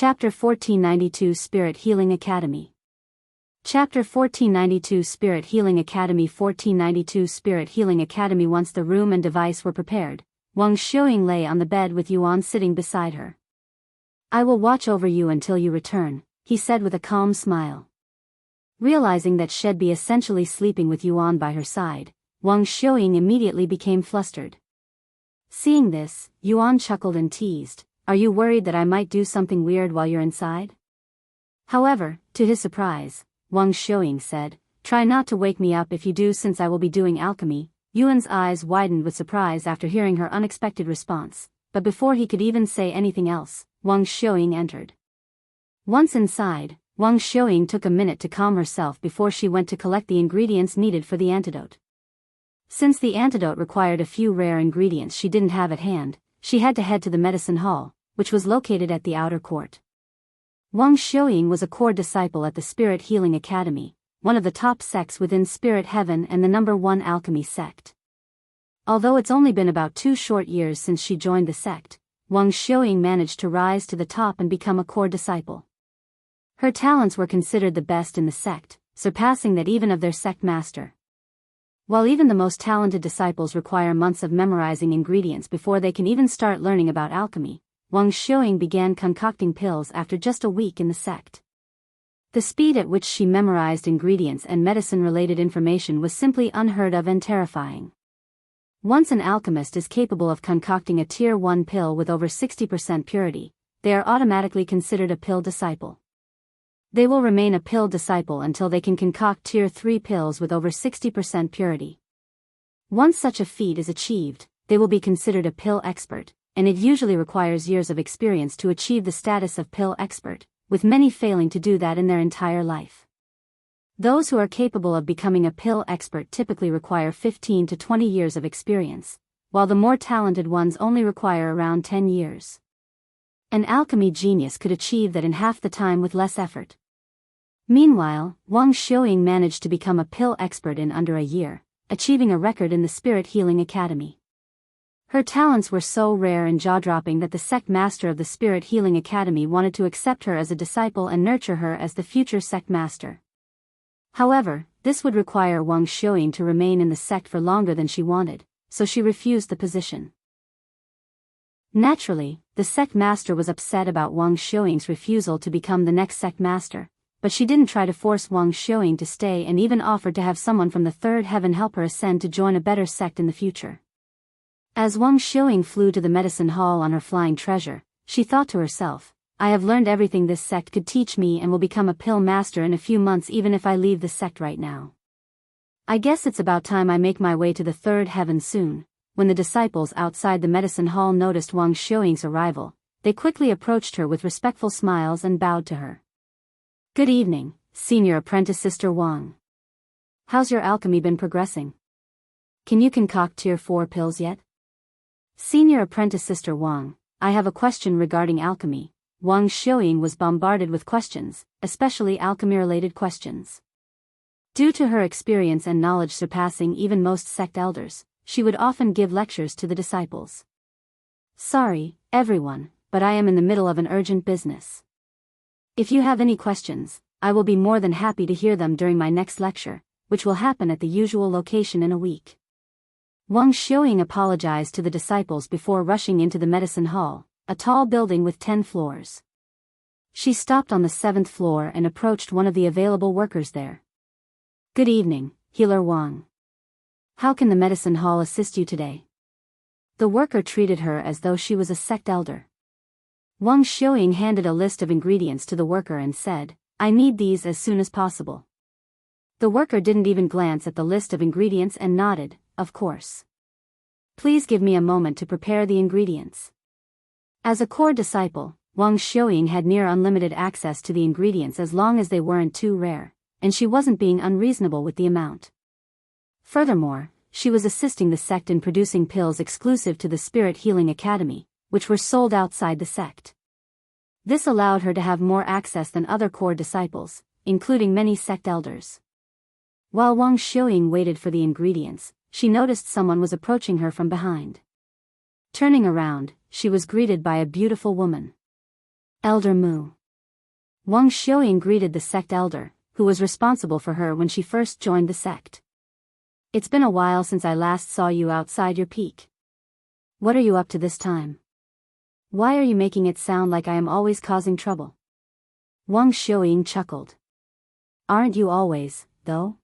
Chapter 1492 Spirit Healing Academy. Chapter 1492 Spirit Healing Academy 1492 Spirit Healing Academy. Once the room and device were prepared, Wang Xiuying lay on the bed with Yuan sitting beside her. "I will watch over you until you return," he said with a calm smile. Realizing that she'd be essentially sleeping with Yuan by her side, Wang Xiuying immediately became flustered. Seeing this, Yuan chuckled and teased, "Are you worried that I might do something weird while you're inside?" However, to his surprise, Wang Xiuying said, "Try not to wake me up if you do, since I will be doing alchemy." Yuan's eyes widened with surprise after hearing her unexpected response, but before he could even say anything else, Wang Xiuying entered. Once inside, Wang Xiuying took a minute to calm herself before she went to collect the ingredients needed for the antidote. Since the antidote required a few rare ingredients she didn't have at hand, she had to head to the medicine hall, which was located at the outer court. Wang Xiuying was a core disciple at the Spirit Healing Academy, one of the top sects within Spirit Heaven and the #1 alchemy sect. Although it's only been about 2 short years since she joined the sect, Wang Xiuying managed to rise to the top and become a core disciple. Her talents were considered the best in the sect, surpassing that even of their sect master. While even the most talented disciples require months of memorizing ingredients before they can even start learning about alchemy, Wang Xiuying began concocting pills after just a week in the sect. The speed at which she memorized ingredients and medicine-related information was simply unheard of and terrifying. Once an alchemist is capable of concocting a Tier 1 pill with over 60% purity, they are automatically considered a pill disciple. They will remain a pill disciple until they can concoct Tier 3 pills with over 60% purity. Once such a feat is achieved, they will be considered a pill expert, and it usually requires years of experience to achieve the status of pill expert, with many failing to do that in their entire life. Those who are capable of becoming a pill expert typically require 15 to 20 years of experience, while the more talented ones only require around 10 years. An alchemy genius could achieve that in half the time with less effort. Meanwhile, Wang Xiuying managed to become a pill expert in under a year, achieving a record in the Spirit Healing Academy. Her talents were so rare and jaw-dropping that the sect master of the Spirit Healing Academy wanted to accept her as a disciple and nurture her as the future sect master. However, this would require Wang Xiuying to remain in the sect for longer than she wanted, so she refused the position. Naturally, the sect master was upset about Wang Xiuying's refusal to become the next sect master, but she didn't try to force Wang Xiuying to stay and even offered to have someone from the third heaven help her ascend to join a better sect in the future. As Wang Xiuying flew to the medicine hall on her flying treasure, she thought to herself, "I have learned everything this sect could teach me and will become a pill master in a few months even if I leave the sect right now. I guess it's about time I make my way to the third heaven soon." When the disciples outside the medicine hall noticed Wang Xiuying's arrival, they quickly approached her with respectful smiles and bowed to her. "Good evening, Senior Apprentice Sister Wang. How's your alchemy been progressing? Can you concoct Tier 4 pills yet?" "Senior Apprentice Sister Wang, I have a question regarding alchemy." Wang Xiuying was bombarded with questions, especially alchemy-related questions. Due to her experience and knowledge surpassing even most sect elders, she would often give lectures to the disciples. "Sorry, everyone, but I am in the middle of an urgent business. If you have any questions, I will be more than happy to hear them during my next lecture, which will happen at the usual location in a week." Wang Xiuying apologized to the disciples before rushing into the medicine hall, a tall building with 10 floors. She stopped on the 7th floor and approached one of the available workers there. "Good evening, Healer Wang. How can the medicine hall assist you today?" The worker treated her as though she was a sect elder. Wang Xiuying handed a list of ingredients to the worker and said, "I need these as soon as possible." The worker didn't even glance at the list of ingredients and nodded, "Of course. Please give me a moment to prepare the ingredients." As a core disciple, Wang Xiuying had near unlimited access to the ingredients as long as they weren't too rare, and she wasn't being unreasonable with the amount. Furthermore, she was assisting the sect in producing pills exclusive to the Spirit Healing Academy, which were sold outside the sect. This allowed her to have more access than other core disciples, including many sect elders. While Wang Xiuying waited for the ingredients, she noticed someone was approaching her from behind. Turning around, she was greeted by a beautiful woman. Elder Mu. Wang Xiuying greeted the sect elder, who was responsible for her when she first joined the sect. It's been a while since I last saw you outside your peak. What are you up to this time? Why are you making it sound like I am always causing trouble? Wang Xiuying chuckled. Aren't you always, though?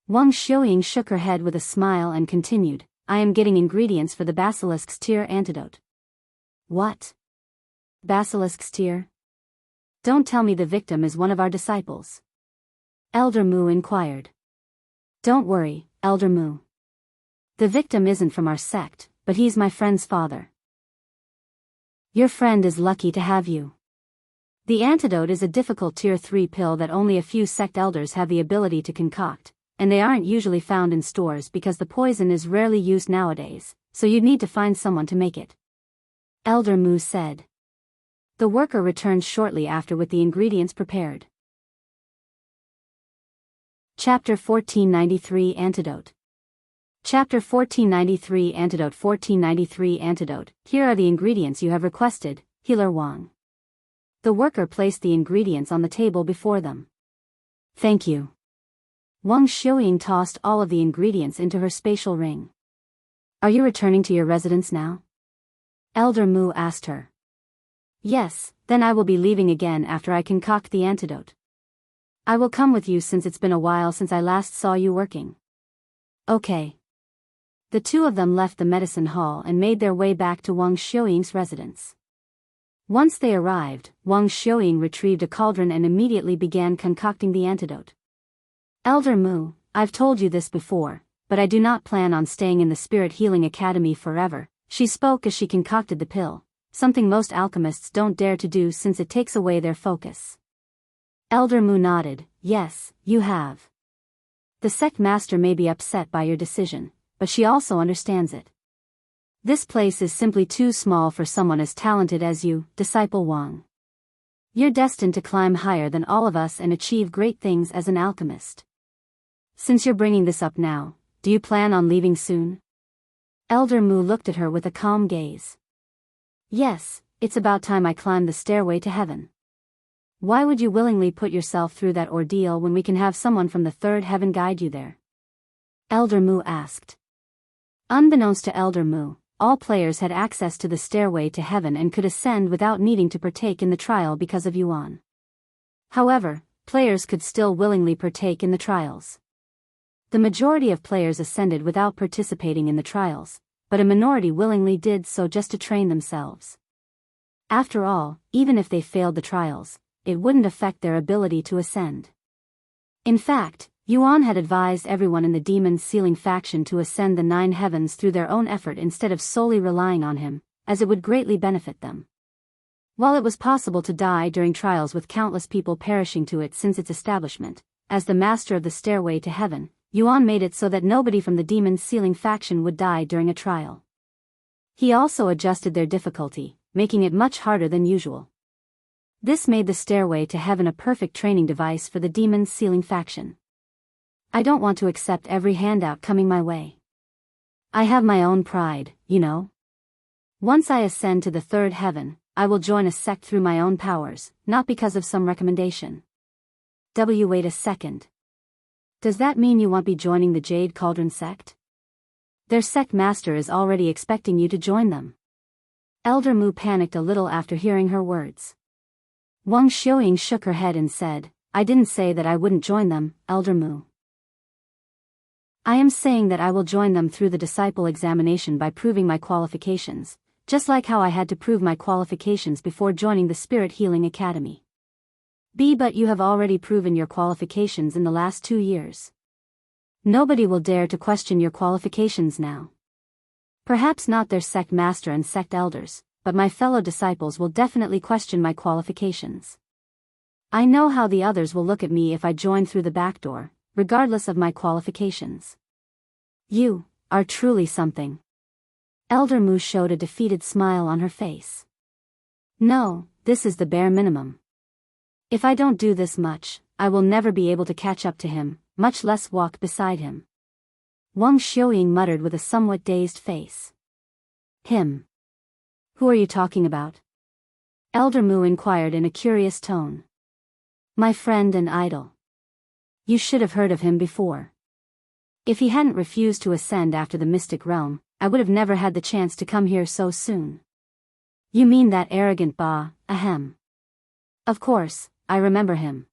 Wang Xiuying shook her head with a smile and continued, I am getting ingredients for the basilisk's tear antidote. What? Basilisk's tear? Don't tell me the victim is one of our disciples. Elder Mu inquired. Don't worry, Elder Mu. The victim isn't from our sect, but he's my friend's father. Your friend is lucky to have you. The antidote is a difficult tier 3 pill that only a few sect elders have the ability to concoct, and they aren't usually found in stores because the poison is rarely used nowadays, so you'd need to find someone to make it. Elder Mu said. The worker returned shortly after with the ingredients prepared. Chapter 1493 Antidote. Chapter 1493 Antidote 1493 Antidote. Here are the ingredients you have requested, Healer Wang. The worker placed the ingredients on the table before them. Thank you. Wang Xiuying tossed all of the ingredients into her spatial ring. Are you returning to your residence now? Elder Mu asked her. Yes, then I will be leaving again after I concoct the antidote. I will come with you since it's been a while since I last saw you working. Okay. The two of them left the medicine hall and made their way back to Wang Xiuying's residence. Once they arrived, Wang Xiuying retrieved a cauldron and immediately began concocting the antidote. Elder Mu, I've told you this before, but I do not plan on staying in the Spirit Healing Academy forever, she spoke as she concocted the pill, something most alchemists don't dare to do since it takes away their focus. Elder Mu nodded, yes, you have. The sect master may be upset by your decision, but she also understands it. This place is simply too small for someone as talented as you, Disciple Wang. You're destined to climb higher than all of us and achieve great things as an alchemist. Since you're bringing this up now, do you plan on leaving soon? Elder Mu looked at her with a calm gaze. Yes, it's about time I climbed the stairway to heaven. Why would you willingly put yourself through that ordeal when we can have someone from the third heaven guide you there? Elder Mu asked. Unbeknownst to Elder Mu, all players had access to the stairway to heaven and could ascend without needing to partake in the trial because of Yuan. However, players could still willingly partake in the trials. The majority of players ascended without participating in the trials, but a minority willingly did so just to train themselves. After all, even if they failed the trials, it wouldn't affect their ability to ascend. In fact, Yuan had advised everyone in the Demon Sealing faction to ascend the 9 heavens through their own effort instead of solely relying on him, as it would greatly benefit them. While it was possible to die during trials with countless people perishing to it since its establishment, as the master of the stairway to heaven, Yuan made it so that nobody from the Demon Sealing faction would die during a trial. He also adjusted their difficulty, making it much harder than usual. This made the stairway to heaven a perfect training device for the Demon Sealing faction. I don't want to accept every handout coming my way. I have my own pride, you know. Once I ascend to the third heaven, I will join a sect through my own powers, not because of some recommendation. Wait a second. Does that mean you won't be joining the Jade Cauldron sect? Their sect master is already expecting you to join them. Elder Mu panicked a little after hearing her words. Wang Xiuying shook her head and said, I didn't say that I wouldn't join them, Elder Mu. I am saying that I will join them through the disciple examination by proving my qualifications, just like how I had to prove my qualifications before joining the Spirit Healing Academy. But you have already proven your qualifications in the last 2 years. Nobody will dare to question your qualifications now. Perhaps not their sect master and sect elders, but my fellow disciples will definitely question my qualifications. I know how the others will look at me if I join through the back door, regardless of my qualifications. You are truly something. Elder Mu showed a defeated smile on her face. No, this is the bare minimum. If I don't do this much, I will never be able to catch up to him, much less walk beside him. Wang Xiuying muttered with a somewhat dazed face. Him. Who are you talking about? Elder Mu inquired in a curious tone. My friend and idol. You should have heard of him before. If he hadn't refused to ascend after the mystic realm, I would have never had the chance to come here so soon. You mean that arrogant Ba, ahem. Of course, I remember him.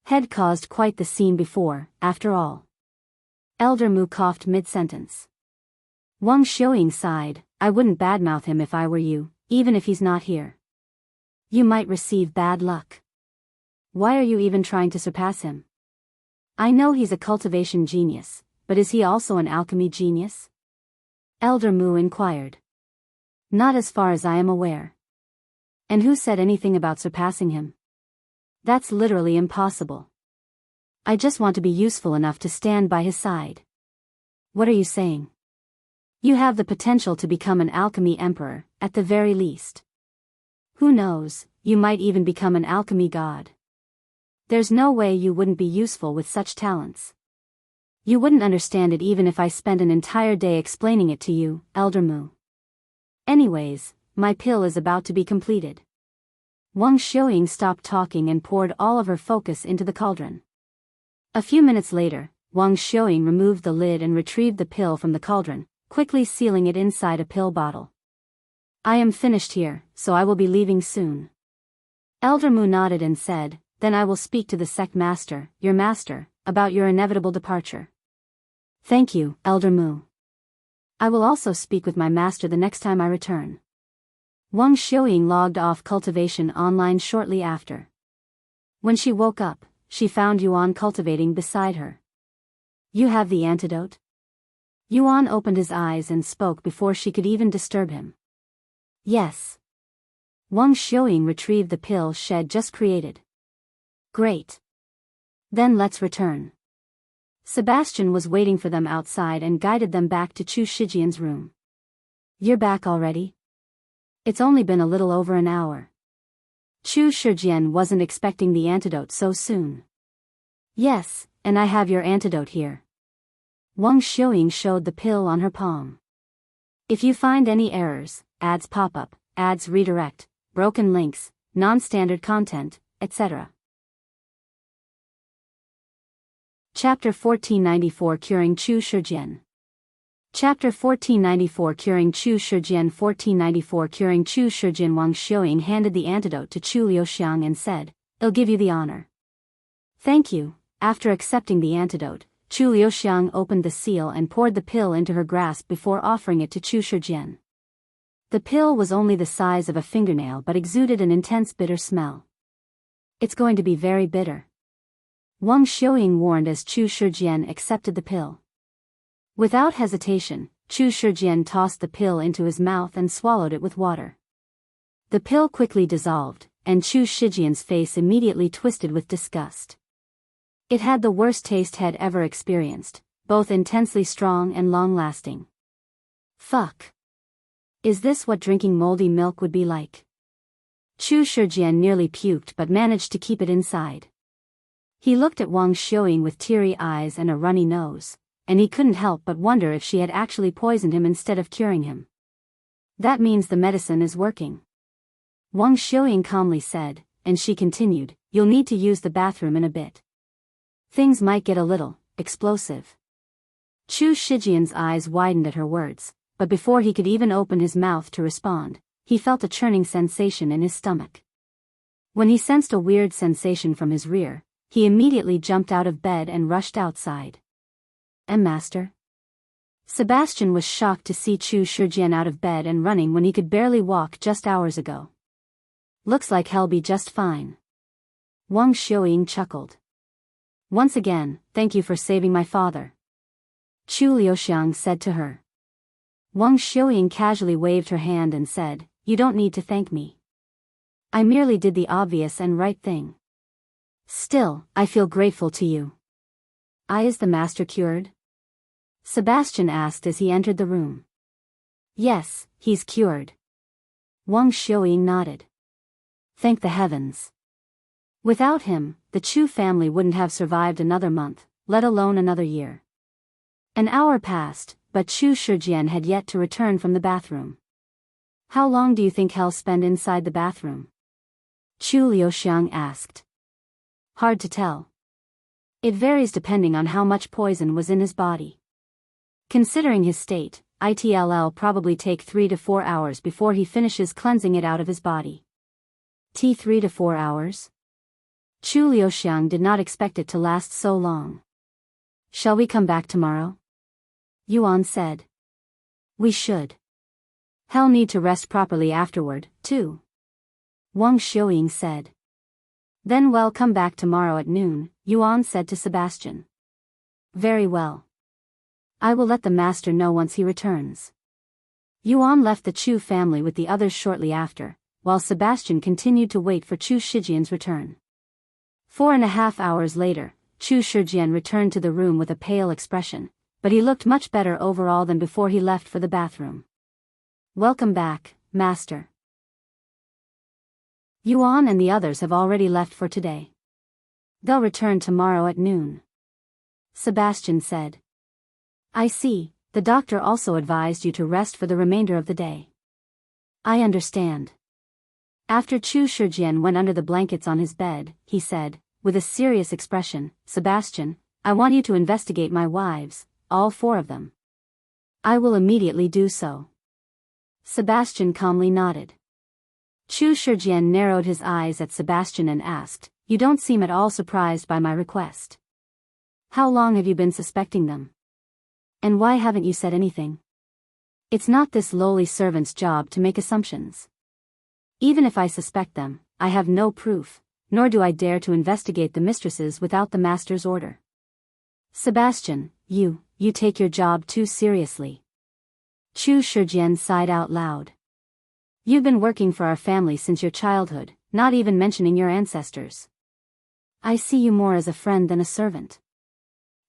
Had caused quite the scene before, after all. Elder Mu coughed mid-sentence. Wang Xiuying sighed, I wouldn't badmouth him if I were you, even if he's not here. You might receive bad luck. Why are you even trying to surpass him? I know he's a cultivation genius, but is he also an alchemy genius? Elder Mu inquired. Not as far as I am aware. And who said anything about surpassing him? That's literally impossible. I just want to be useful enough to stand by his side. What are you saying? You have the potential to become an alchemy emperor, at the very least. Who knows, you might even become an alchemy god. There's no way you wouldn't be useful with such talents. You wouldn't understand it even if I spent an entire day explaining it to you, Elder Mu. Anyways, my pill is about to be completed. Wang Xiuying stopped talking and poured all of her focus into the cauldron. A few minutes later, Wang Xiuying removed the lid and retrieved the pill from the cauldron, quickly sealing it inside a pill bottle. I am finished here, so I will be leaving soon. Elder Mu nodded and said, Then I will speak to the sect master, your master, about your inevitable departure. Thank you, Elder Mu. I will also speak with my master the next time I return. Wang Xiuying logged off cultivation online shortly after. When she woke up, she found Yuan cultivating beside her. You have the antidote? Yuan opened his eyes and spoke before she could even disturb him. Yes. Wang Xiuying retrieved the pill Shed just created. Great. Then let's return. Sebastian was waiting for them outside and guided them back to Chu Shijian's room. You're back already? It's only been a little over an hour. Chu Shijian wasn't expecting the antidote so soon. Yes, and I have your antidote here. Wang Xiuying showed the pill on her palm. If you find any errors, ads pop up, ads redirect, broken links, non-standard content, etc. Chapter 1494 Curing Chu Shijian. Chapter 1494 Curing Chu Shijian 1494 Curing Chu Shijian. Wang Xiuying handed the antidote to Chu Liuxiang and said, I'll give you the honor. Thank you. After accepting the antidote, Chu Liuxiang opened the seal and poured the pill into her grasp before offering it to Chu Shijian. The pill was only the size of a fingernail but exuded an intense bitter smell. It's going to be very bitter. Wang Xiuying warned as Chu Shijian accepted the pill. Without hesitation, Chu Shijian tossed the pill into his mouth and swallowed it with water. The pill quickly dissolved, and Chu Shijian's face immediately twisted with disgust. It had the worst taste he'd ever experienced, both intensely strong and long-lasting. Fuck. Is this what drinking moldy milk would be like? Chu Shijian nearly puked but managed to keep it inside. He looked at Wang Xiuying with teary eyes and a runny nose, and he couldn't help but wonder if she had actually poisoned him instead of curing him. That means the medicine is working. Wang Xiuying calmly said, and she continued, You'll need to use the bathroom in a bit. Things might get a little explosive. Chu Shijian's eyes widened at her words, but before he could even open his mouth to respond, he felt a churning sensation in his stomach. When he sensed a weird sensation from his rear, he immediately jumped out of bed and rushed outside. Master? Sebastian was shocked to see Chu Shijian out of bed and running when he could barely walk just hours ago. Looks like he'll be just fine. Wang Xiuying chuckled. Once again, thank you for saving my father. Chu Liuxiang said to her. Wang Xiuying casually waved her hand and said, You don't need to thank me. I merely did the obvious and right thing. Still, I feel grateful to you. Is the master cured? Sebastian asked as he entered the room. Yes, he's cured. Wang Xiuying nodded. Thank the heavens. Without him, the Chu family wouldn't have survived another month, let alone another year. An hour passed, but Chu Shijian had yet to return from the bathroom. How long do you think he'll spend inside the bathroom? Chu Wuyang asked. Hard to tell. It varies depending on how much poison was in his body. Considering his state, it'll probably take 3 to 4 hours before he finishes cleansing it out of his body. 3 to 4 hours? Chu Wuyang did not expect it to last so long. Shall we come back tomorrow? Yuan said. We should. He'll need to rest properly afterward, too. Wang Xiuying said. Then we'll come back tomorrow at noon, Yuan said to Sebastian. Very well. I will let the master know once he returns. Yuan left the Chu family with the others shortly after, while Sebastian continued to wait for Chu Shijian's return. 4.5 hours later, Chu Shijian returned to the room with a pale expression, but he looked much better overall than before he left for the bathroom. Welcome back, master. Yuan and the others have already left for today. They'll return tomorrow at noon. Sebastian said. I see, the doctor also advised you to rest for the remainder of the day. I understand. After Chu Shijian went under the blankets on his bed, he said, with a serious expression, Sebastian, I want you to investigate my wives, all 4 of them. I will immediately do so. Sebastian calmly nodded. Chu Shijian narrowed his eyes at Sebastian and asked, You don't seem at all surprised by my request. How long have you been suspecting them? And why haven't you said anything? It's not this lowly servant's job to make assumptions. Even if I suspect them, I have no proof, nor do I dare to investigate the mistresses without the master's order. Sebastian, you take your job too seriously. Chu Shijian sighed out loud. You've been working for our family since your childhood, not even mentioning your ancestors. I see you more as a friend than a servant.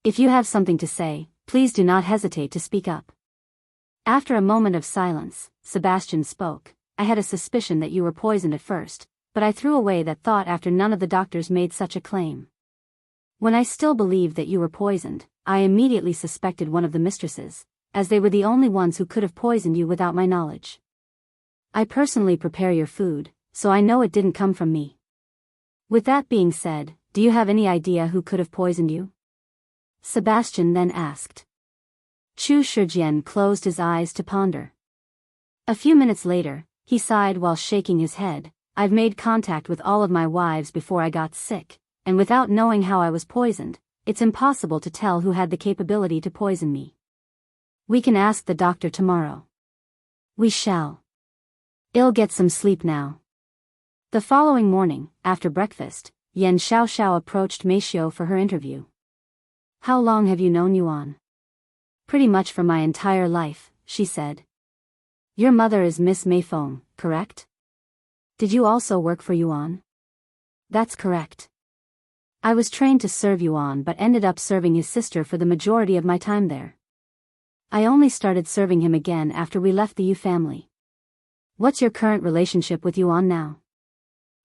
If you have something to say, please do not hesitate to speak up. After a moment of silence, Sebastian spoke. I had a suspicion that you were poisoned at first, but I threw away that thought after none of the doctors made such a claim. When I still believed that you were poisoned, I immediately suspected one of the mistresses, as they were the only ones who could have poisoned you without my knowledge. I personally prepare your food, so I know it didn't come from me. With that being said, do you have any idea who could have poisoned you? Sebastian then asked. Chu Shijian closed his eyes to ponder. A few minutes later, he sighed while shaking his head. I've made contact with all of my wives before I got sick, and without knowing how I was poisoned, it's impossible to tell who had the capability to poison me. We can ask the doctor tomorrow. We shall. I'll get some sleep now. The following morning, after breakfast, Yan Xiaoxiao approached Meishio for her interview. How long have you known Yuan? Pretty much for my entire life, she said. Your mother is Miss Mei Feng, correct? Did you also work for Yuan? That's correct. I was trained to serve Yuan but ended up serving his sister for the majority of my time there. I only started serving him again after we left the Yu family. What's your current relationship with Yuan now?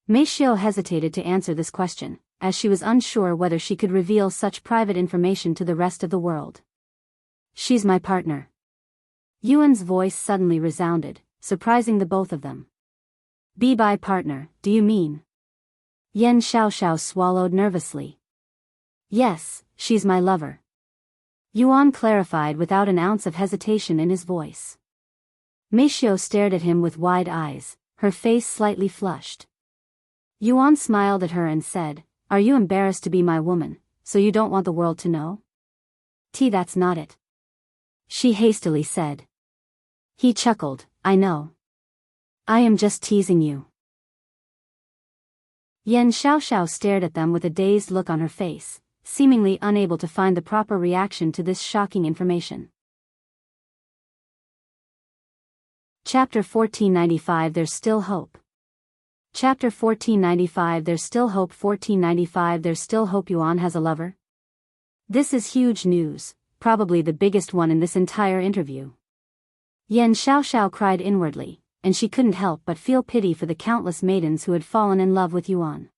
Meishio hesitated to answer this question, as she was unsure whether she could reveal such private information to the rest of the world. She's my partner. Yuan's voice suddenly resounded, surprising the both of them. By partner, do you mean? Yan Xiaoxiao swallowed nervously. Yes, she's my lover. Yuan clarified without an ounce of hesitation in his voice. Meishio stared at him with wide eyes, her face slightly flushed. Yuan smiled at her and said, Are you embarrassed to be my woman, so you don't want the world to know? That's not it. She hastily said. He chuckled, I know. I am just teasing you. Yan Xiaoxiao stared at them with a dazed look on her face, seemingly unable to find the proper reaction to this shocking information. Chapter 1495 There's Still Hope. Chapter 1495 There's Still Hope. 1495 There's Still Hope. Yuan has a lover? This is huge news, probably the biggest one in this entire interview. Yan Xiaoxiao cried inwardly, and she couldn't help but feel pity for the countless maidens who had fallen in love with Yuan.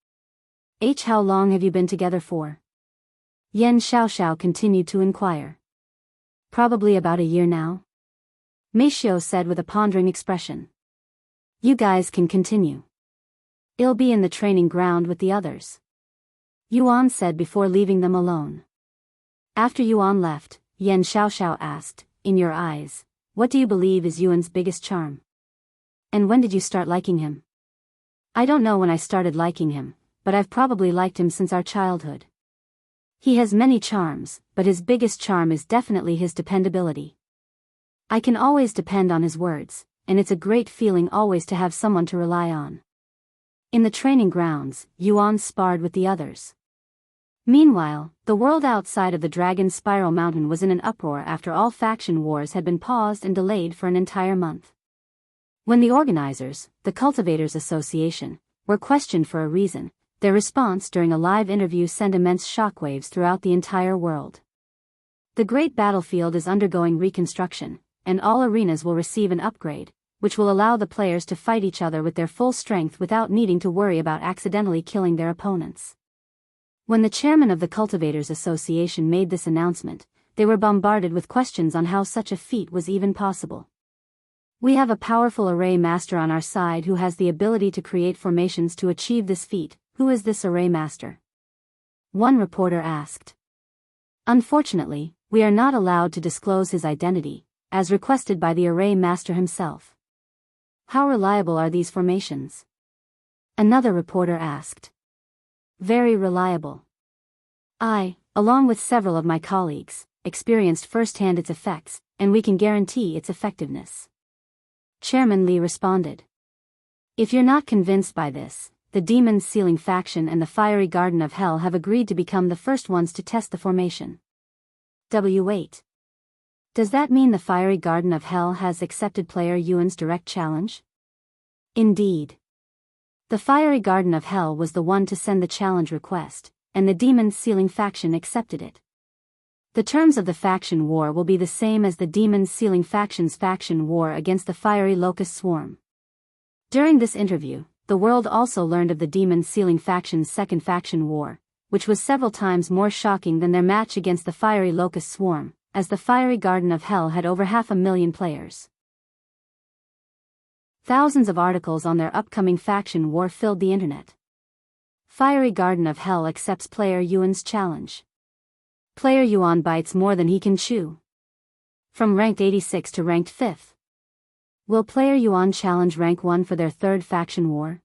How long have you been together for? Yan Xiaoxiao continued to inquire. Probably about a year now. Meishio said with a pondering expression. You guys can continue. I'll be in the training ground with the others, Yuan said before leaving them alone. After Yuan left, Yan Xiaoxiao asked, in your eyes, what do you believe is Yuan's biggest charm? And when did you start liking him? I don't know when I started liking him, but I've probably liked him since our childhood. He has many charms, but his biggest charm is definitely his dependability. I can always depend on his words, and it's a great feeling always to have someone to rely on. In the training grounds, Yuan sparred with the others. Meanwhile, the world outside of the Dragon Spiral Mountain was in an uproar after all faction wars had been paused and delayed for an entire month. When the organizers, the Cultivators Association, were questioned for a reason, their response during a live interview sent immense shockwaves throughout the entire world. The great battlefield is undergoing reconstruction, and all arenas will receive an upgrade, which will allow the players to fight each other with their full strength without needing to worry about accidentally killing their opponents. When the chairman of the Cultivators Association made this announcement, they were bombarded with questions on how such a feat was even possible. We have a powerful array master on our side who has the ability to create formations to achieve this feat. Who is this array master? One reporter asked. Unfortunately, we are not allowed to disclose his identity, as requested by the array master himself. How reliable are these formations? Another reporter asked. Very reliable. I, along with several of my colleagues, experienced firsthand its effects, and we can guarantee its effectiveness. Chairman Li responded. If you're not convinced by this, the Demon's Sealing faction and the Fiery Garden of Hell have agreed to become the first ones to test the formation. W8. Does that mean the Fiery Garden of Hell has accepted player Yuan's direct challenge? Indeed. The Fiery Garden of Hell was the one to send the challenge request, and the Demon's Sealing faction accepted it. The terms of the faction war will be the same as the Demon's Sealing faction's faction war against the Fiery Locust Swarm. During this interview, the world also learned of the Demon's Sealing faction's second faction war, which was several times more shocking than their match against the Fiery Locust Swarm, as the Fiery Garden of Hell had over 500,000 players. Thousands of articles on their upcoming faction war filled the internet. Fiery Garden of Hell accepts player Yuan's challenge. Player Yuan bites more than he can chew. From ranked 86 to ranked 5th. Will player Yuan challenge rank 1 for their third faction war?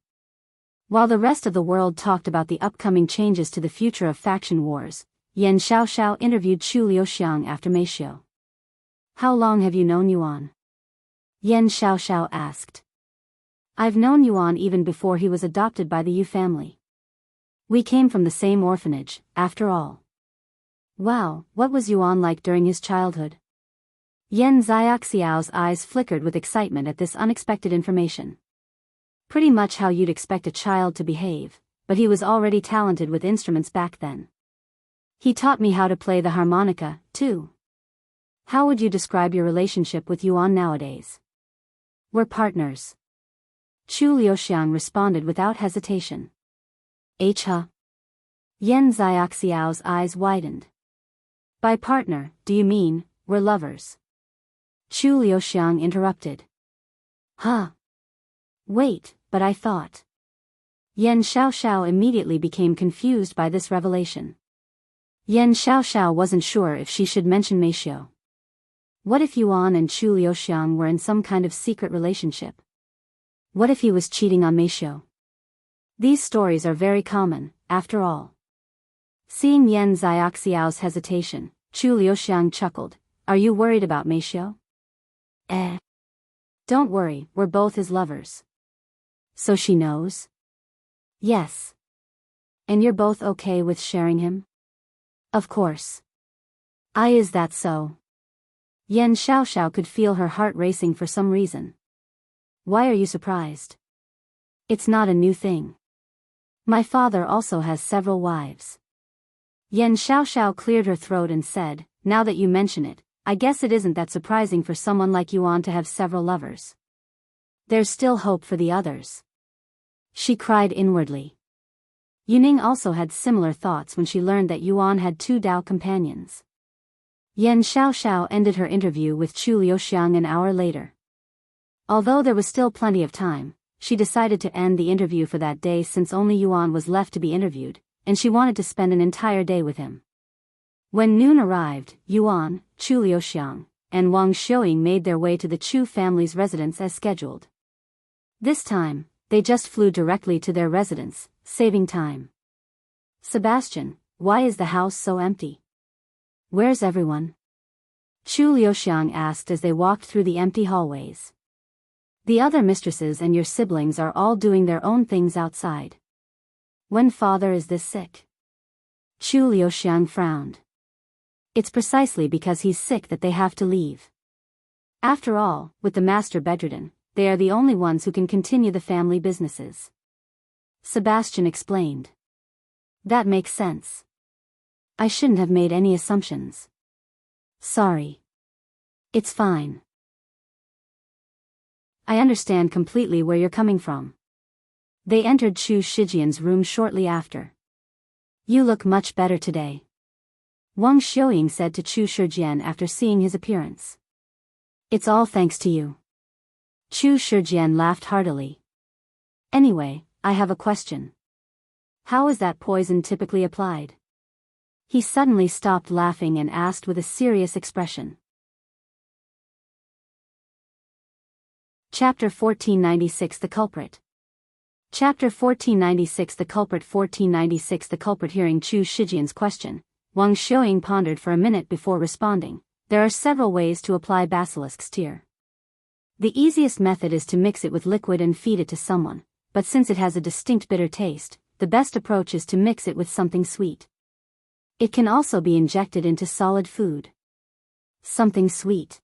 While the rest of the world talked about the upcoming changes to the future of faction wars, Yan Xiaoxiao interviewed Chu Liuxiang after Meishou. How long have you known Yuan? Yan Xiaoxiao asked. I've known Yuan even before he was adopted by the Yu family. We came from the same orphanage, after all. Wow, what was Yuan like during his childhood? Yan Xiaoxiao's eyes flickered with excitement at this unexpected information. Pretty much how you'd expect a child to behave, but he was already talented with instruments back then. He taught me how to play the harmonica, too. How would you describe your relationship with Yuan nowadays? We're partners. Chu Liuxiang responded without hesitation. Huh? Yan Xiaoxiao's eyes widened. By partner, do you mean, we're lovers? Chu Liuxiang interrupted. Huh? Wait, but I thought. Yan Xiaoxiao immediately became confused by this revelation. Yan Xiaoxiao wasn't sure if she should mention Meishou. What if Yuan and Chu Liuxiang were in some kind of secret relationship? What if he was cheating on Meishou? These stories are very common, after all. Seeing Yan Xiaoxiao's hesitation, Chu Liuxiang chuckled. Are you worried about Meishou? Don't worry, we're both his lovers. So she knows? Yes. And you're both okay with sharing him? Of course. Is that so? Yan Xiaoxiao could feel her heart racing for some reason. Why are you surprised? It's not a new thing. My father also has several wives. Yan Xiaoxiao cleared her throat and said, now that you mention it, I guess it isn't that surprising for someone like Yuan to have several lovers. There's still hope for the others. She cried inwardly. Yuning also had similar thoughts when she learned that Yuan had 2 Dao companions. Yan Xiaoxiao ended her interview with Chu Liuxiang an hour later. Although there was still plenty of time, she decided to end the interview for that day since only Yuan was left to be interviewed, and she wanted to spend an entire day with him. When noon arrived, Yuan, Chu Wuyang, and Wang Xiuying made their way to the Chu family's residence as scheduled. This time, they just flew directly to their residence, saving time. Sebastian, why is the house so empty? Where's everyone? Chu Wuyang asked as they walked through the empty hallways. The other mistresses and your siblings are all doing their own things outside. When father is this sick? Chu Wuyang frowned. It's precisely because he's sick that they have to leave. After all, with the master bedridden, they are the only ones who can continue the family businesses. Sebastian explained. That makes sense. I shouldn't have made any assumptions. Sorry. It's fine. I understand completely where you're coming from. They entered Chu Shijian's room shortly after. You look much better today, Wang Xiuying said to Chu Shijian after seeing his appearance. It's all thanks to you. Chu Shijian laughed heartily. Anyway, I have a question. How is that poison typically applied? He suddenly stopped laughing and asked with a serious expression. Chapter 1496 The Culprit. Chapter 1496 The Culprit 1496 The Culprit. Hearing Chu Shijian's question, Wang Xiuying pondered for a minute before responding. There are several ways to apply basilisk's tear. The easiest method is to mix it with liquid and feed it to someone, but since it has a distinct bitter taste, the best approach is to mix it with something sweet. It can also be injected into solid food. Something sweet.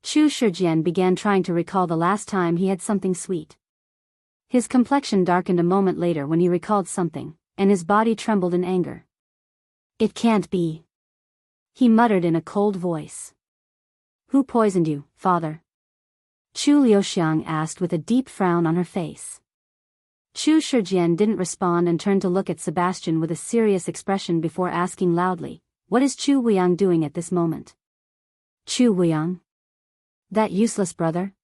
Chu Shijian began trying to recall the last time he had something sweet. His complexion darkened a moment later when he recalled something, and his body trembled in anger. It can't be. He muttered in a cold voice. Who poisoned you, father? Chu Liuxiang asked with a deep frown on her face. Chu Shijian didn't respond and turned to look at Sebastian with a serious expression before asking loudly, what is Chu Wuyang doing at this moment? Chu Wuyang? That useless brother?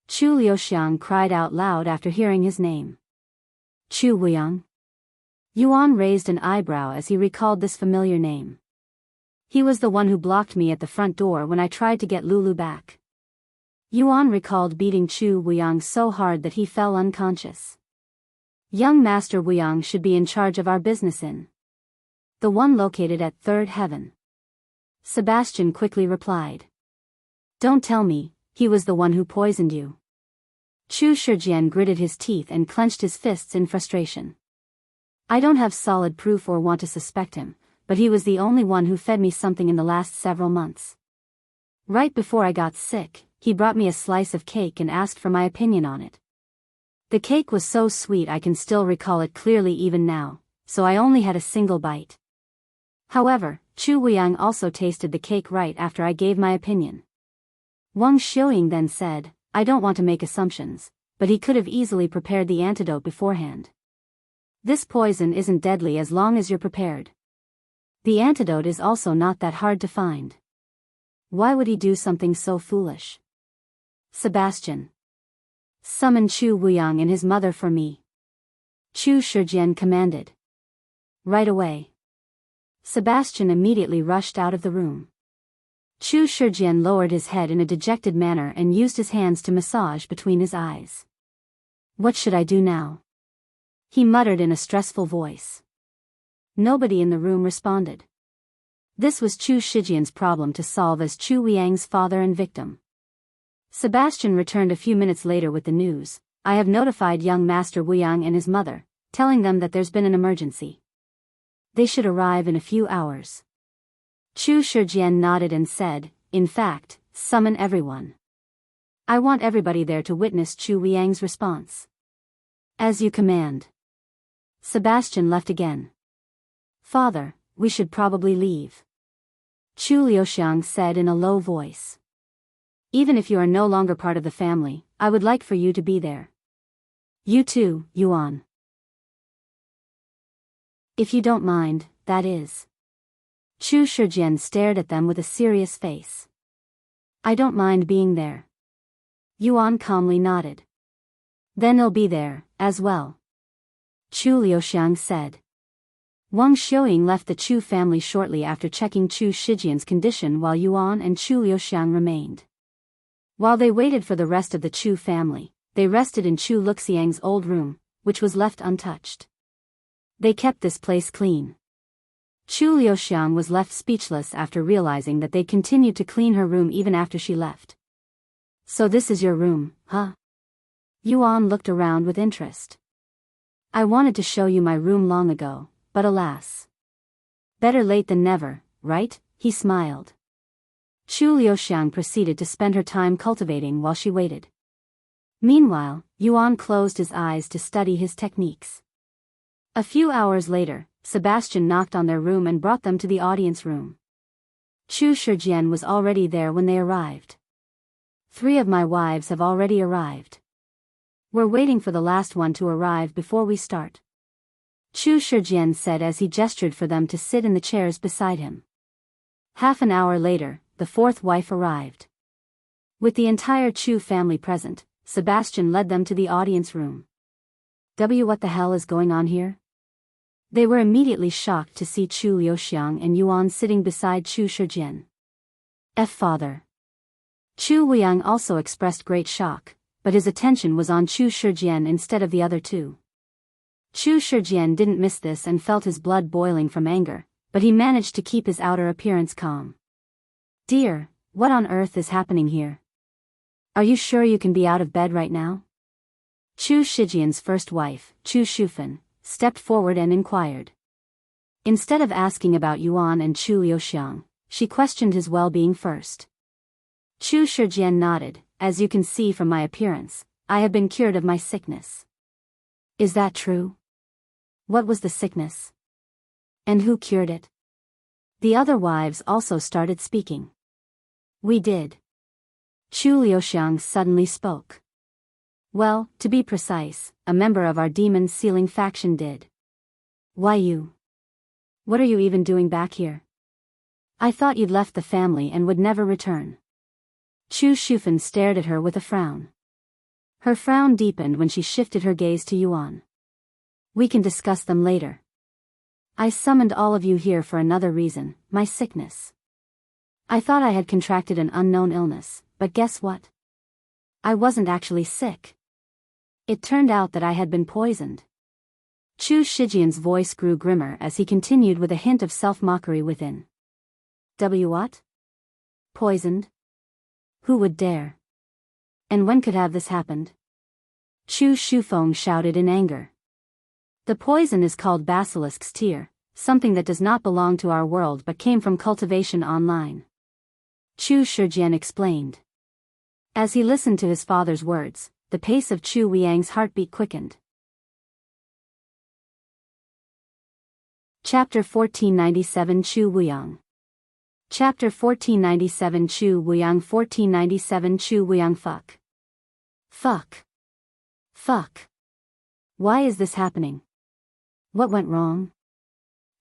Chu Liuxiang cried out loud after hearing his name. Chu Wuyang? Yuan raised an eyebrow as he recalled this familiar name. He was the one who blocked me at the front door when I tried to get Lulu back. Yuan recalled beating Chu Wuyang so hard that he fell unconscious. Young Master Wuyang should be in charge of our business in the one located at Third Heaven. Sebastian quickly replied. Don't tell me, he was the one who poisoned you. Chu Shijian gritted his teeth and clenched his fists in frustration. I don't have solid proof or want to suspect him, but he was the only one who fed me something in the last several months. Right before I got sick, he brought me a slice of cake and asked for my opinion on it. The cake was so sweet I can still recall it clearly even now, so I only had a single bite. However, Chu Wuyang also tasted the cake right after I gave my opinion. Wang Xiuying then said, I don't want to make assumptions, but he could have easily prepared the antidote beforehand. This poison isn't deadly as long as you're prepared. The antidote is also not that hard to find. Why would he do something so foolish? Sebastian. Summon Chu Wuyang and his mother for me. Chu Shijian commanded. Right away. Sebastian immediately rushed out of the room. Chu Shijian lowered his head in a dejected manner and used his hands to massage between his eyes. What should I do now? He muttered in a stressful voice. Nobody in the room responded. This was Chu Shijian's problem to solve as Chu Wuyang's father and victim. Sebastian returned a few minutes later with the news. I have notified young Master Wuyang and his mother, telling them that there's been an emergency. They should arrive in a few hours. Chu Shijian nodded and said, in fact, summon everyone. I want everybody there to witness Chu Wuyang's response. As you command. Sebastian left again. Father, we should probably leave. Chu Liuxiang said in a low voice. Even if you are no longer part of the family, I would like for you to be there. You too, Yuan. If you don't mind, that is. Chu Shijian stared at them with a serious face. I don't mind being there. Yuan calmly nodded. Then I'll be there, as well. Chu Liuxiang said. Wang Xiuying left the Chu family shortly after checking Chu Shijian's condition while Yuan and Chu Liuxiang remained. While they waited for the rest of the Chu family, they rested in Chu Luxiang's old room, which was left untouched. They kept this place clean. Chu Liuxiang was left speechless after realizing that they continued to clean her room even after she left. So this is your room, huh? Yuan looked around with interest. I wanted to show you my room long ago, but alas. Better late than never, right? He smiled. Chu Liuxiang proceeded to spend her time cultivating while she waited. Meanwhile, Yuan closed his eyes to study his techniques. A few hours later, Sebastian knocked on their room and brought them to the audience room. Chu Shijian was already there when they arrived. 3 of my wives have already arrived. We're waiting for the last one to arrive before we start. Chu Shijian said as he gestured for them to sit in the chairs beside him. Half an hour later, the 4th wife arrived. With the entire Chu family present, Sebastian led them to the audience room. What the hell is going on here? They were immediately shocked to see Chu Liuxiang and Yuan sitting beside Chu Shijian. Father. Chu Wuyang also expressed great shock, but his attention was on Chu Shijian instead of the other 2. Chu Shijian didn't miss this and felt his blood boiling from anger, but he managed to keep his outer appearance calm. Dear, what on earth is happening here? Are you sure you can be out of bed right now? Chu Shijian's first wife, Chu Shufan, stepped forward and inquired. Instead of asking about Yuan and Chu Liuxiang, she questioned his well-being first. Chu Shijian nodded. As you can see from my appearance, I have been cured of my sickness. Is that true? What was the sickness? And who cured it? The other wives also started speaking. We did. Chu Liuxiang suddenly spoke. Well, to be precise, a member of our demon sealing faction did. Why you? What are you even doing back here? I thought you'd left the family and would never return. Chu Shufan stared at her with a frown. Her frown deepened when she shifted her gaze to Yuan. We can discuss them later. I summoned all of you here for another reason, my sickness. I thought I had contracted an unknown illness, but guess what? I wasn't actually sick. It turned out that I had been poisoned. Chu Shijian's voice grew grimmer as he continued with a hint of self-mockery within. What? Poisoned? Who would dare? And when could have this happened? Chu Shufeng shouted in anger. The poison is called Basilisk's Tear, something that does not belong to our world but came from cultivation online. Chu Shijian explained. As he listened to his father's words, the pace of Chu Wuyang's heartbeat quickened. Chapter 1497 Chu Wuyang. Chapter 1497 Chu Wuyang 1497 Chu Wuyang Fuck. Fuck. Why is this happening? What went wrong?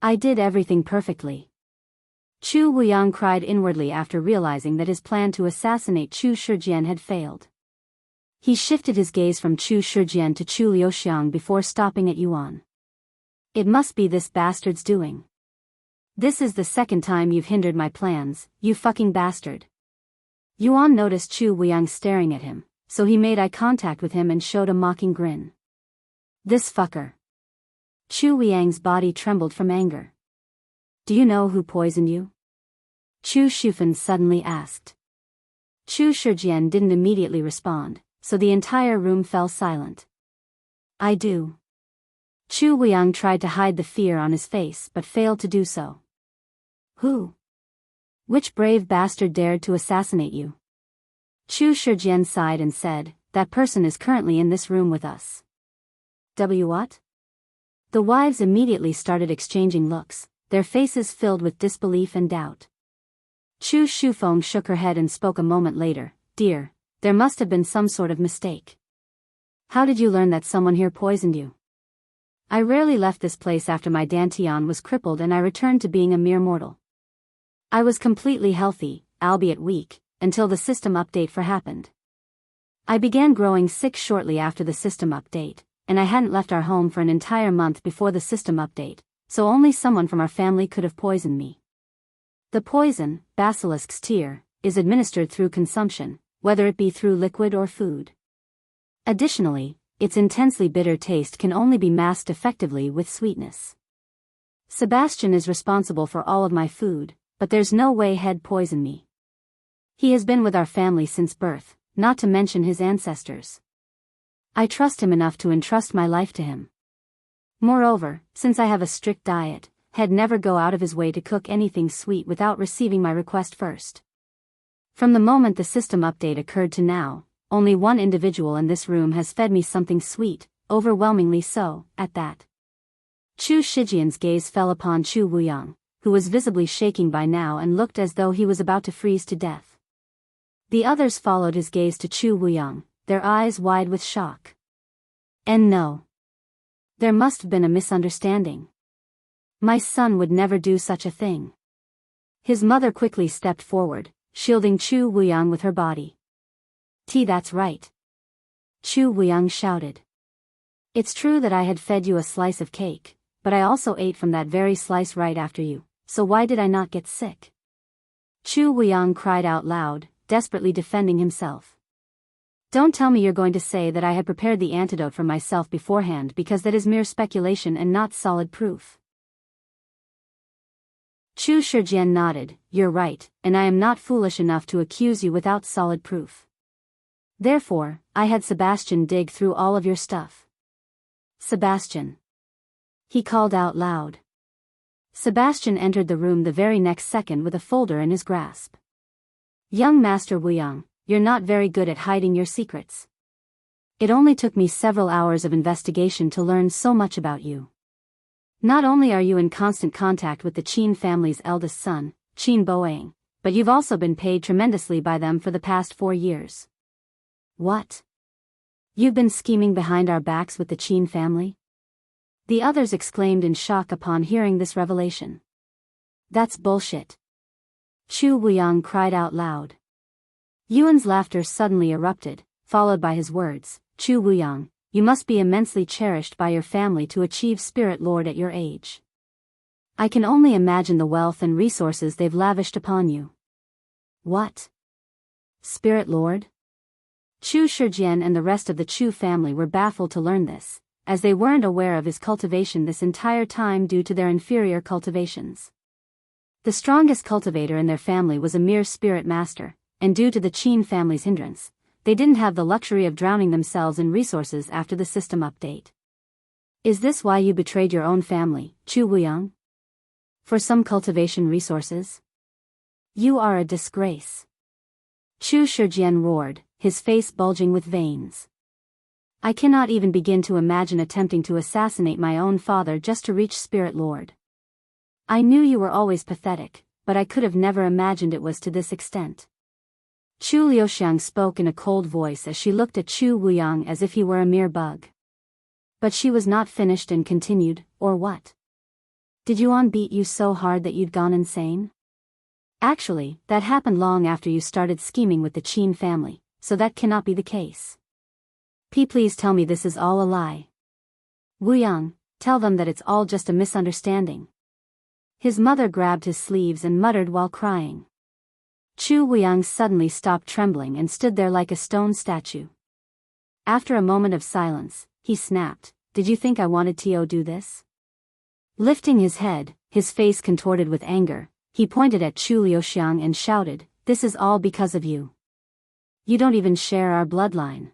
I did everything perfectly. Chu Wuyang cried inwardly after realizing that his plan to assassinate Chu Shijian had failed. He shifted his gaze from Chu Shijian to Chu Liuxiang before stopping at Yuan. It must be this bastard's doing. This is the second time you've hindered my plans, you fucking bastard. Yuan noticed Chu Wuyang staring at him, so he made eye contact with him and showed a mocking grin. This fucker. Chu Wuyang's body trembled from anger. Do you know who poisoned you? Chu Shufan suddenly asked. Chu Shijian didn't immediately respond, so the entire room fell silent. I do. Chu Wuyang tried to hide the fear on his face but failed to do so. Who? Which brave bastard dared to assassinate you? Chu Shijian sighed and said, that person is currently in this room with us. What? The wives immediately started exchanging looks, their faces filled with disbelief and doubt. Chu Shufeng shook her head and spoke a moment later. Dear, there must have been some sort of mistake. How did you learn that someone here poisoned you? I rarely left this place after my Dantian was crippled and I returned to being a mere mortal. I was completely healthy, albeit weak, until the system update happened. I began growing sick shortly after the system update, and I hadn't left our home for an entire month before the system update, so only someone from our family could have poisoned me. The poison, Basilisk's tear, is administered through consumption, whether it be through liquid or food. Additionally, its intensely bitter taste can only be masked effectively with sweetness. Sebastian is responsible for all of my food, but there's no way he'd poison me. He has been with our family since birth, not to mention his ancestors. I trust him enough to entrust my life to him. Moreover, since I have a strict diet, he'd never go out of his way to cook anything sweet without receiving my request first. From the moment the system update occurred to now, only one individual in this room has fed me something sweet, overwhelmingly so, at that. Chu Shijian's gaze fell upon Chu Wuyang, who was visibly shaking by now and looked as though he was about to freeze to death. The others followed his gaze to Chu Wuyang, their eyes wide with shock. And no. There must have been a misunderstanding. My son would never do such a thing. His mother quickly stepped forward, shielding Chu Wuyang with her body. That's right. Chu Wuyang shouted. It's true that I had fed you a slice of cake, but I also ate from that very slice right after you, so why did I not get sick? Chu Wuyang cried out loud, desperately defending himself. Don't tell me you're going to say that I had prepared the antidote for myself beforehand, because that is mere speculation and not solid proof. Chu Shijian nodded. You're right, and I am not foolish enough to accuse you without solid proof. Therefore, I had Sebastian dig through all of your stuff. Sebastian. He called out loud. Sebastian entered the room the very next second with a folder in his grasp. Young Master Wuyang, you're not very good at hiding your secrets. It only took me several hours of investigation to learn so much about you. Not only are you in constant contact with the Qin family's eldest son, Qin Boang, but you've also been paid tremendously by them for the past 4 years. What? You've been scheming behind our backs with the Qin family? The others exclaimed in shock upon hearing this revelation. That's bullshit. Chu Wuyang cried out loud. Yuan's laughter suddenly erupted, followed by his words, Chu Wuyang, you must be immensely cherished by your family to achieve Spirit Lord at your age. I can only imagine the wealth and resources they've lavished upon you. What? Spirit Lord? Chu Shijian and the rest of the Chu family were baffled to learn this, as they weren't aware of his cultivation this entire time due to their inferior cultivations. The strongest cultivator in their family was a mere spirit master, and due to the Qin family's hindrance, they didn't have the luxury of drowning themselves in resources after the system update. Is this why you betrayed your own family, Chu Wuyang? For some cultivation resources? You are a disgrace. Chu Shijian roared, his face bulging with veins. I cannot even begin to imagine attempting to assassinate my own father just to reach Spirit Lord. I knew you were always pathetic, but I could have never imagined it was to this extent. Chu Liuxiang spoke in a cold voice as she looked at Chu Wuyang as if he were a mere bug. But she was not finished and continued, or what? Did Yuan beat you so hard that you'd gone insane? Actually, that happened long after you started scheming with the Qin family, so that cannot be the case. Please tell me this is all a lie. Wuyang, tell them that it's all just a misunderstanding. His mother grabbed his sleeves and muttered while crying. Chu Wuyang suddenly stopped trembling and stood there like a stone statue. After a moment of silence, he snapped, Did you think I wanted to do this? Lifting his head, his face contorted with anger, he pointed at Chu Liuxiang and shouted, This is all because of you. You don't even share our bloodline.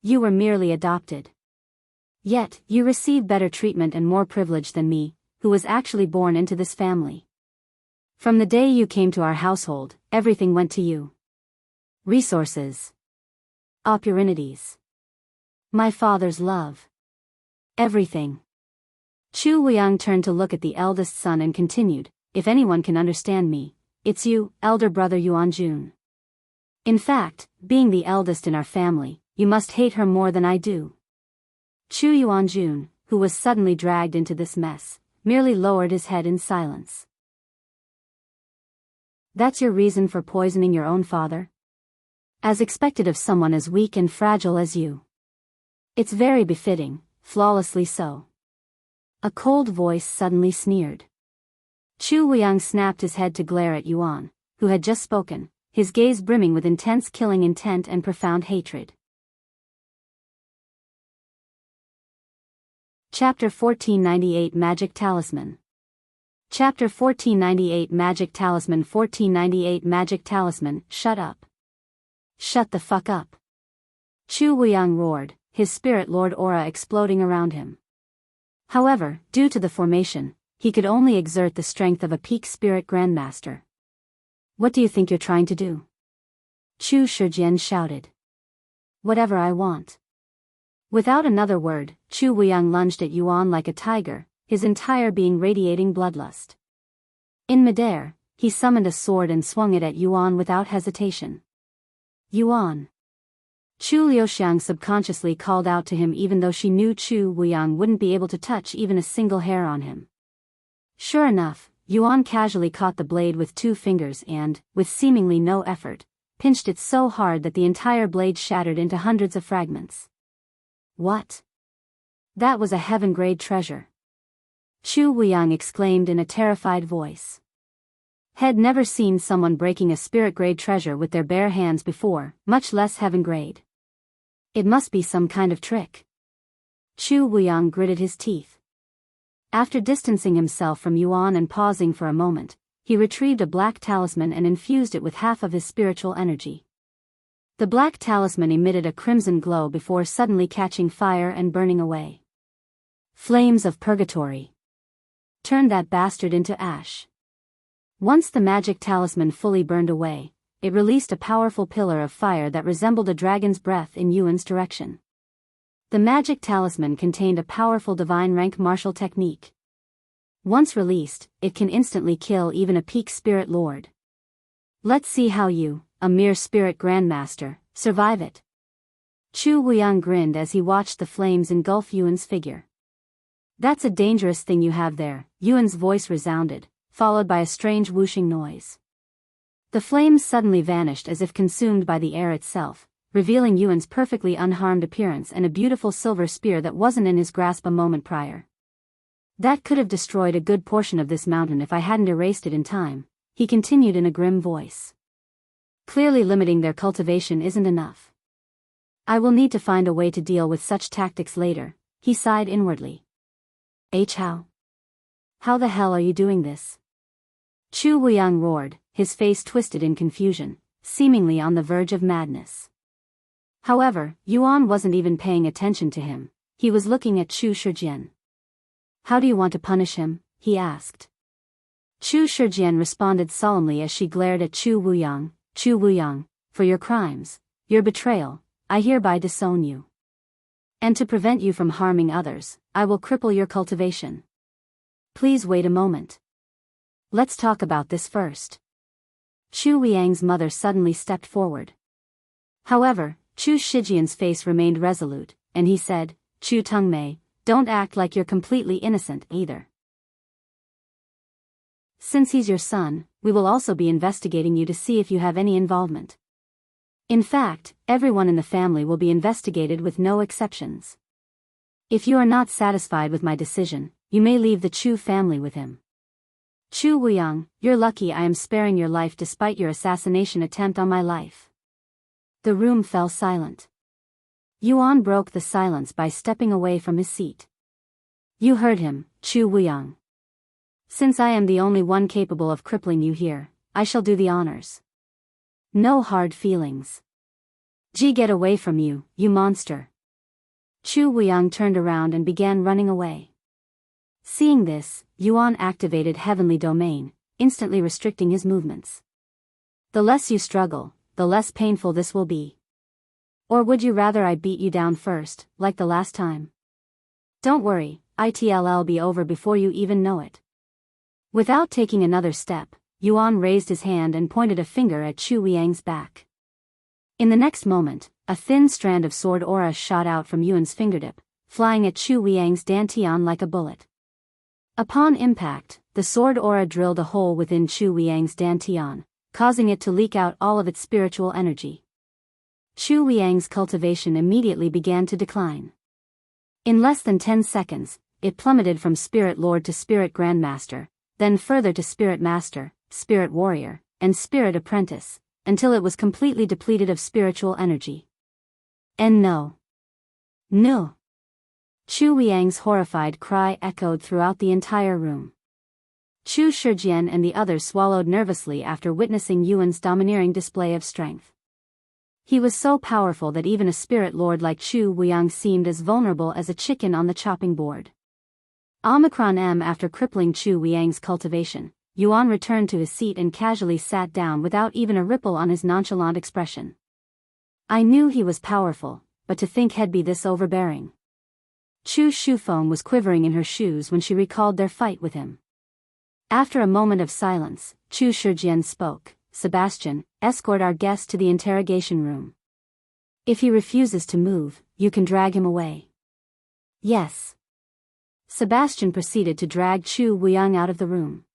You were merely adopted. Yet, you receive better treatment and more privilege than me, who was actually born into this family. From the day you came to our household, everything went to you. Resources. Opportunities. My father's love. Everything. Chu Wuyang turned to look at the eldest son and continued, If anyone can understand me, it's you, elder brother Yuan Jun. In fact, being the eldest in our family, you must hate her more than I do. Chu Yuan Jun, who was suddenly dragged into this mess, merely lowered his head in silence. That's your reason for poisoning your own father? As expected of someone as weak and fragile as you. It's very befitting, flawlessly so. A cold voice suddenly sneered. Chu Wuyang snapped his head to glare at Yuan, who had just spoken, his gaze brimming with intense killing intent and profound hatred. Chapter 1498 Magic Talisman. Chapter 1498 Magic Talisman 1498 Magic Talisman. Shut up. Shut the fuck up. Chu Wuyang roared, his spirit lord aura exploding around him. However, due to the formation, he could only exert the strength of a peak spirit grandmaster. What do you think you're trying to do? Chu Shijian shouted. Whatever I want. Without another word, Chu Wuyang lunged at Yuan like a tiger, his entire being radiating bloodlust. In midair, he summoned a sword and swung it at Yuan without hesitation. Yuan. Chu Liuxiang subconsciously called out to him even though she knew Chu Wuyang wouldn't be able to touch even a single hair on him. Sure enough, Yuan casually caught the blade with 2 fingers and, with seemingly no effort, pinched it so hard that the entire blade shattered into hundreds of fragments. What? That was a heaven-grade treasure. Chu Wuyang exclaimed in a terrified voice. Had never seen someone breaking a spirit-grade treasure with their bare hands before, much less heaven-grade. It must be some kind of trick. Chu Wuyang gritted his teeth. After distancing himself from Yuan and pausing for a moment, he retrieved a black talisman and infused it with half of his spiritual energy. The black talisman emitted a crimson glow before suddenly catching fire and burning away. Flames of purgatory. Turn that bastard into ash. Once the magic talisman fully burned away, it released a powerful pillar of fire that resembled a dragon's breath in Yuan's direction. The magic talisman contained a powerful divine rank martial technique. Once released, it can instantly kill even a peak spirit lord. Let's see how you, a mere spirit grandmaster, survive it. Chu Wuyang grinned as he watched the flames engulf Yuan's figure. That's a dangerous thing you have there, Yuan's voice resounded, followed by a strange whooshing noise. The flames suddenly vanished as if consumed by the air itself, revealing Yuan's perfectly unharmed appearance and a beautiful silver spear that wasn't in his grasp a moment prior. That could have destroyed a good portion of this mountain if I hadn't erased it in time, he continued in a grim voice. Clearly limiting their cultivation isn't enough. I will need to find a way to deal with such tactics later, he sighed inwardly. How? How the hell are you doing this? Chu Wuyang roared, his face twisted in confusion, seemingly on the verge of madness. However, Yuan wasn't even paying attention to him, he was looking at Chu Shijian. How do you want to punish him? He asked. Chu Shijian responded solemnly as she glared at Chu Wuyang. Chu Wuyang, for your crimes, your betrayal, I hereby disown you. And to prevent you from harming others, I will cripple your cultivation. Please wait a moment. Let's talk about this first. Chu Wuyang's mother suddenly stepped forward. However, Chu Shijian's face remained resolute, and he said, Chu Mei, don't act like you're completely innocent either. Since he's your son, we will also be investigating you to see if you have any involvement. In fact, everyone in the family will be investigated with no exceptions. If you are not satisfied with my decision, you may leave the Chu family with him. Chu Wuyang, you're lucky I am sparing your life despite your assassination attempt on my life. The room fell silent. Yuan broke the silence by stepping away from his seat. You heard him, Chu Wuyang. Since I am the only one capable of crippling you here, I shall do the honors. No hard feelings. Get away from you, you monster. Chu Wuyang turned around and began running away. Seeing this, Yuan activated Heavenly Domain, instantly restricting his movements. The less you struggle, the less painful this will be. Or would you rather I beat you down first, like the last time? Don't worry, it'll be over before you even know it. Without taking another step, Yuan raised his hand and pointed a finger at Chu Wuyang's back. In the next moment, a thin strand of sword aura shot out from Yuan's fingertip, flying at Chu Wuyang's dantian like a bullet. Upon impact, the sword aura drilled a hole within Chu Wuyang's dantian, causing it to leak out all of its spiritual energy. Chu Wuyang's cultivation immediately began to decline. In less than 10 seconds, it plummeted from Spirit Lord to Spirit Grandmaster, then further to Spirit Master, Spirit Warrior, and Spirit Apprentice, until it was completely depleted of spiritual energy. And no. Chu Wuyang's horrified cry echoed throughout the entire room. Chu Shijian and the others swallowed nervously after witnessing Yuan's domineering display of strength. He was so powerful that even a spirit lord like Chu Wuyang seemed as vulnerable as a chicken on the chopping board. After crippling Chu Wuyang's cultivation, Yuan returned to his seat and casually sat down without even a ripple on his nonchalant expression. I knew he was powerful, but to think he'd be this overbearing. Chu Shufeng was quivering in her shoes when she recalled their fight with him. After a moment of silence, Chu Shijian spoke. Sebastian, escort our guest to the interrogation room. If he refuses to move, you can drag him away. Yes. Sebastian proceeded to drag Chu Wuyang out of the room.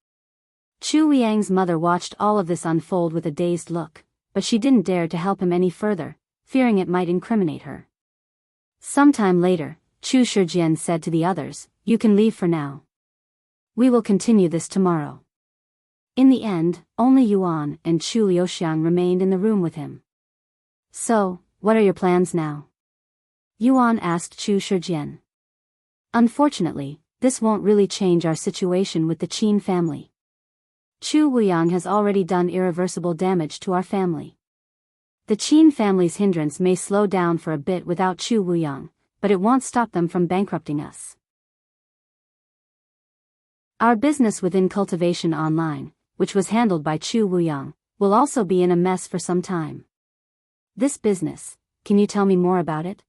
Chu Wuyang's mother watched all of this unfold with a dazed look, but she didn't dare to help him any further, fearing it might incriminate her. Sometime later, Chu Shijian said to the others, you can leave for now. We will continue this tomorrow. In the end, only Yuan and Chu Liuxiang remained in the room with him. So, what are your plans now? Yuan asked Chu Shijian. Unfortunately, this won't really change our situation with the Qin family. Chu Wuyang has already done irreversible damage to our family. The Qin family's hindrance may slow down for a bit without Chu Wuyang, but it won't stop them from bankrupting us. Our business within Cultivation Online, which was handled by Chu Wuyang, will also be in a mess for some time. This business, can you tell me more about it?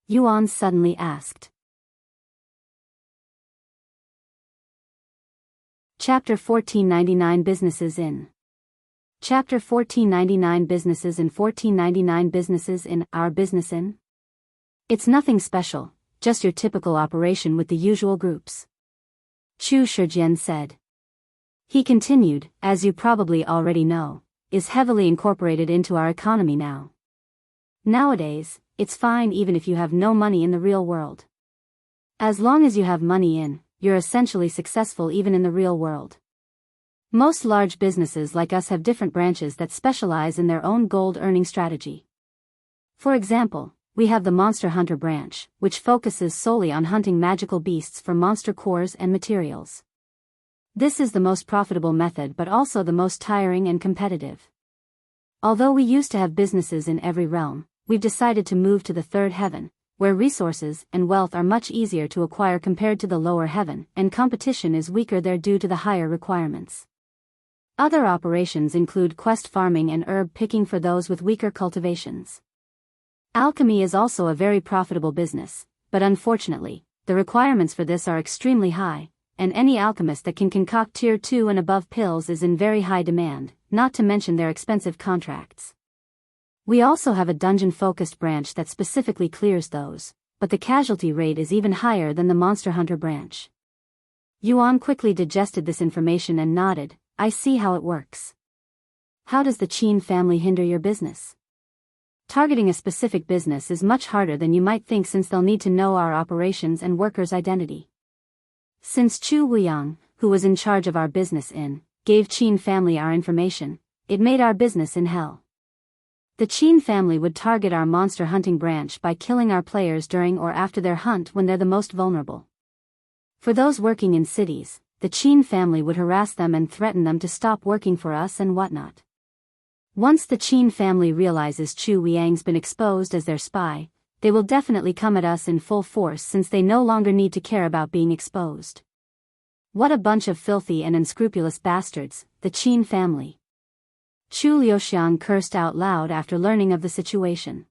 Yuan suddenly asked. Chapter 1499 Businesses in. Chapter 1499 Businesses in 1499 Businesses in Our Business in? It's nothing special, just your typical operation with the usual groups. Chu Shijian said. He continued, as you probably already know, is heavily incorporated into our economy now. Nowadays, it's fine even if you have no money in the real world. As long as you have money in, you're essentially successful even in the real world. Most large businesses like us have different branches that specialize in their own gold-earning strategy. For example, we have the Monster Hunter branch, which focuses solely on hunting magical beasts for monster cores and materials. This is the most profitable method but also the most tiring and competitive. Although we used to have businesses in every realm, we've decided to move to the third heaven, where resources and wealth are much easier to acquire compared to the lower heaven, and competition is weaker there due to the higher requirements. Other operations include quest farming and herb picking for those with weaker cultivations. Alchemy is also a very profitable business, but unfortunately, the requirements for this are extremely high, and any alchemist that can concoct tier 2 and above pills is in very high demand, not to mention their expensive contracts. We also have a dungeon-focused branch that specifically clears those, but the casualty rate is even higher than the Monster Hunter branch. Yuan quickly digested this information and nodded, I see how it works. How does the Qin family hinder your business? Targeting a specific business is much harder than you might think since they'll need to know our operations and workers' identity. Since Chu Wuyang, who was in charge of our business gave Qin family our information, it made our business in hell. The Qin family would target our monster hunting branch by killing our players during or after their hunt when they're the most vulnerable. For those working in cities, the Qin family would harass them and threaten them to stop working for us and whatnot. Once the Qin family realizes Chu Wuyang's been exposed as their spy, they will definitely come at us in full force since they no longer need to care about being exposed. What a bunch of filthy and unscrupulous bastards, the Qin family. Chu Liuxiang cursed out loud after learning of the situation.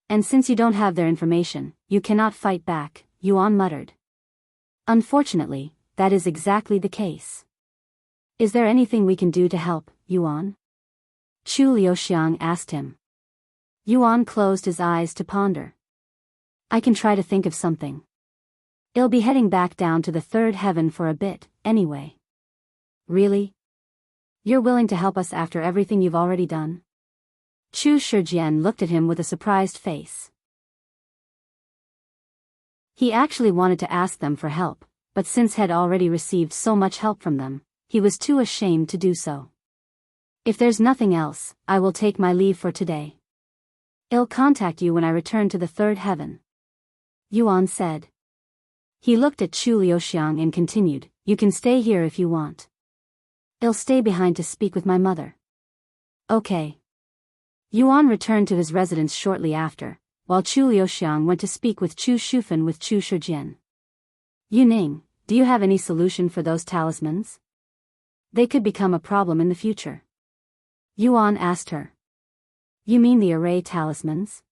And since you don't have their information, you cannot fight back, Yuan muttered. Unfortunately, that is exactly the case. Is there anything we can do to help, Yuan? Chu Liuxiang asked him. Yuan closed his eyes to ponder. I can try to think of something. I'll be heading back down to the third heaven for a bit, anyway. Really? You're willing to help us after everything you've already done? Shijian looked at him with a surprised face. He actually wanted to ask them for help, but since had already received so much help from them, he was too ashamed to do so. If there's nothing else, I will take my leave for today. I'll contact you when I return to the third heaven, Yuan said. He looked at Chu Wuyang and continued, you can stay here if you want. I'll stay behind to speak with my mother. Okay. Yuan returned to his residence shortly after, while Chu Wuyang went to speak with Chu Shufan with Chu Shijian. Yuning, do you have any solution for those talismans? They could become a problem in the future. Yuan asked her. You mean the array talismans?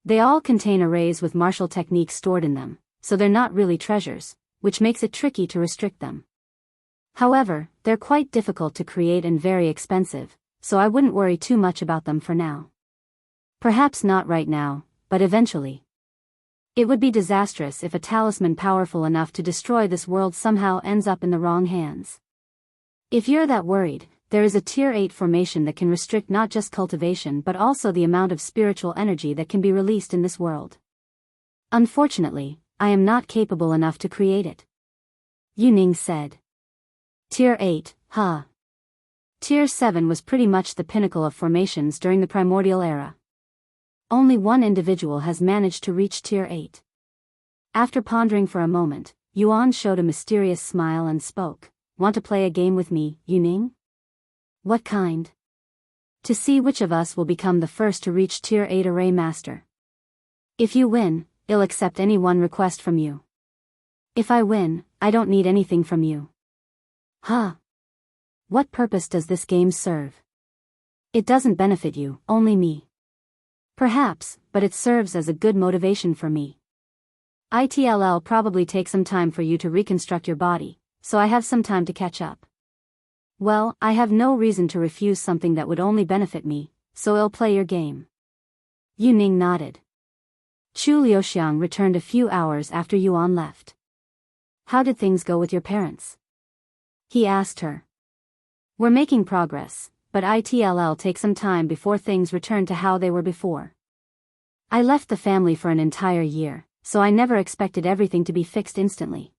They all contain arrays with martial techniques stored in them, so they're not really treasures, which makes it tricky to restrict them. However, they're quite difficult to create and very expensive, so I wouldn't worry too much about them for now. Perhaps not right now, but eventually. It would be disastrous if a talisman powerful enough to destroy this world somehow ends up in the wrong hands. If you're that worried, there is a Tier 8 formation that can restrict not just cultivation but also the amount of spiritual energy that can be released in this world. Unfortunately, I am not capable enough to create it. Yuning said. Tier 8, huh? Tier 7 was pretty much the pinnacle of formations during the primordial era. Only one individual has managed to reach Tier 8. After pondering for a moment, Yuan showed a mysterious smile and spoke. Want to play a game with me, Yuning? What kind? To see which of us will become the first to reach Tier 8 Array Master. If you win, I'll accept any one request from you. If I win, I don't need anything from you. Huh? What purpose does this game serve? It doesn't benefit you, only me. Perhaps, but it serves as a good motivation for me. It'll probably take some time for you to reconstruct your body, so I have some time to catch up. Well, I have no reason to refuse something that would only benefit me, so I'll play your game. Yuning nodded. Chu Wuyang returned a few hours after Yuan left. How did things go with your parents? He asked her. We're making progress, but it'll take some time before things return to how they were before. I left the family for an entire year, so I never expected everything to be fixed instantly.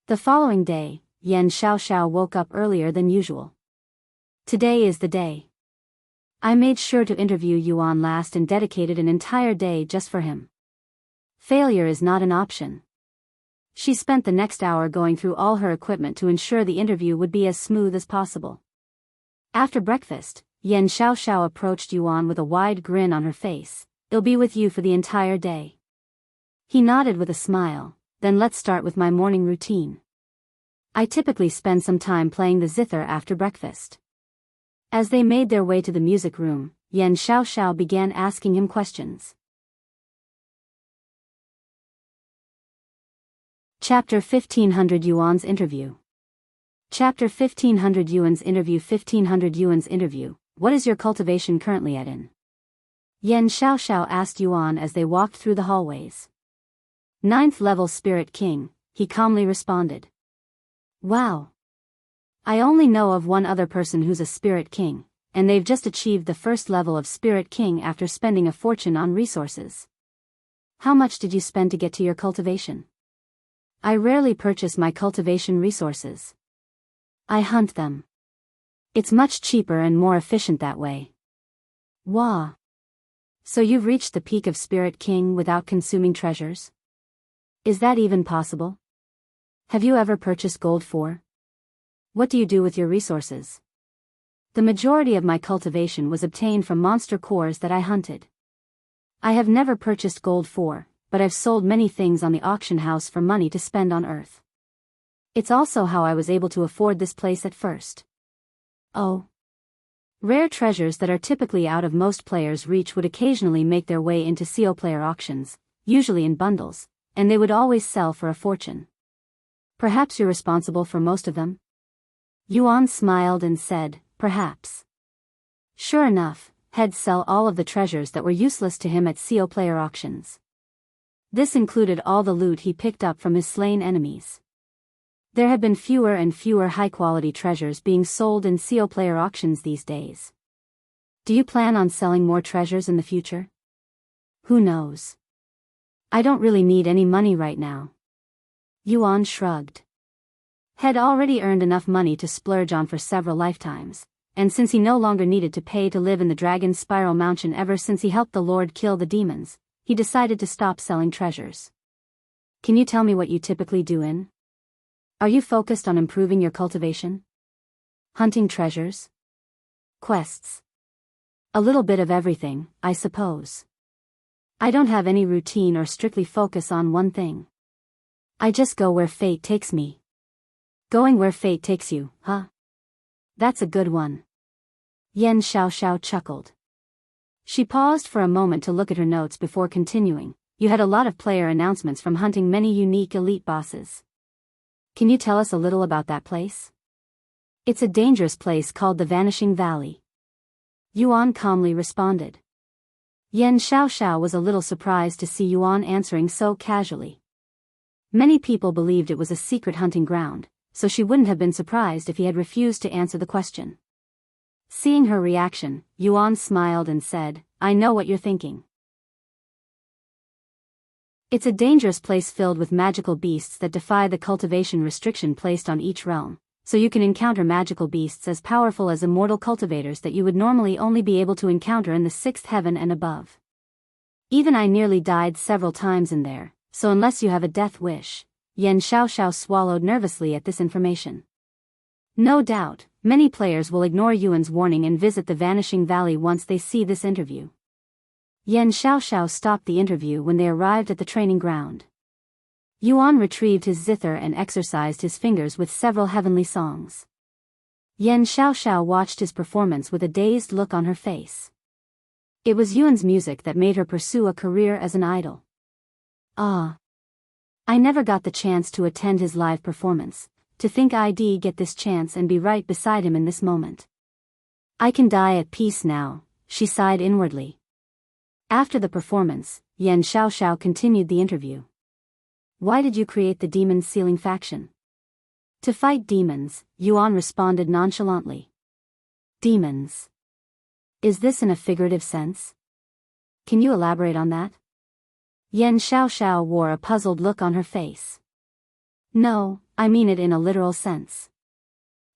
The following day, Yan Xiao woke up earlier than usual. Today is the day. I made sure to interview Yuan last and dedicated an entire day just for him. Failure is not an option. She spent the next hour going through all her equipment to ensure the interview would be as smooth as possible. After breakfast, Yan Xiao approached Yuan with a wide grin on her face. I'll be with you for the entire day. He nodded with a smile. Then let's start with my morning routine. I typically spend some time playing the zither after breakfast. As they made their way to the music room, Yan Xiao began asking him questions. Chapter 1500 Yuan's Interview. Chapter 1500 Yuan's Interview. 1500 Yuan's Interview. What is your cultivation currently at in? Yan Xiao asked Yuan as they walked through the hallways. 9th level Spirit King, he calmly responded. Wow. I only know of one other person who's a Spirit King, and they've just achieved the first level of Spirit King after spending a fortune on resources. How much did you spend to get to your cultivation? I rarely purchase my cultivation resources. I hunt them. It's much cheaper and more efficient that way. Wah. So you've reached the peak of Spirit King without consuming treasures? Is that even possible? Have you ever purchased gold for? What do you do with your resources? The majority of my cultivation was obtained from monster cores that I hunted. I have never purchased gold for, but I've sold many things on the auction house for money to spend on Earth. It's also how I was able to afford this place at first. Oh. Rare treasures that are typically out of most players' reach would occasionally make their way into CO player auctions, usually in bundles, and they would always sell for a fortune. Perhaps you're responsible for most of them? Yuan smiled and said, perhaps. Sure enough, he'd sell all of the treasures that were useless to him at CO player auctions. This included all the loot he picked up from his slain enemies. There have been fewer and fewer high-quality treasures being sold in CO player auctions these days. Do you plan on selling more treasures in the future? Who knows? I don't really need any money right now. Yuan shrugged. Had already earned enough money to splurge on for several lifetimes, and since he no longer needed to pay to live in the Dragon Spiral Mansion ever since he helped the Lord kill the demons, he decided to stop selling treasures. Can you tell me what you typically do in? Are you focused on improving your cultivation? Hunting treasures? Quests? A little bit of everything, I suppose. I don't have any routine or strictly focus on one thing. I just go where fate takes me. Going where fate takes you, huh? That's a good one. Yan Xiaoxiao chuckled. She paused for a moment to look at her notes before continuing. You had a lot of player announcements from hunting many unique elite bosses. Can you tell us a little about that place? It's a dangerous place called the Vanishing Valley. Yuan calmly responded. Yan Xiaoxiao was a little surprised to see Yuan answering so casually. Many people believed it was a secret hunting ground, so she wouldn't have been surprised if he had refused to answer the question. Seeing her reaction, Yuan smiled and said, I know what you're thinking. It's a dangerous place filled with magical beasts that defy the cultivation restriction placed on each realm, so you can encounter magical beasts as powerful as immortal cultivators that you would normally only be able to encounter in the sixth heaven and above. Even I nearly died several times in there, so unless you have a death wish. Yan Xiaoxiao swallowed nervously at this information. No doubt, many players will ignore Yuan's warning and visit the Vanishing Valley once they see this interview. Yan Xiaoxiao stopped the interview when they arrived at the training ground. Yuan retrieved his zither and exercised his fingers with several heavenly songs. Yan Xiaoxiao watched his performance with a dazed look on her face. It was Yuan's music that made her pursue a career as an idol. Ah. I never got the chance to attend his live performance. To think I'd get this chance and be right beside him in this moment. I can die at peace now, she sighed inwardly. After the performance, Yan Xiaoxiao continued the interview. Why did you create the Demon Sealing faction? To fight demons, Yuan responded nonchalantly. Demons. Is this in a figurative sense? Can you elaborate on that? Yan Xiaoxiao wore a puzzled look on her face. No, I mean it in a literal sense.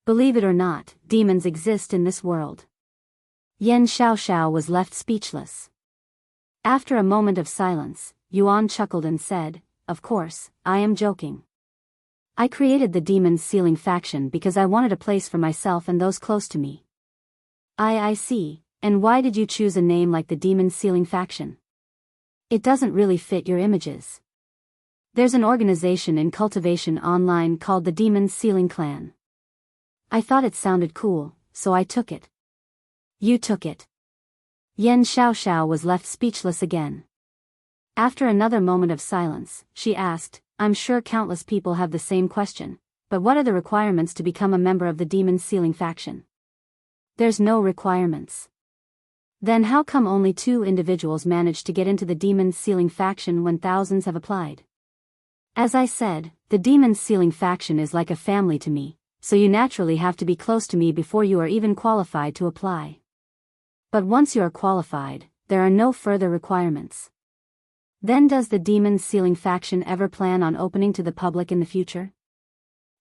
Believe it or not, demons exist in this world. Yan Xiaoxiao was left speechless. After a moment of silence, Yuan chuckled and said, Of course, I am joking. I created the Demon Sealing faction because I wanted a place for myself and those close to me. I see, and why did you choose a name like the Demon Sealing faction? It doesn't really fit your images. There's an organization in cultivation online called the Demon Sealing Clan. I thought it sounded cool, so I took it. You took it. Yan Xiaoxiao was left speechless again. After another moment of silence, she asked, I'm sure countless people have the same question, but what are the requirements to become a member of the Demon Sealing faction? There's no requirements. Then how come only 2 individuals managed to get into the Demon Sealing faction when thousands have applied? As I said, the Demon Sealing faction is like a family to me, so you naturally have to be close to me before you are even qualified to apply. But once you are qualified, there are no further requirements. Then does the Demon Sealing faction ever plan on opening to the public in the future?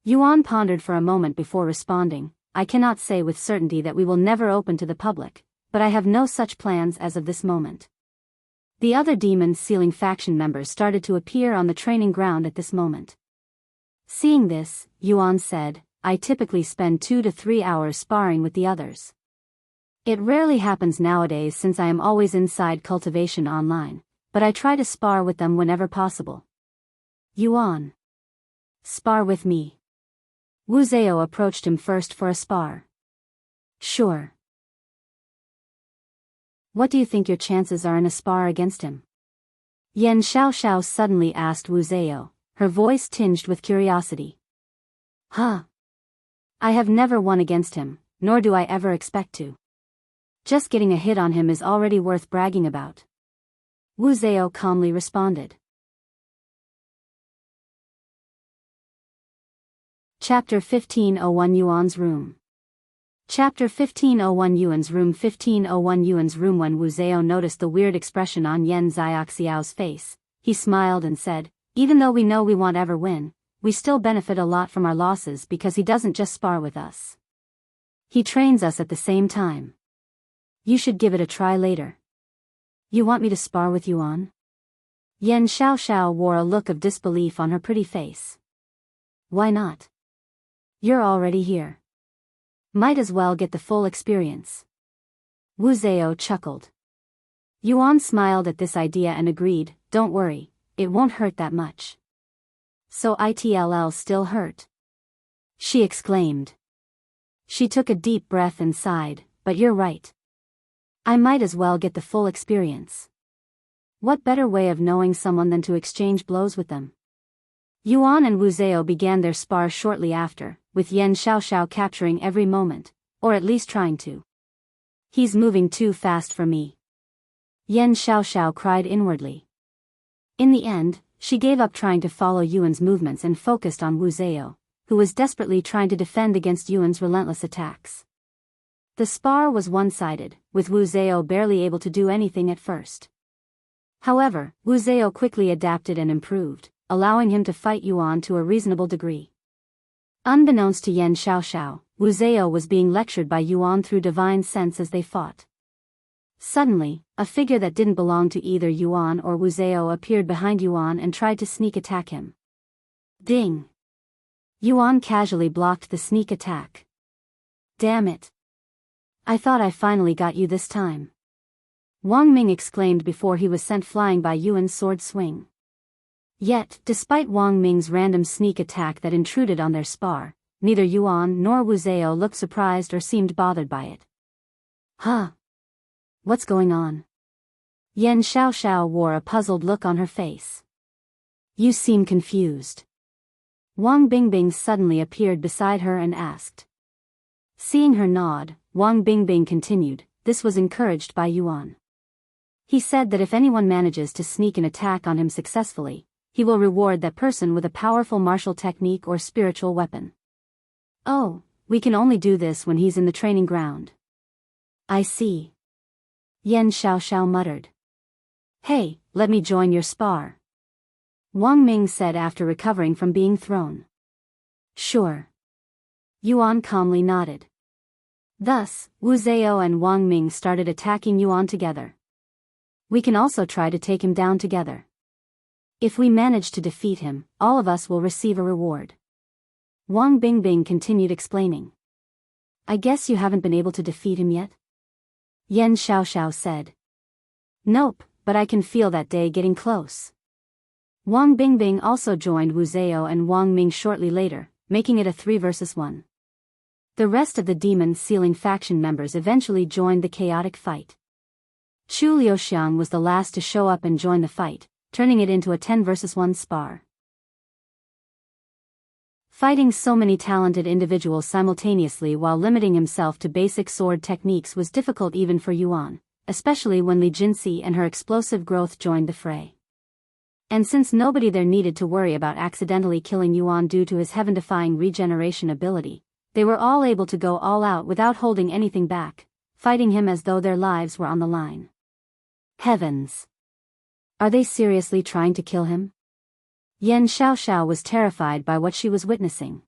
Yuan pondered for a moment before responding, I cannot say with certainty that we will never open to the public, but I have no such plans as of this moment. The other Demon Sealing faction members started to appear on the training ground at this moment. Seeing this, Yuan said, I typically spend 2 to 3 hours sparring with the others. It rarely happens nowadays since I am always inside cultivation online, but I try to spar with them whenever possible. Yuan. Spar with me. Wuxia approached him first for a spar. Sure. What do you think your chances are in a spar against him? Yan Xiaoxiao suddenly asked Wuxia, her voice tinged with curiosity. Huh. I have never won against him, nor do I ever expect to. Just getting a hit on him is already worth bragging about. Wuxia calmly responded. Chapter 15:01 Yuan's Room. Chapter 1501 Yuan's Room 1501 Yuan's Room. When Wu Zhao noticed the weird expression on Yan Xiaoxiao's face, he smiled and said, "Even though we know we won't ever win, we still benefit a lot from our losses because he doesn't just spar with us. He trains us at the same time. You should give it a try later." "You want me to spar with Yuan?" Yan Xiaoxiao wore a look of disbelief on her pretty face. "Why not? You're already here. Might as well get the full experience." Wu Zhao chuckled. Yuan smiled at this idea and agreed, "Don't worry, it won't hurt that much." "So it'll still hurt?" she exclaimed. She took a deep breath and sighed, "But you're right. I might as well get the full experience. What better way of knowing someone than to exchange blows with them?" Yuan and Wu Zhao began their spar shortly after, with Yan Xiaoxiao capturing every moment, or at least trying to. "He's moving too fast for me," Yan Xiaoxiao cried inwardly. In the end, she gave up trying to follow Yuan's movements and focused on Wu Zhao, who was desperately trying to defend against Yuan's relentless attacks. The spar was one-sided, with Wu Zhao barely able to do anything at first. However, Wu Zhao quickly adapted and improved, allowing him to fight Yuan to a reasonable degree. Unbeknownst to Yan Xiaoxiao, Wu Zhao was being lectured by Yuan through divine sense as they fought. Suddenly, a figure that didn't belong to either Yuan or Wu Zhao appeared behind Yuan and tried to sneak attack him. Ding! Yuan casually blocked the sneak attack. "Damn it! I thought I finally got you this time," Wang Ming exclaimed before he was sent flying by Yuan's sword swing. Yet, despite Wang Ming's random sneak attack that intruded on their spar, neither Yuan nor Wu Zhao looked surprised or seemed bothered by it. "Huh? What's going on?" Yan Xiaoxiao wore a puzzled look on her face. "You seem confused." Wang Bingbing suddenly appeared beside her and asked. Seeing her nod, Wang Bingbing continued, "This was encouraged by Yuan. He said that if anyone manages to sneak an attack on him successfully, he will reward that person with a powerful martial technique or spiritual weapon." "Oh, we can only do this when he's in the training ground." "I see." Yan Xiaoxiao muttered. "Hey, let me join your spar," Wang Ming said after recovering from being thrown. "Sure." Yuan calmly nodded. Thus, Wu Zhao and Wang Ming started attacking Yuan together. "We can also try to take him down together. If we manage to defeat him, all of us will receive a reward." Wang Bingbing continued explaining. "I guess you haven't been able to defeat him yet?" Yan Xiaoxiao said. "Nope, but I can feel that day getting close." Wang Bingbing also joined Wu Zhao and Wang Ming shortly later, making it a 3 versus 1. The rest of the Demon Sealing faction members eventually joined the chaotic fight. Chu Liuxiang was the last to show up and join the fight, turning it into a 10 versus 1 spar. Fighting so many talented individuals simultaneously while limiting himself to basic sword techniques was difficult even for Yuan, especially when Li Jinxi and her explosive growth joined the fray. And since nobody there needed to worry about accidentally killing Yuan due to his heaven-defying regeneration ability, they were all able to go all out without holding anything back, fighting him as though their lives were on the line. Heavens! Are they seriously trying to kill him? Yan Xiaoxiao was terrified by what she was witnessing.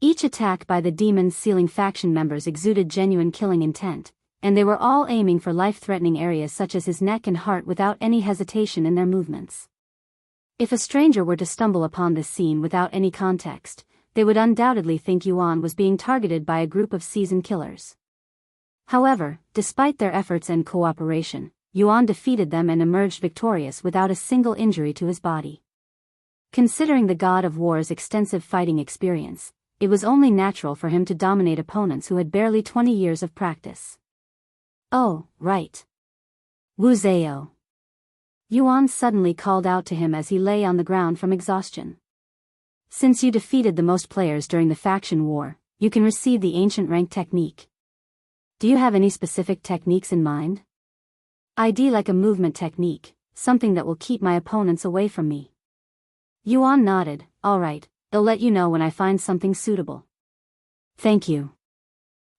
Each attack by the Demon Sealing faction members exuded genuine killing intent, and they were all aiming for life-threatening areas such as his neck and heart without any hesitation in their movements. If a stranger were to stumble upon this scene without any context, they would undoubtedly think Yuan was being targeted by a group of seasoned killers. However, despite their efforts and cooperation, Yuan defeated them and emerged victorious without a single injury to his body. Considering the God of War's extensive fighting experience, it was only natural for him to dominate opponents who had barely 20 years of practice. "Oh, right. Wu Zhao." Yuan suddenly called out to him as he lay on the ground from exhaustion. "Since you defeated the most players during the faction war, you can receive the ancient rank technique. Do you have any specific techniques in mind?" "I'd like a movement technique, something that will keep my opponents away from me." Yuan nodded. "All right, I'll let you know when I find something suitable." "Thank you."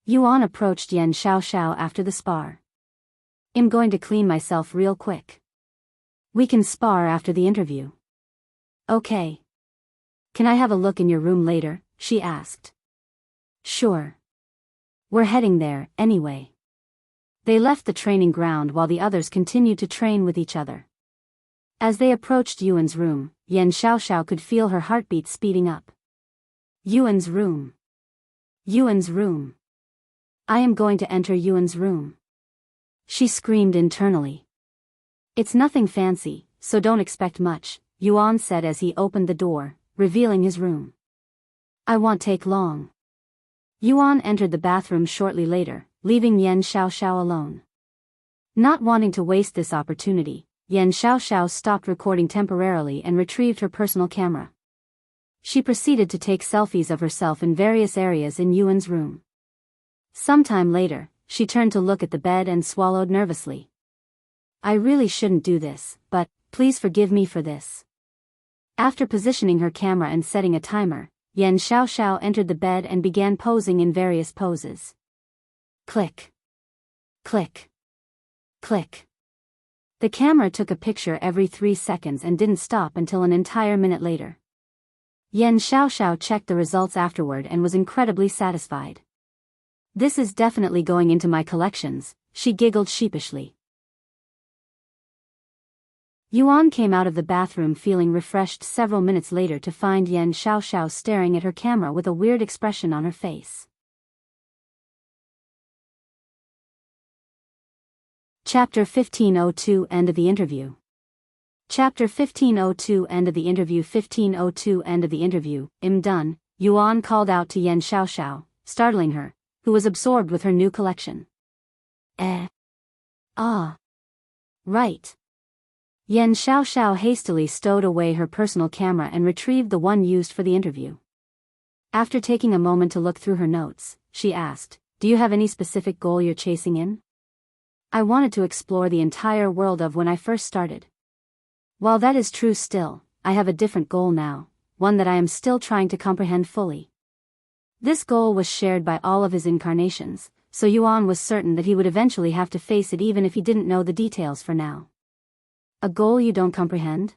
Yuan approached Yan Xiaoxiao after the spar. I'm going to clean myself real quick. We can spar after the interview. Okay. Can I have a look in your room later? She asked. Sure. We're heading there, anyway. They left the training ground while the others continued to train with each other. As they approached Yuan's room, Yan Xiaoxiao could feel her heartbeat speeding up. Yuan's room. Yuan's room. I am going to enter Yuan's room. She screamed internally. It's nothing fancy, so don't expect much, Yuan said as he opened the door, revealing his room. I won't take long. Yuan entered the bathroom shortly later, leaving Yan Xiaoxiao alone. Not wanting to waste this opportunity, Yan Xiaoxiao stopped recording temporarily and retrieved her personal camera. She proceeded to take selfies of herself in various areas in Yuan's room. Sometime later, she turned to look at the bed and swallowed nervously. I really shouldn't do this, but please forgive me for this. After positioning her camera and setting a timer, Yan Xiaoxiao entered the bed and began posing in various poses. Click. Click. Click. The camera took a picture every 3 seconds and didn't stop until an entire minute later. Yan Xiaoxiao checked the results afterward and was incredibly satisfied. This is definitely going into my collections, she giggled sheepishly. Yuan came out of the bathroom feeling refreshed several minutes later to find Yan Xiaoxiao staring at her camera with a weird expression on her face. Chapter 1502 End of the Interview. Chapter 1502 End of the Interview. 1502 End of the Interview. Done, Yuan called out to Yan Xiaoxiao, startling her, who was absorbed with her new collection. Right. Yan Xiaoxiao hastily stowed away her personal camera and retrieved the one used for the interview. After taking a moment to look through her notes, she asked, do you have any specific goal you're chasing in? I wanted to explore the entire world of when I first started. While that is true still, I have a different goal now, one that I am still trying to comprehend fully. This goal was shared by all of his incarnations, so Yuan was certain that he would eventually have to face it even if he didn't know the details for now. A goal you don't comprehend?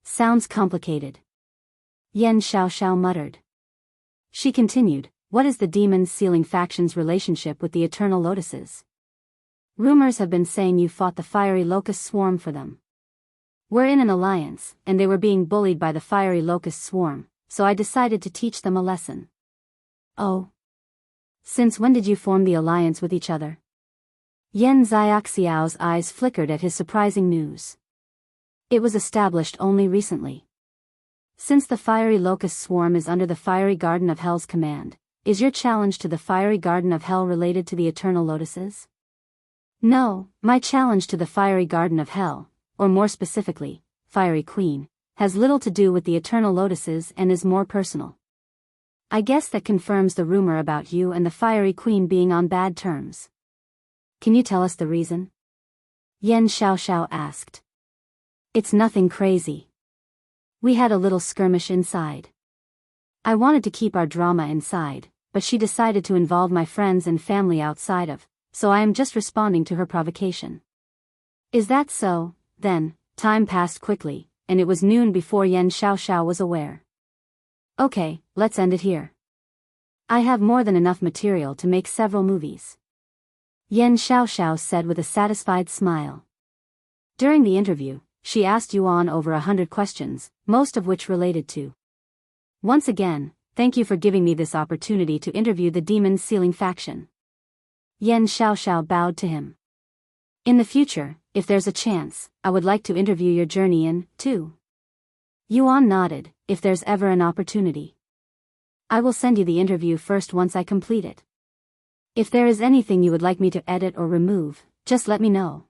Sounds complicated. Yan Xiaoxiao muttered. She continued, what is the Demon Sealing faction's relationship with the Eternal Lotuses? Rumors have been saying you fought the Fiery Locust Swarm for them. We're in an alliance, and they were being bullied by the Fiery Locust Swarm, so I decided to teach them a lesson. Oh. Since when did you form the alliance with each other? Yan Xiaoxiao's eyes flickered at his surprising news. It was established only recently. Since the Fiery Locust Swarm is under the Fiery Garden of Hell's command, is your challenge to the Fiery Garden of Hell related to the Eternal Lotuses? No, my challenge to the Fiery Garden of Hell, or more specifically, Fiery Queen, has little to do with the Eternal Lotuses and is more personal. I guess that confirms the rumor about you and the Fiery Queen being on bad terms. Can you tell us the reason? Yan Xiaoxiao asked. It's nothing crazy. We had a little skirmish inside. I wanted to keep our drama inside, but she decided to involve my friends and family outside of, so I am just responding to her provocation. Is that so? Then, time passed quickly, and it was noon before Yan Xiaoxiao was aware. Okay, let's end it here. I have more than enough material to make several movies. Yan Xiaoxiao said with a satisfied smile. During the interview, she asked Yuan over 100 questions, most of which related to. Once again, thank you for giving me this opportunity to interview the Demon Sealing faction. Yan Xiaoxiao bowed to him. In the future, if there's a chance, I would like to interview your journey in, too. Yuan nodded, if there's ever an opportunity. I will send you the interview first once I complete it. If there is anything you would like me to edit or remove, just let me know.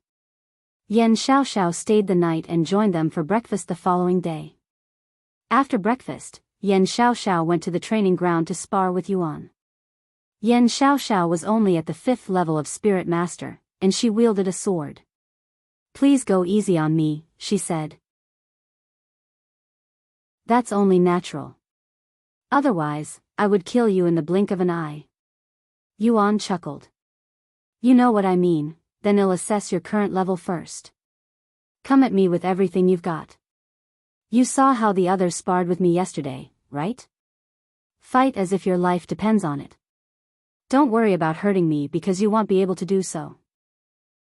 Yan Xiaoxiao stayed the night and joined them for breakfast the following day. After breakfast, Yan Xiaoxiao went to the training ground to spar with Yuan. Yan Xiaoxiao was only at the 5th level of Spirit Master, and she wielded a sword. Please go easy on me, she said. That's only natural. Otherwise, I would kill you in the blink of an eye. Yuan chuckled. You know what I mean, then I'll assess your current level first. Come at me with everything you've got. You saw how the others sparred with me yesterday, right? Fight as if your life depends on it. Don't worry about hurting me because you won't be able to do so.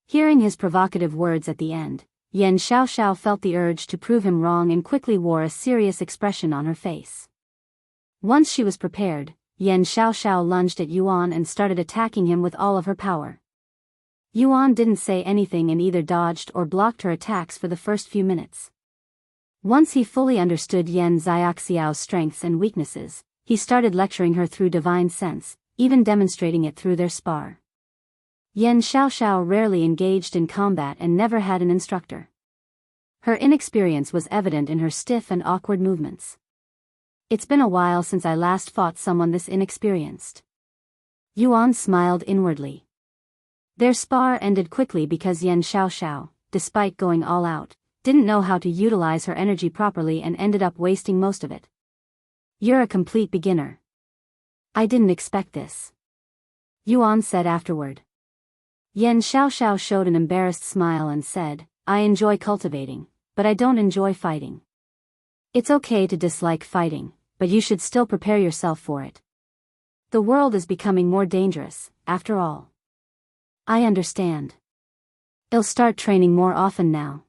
Hearing his provocative words at the end, Yan Xiaoxiao felt the urge to prove him wrong and quickly wore a serious expression on her face. Once she was prepared, Yan Xiaoxiao lunged at Yuan and started attacking him with all of her power. Yuan didn't say anything and either dodged or blocked her attacks for the first few minutes. Once he fully understood Yan Xiaoxiao's strengths and weaknesses, he started lecturing her through divine sense, even demonstrating it through their spar. Yan Xiaoxiao rarely engaged in combat and never had an instructor. Her inexperience was evident in her stiff and awkward movements. It's been a while since I last fought someone this inexperienced. Yuan smiled inwardly. Their spar ended quickly because Yan Xiaoxiao, despite going all out, didn't know how to utilize her energy properly and ended up wasting most of it. You're a complete beginner. I didn't expect this. Yuan said afterward. Yan Xiaoxiao showed an embarrassed smile and said, I enjoy cultivating, but I don't enjoy fighting. It's okay to dislike fighting, but you should still prepare yourself for it. The world is becoming more dangerous, after all. I understand. I'll start training more often now.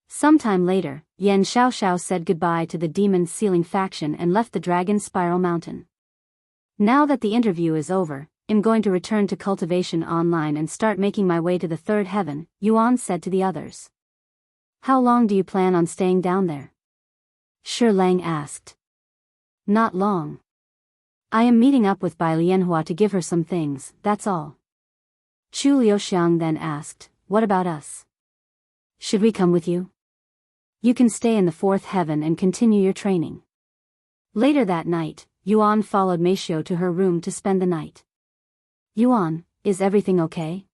Sometime later, Yan Xiaoxiao said goodbye to the Demon's Ceiling faction and left the Dragon Spiral Mountain. Now that the interview is over, I'm going to return to cultivation online and start making my way to the third heaven, Yuan said to the others. How long do you plan on staying down there? Shi Lang asked. Not long. I am meeting up with Bai Lianhua to give her some things, that's all. Chu Liuxiang then asked, what about us? Should we come with you? You can stay in the fourth heaven and continue your training. Later that night, Yuan followed Meishio to her room to spend the night. Yuan, is everything okay?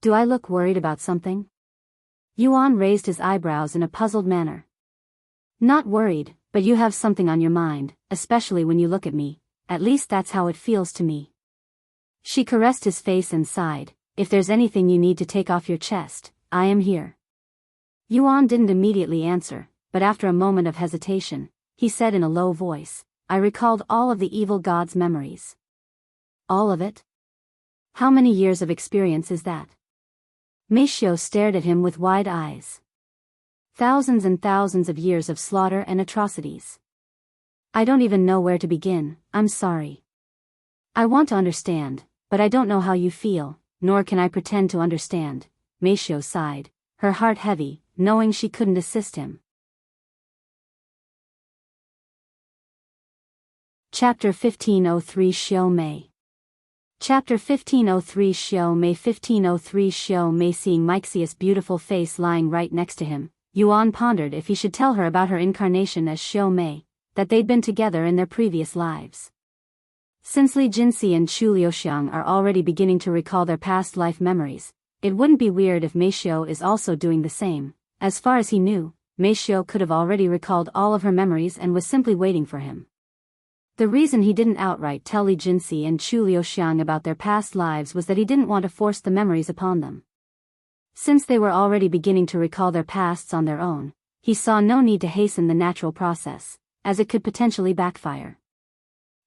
Do I look worried about something? Yuan raised his eyebrows in a puzzled manner. Not worried, but you have something on your mind, especially when you look at me, at least that's how it feels to me. She caressed his face and sighed, if there's anything you need to take off your chest, I am here. Yuan didn't immediately answer, but after a moment of hesitation, he said in a low voice, I recalled all of the evil god's memories. All of it? How many years of experience is that? Meishio stared at him with wide eyes. Thousands and thousands of years of slaughter and atrocities. I don't even know where to begin, I'm sorry. I want to understand, but I don't know how you feel, nor can I pretend to understand, Meishio sighed, her heart heavy, knowing she couldn't assist him. Chapter 1503 Xiu Mei. Chapter 1503 Xiu Mei 1503 Xiu Mei. Seeing Meixia's beautiful face lying right next to him, Yuan pondered if he should tell her about her incarnation as Xiu Mei, that they'd been together in their previous lives. Since Li Jinxi and Chu Liuxiang are already beginning to recall their past life memories, it wouldn't be weird if Meishio is also doing the same. As far as he knew, Meishio could have already recalled all of her memories and was simply waiting for him. The reason he didn't outright tell Li Jinxi and Chu Liuxiang about their past lives was that he didn't want to force the memories upon them. Since they were already beginning to recall their pasts on their own, he saw no need to hasten the natural process, as it could potentially backfire.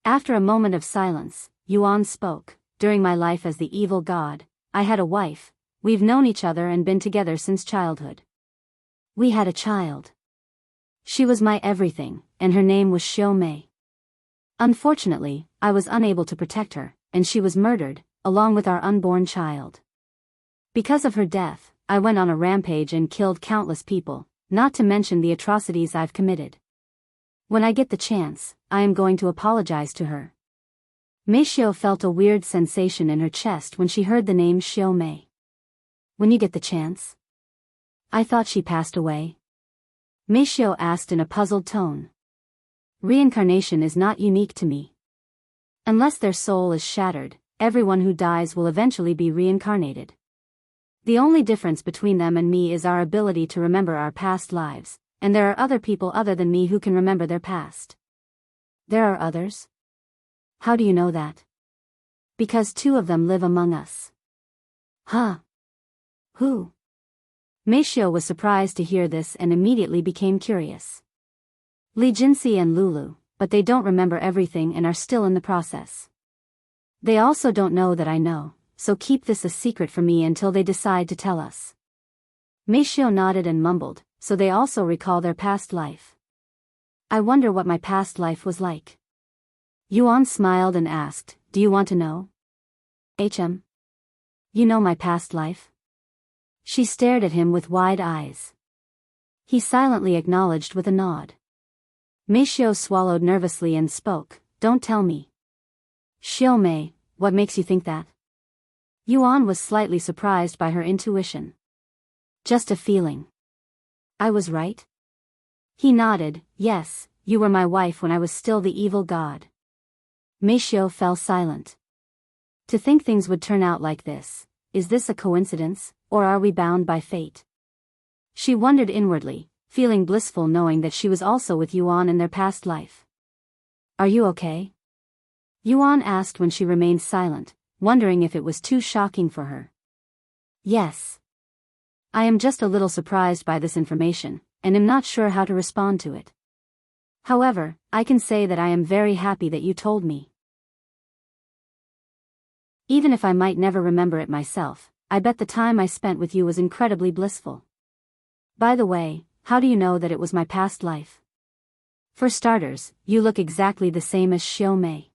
After a moment of silence, Yuan spoke, during my life as the evil god, I had a wife, we've known each other and been together since childhood. We had a child. She was my everything, and her name was Xiu Mei. Unfortunately, I was unable to protect her, and she was murdered, along with our unborn child. Because of her death, I went on a rampage and killed countless people, not to mention the atrocities I've committed. When I get the chance, I am going to apologize to her. Meishio felt a weird sensation in her chest when she heard the name Xiu Mei. When you get the chance? I thought she passed away. Meishio asked in a puzzled tone. Reincarnation is not unique to me. Unless their soul is shattered, everyone who dies will eventually be reincarnated. The only difference between them and me is our ability to remember our past lives, and there are other people other than me who can remember their past. There are others? How do you know that? Because 2 of them live among us. Huh? Who? Meishiu was surprised to hear this and immediately became curious. Li Jinxi and Lulu, but they don't remember everything and are still in the process. They also don't know that I know, so keep this a secret from me until they decide to tell us. Meishiu nodded and mumbled, so they also recall their past life. I wonder what my past life was like. Yuan smiled and asked, do you want to know? You know my past life? She stared at him with wide eyes. He silently acknowledged with a nod. Meishiu swallowed nervously and spoke, don't tell me. Xiu Mei, what makes you think that? Yuan was slightly surprised by her intuition. Just a feeling. I was right? He nodded, yes, you were my wife when I was still the evil god. Meishiu fell silent. To think things would turn out like this, is this a coincidence, or are we bound by fate? She wondered inwardly, feeling blissful knowing that she was also with Yuan in their past life. Are you okay? Yuan asked when she remained silent, wondering if it was too shocking for her. Yes. I am just a little surprised by this information, and am not sure how to respond to it. However, I can say that I am very happy that you told me. Even if I might never remember it myself, I bet the time I spent with you was incredibly blissful. By the way, how do you know that it was my past life? For starters, you look exactly the same as Xiu Mei.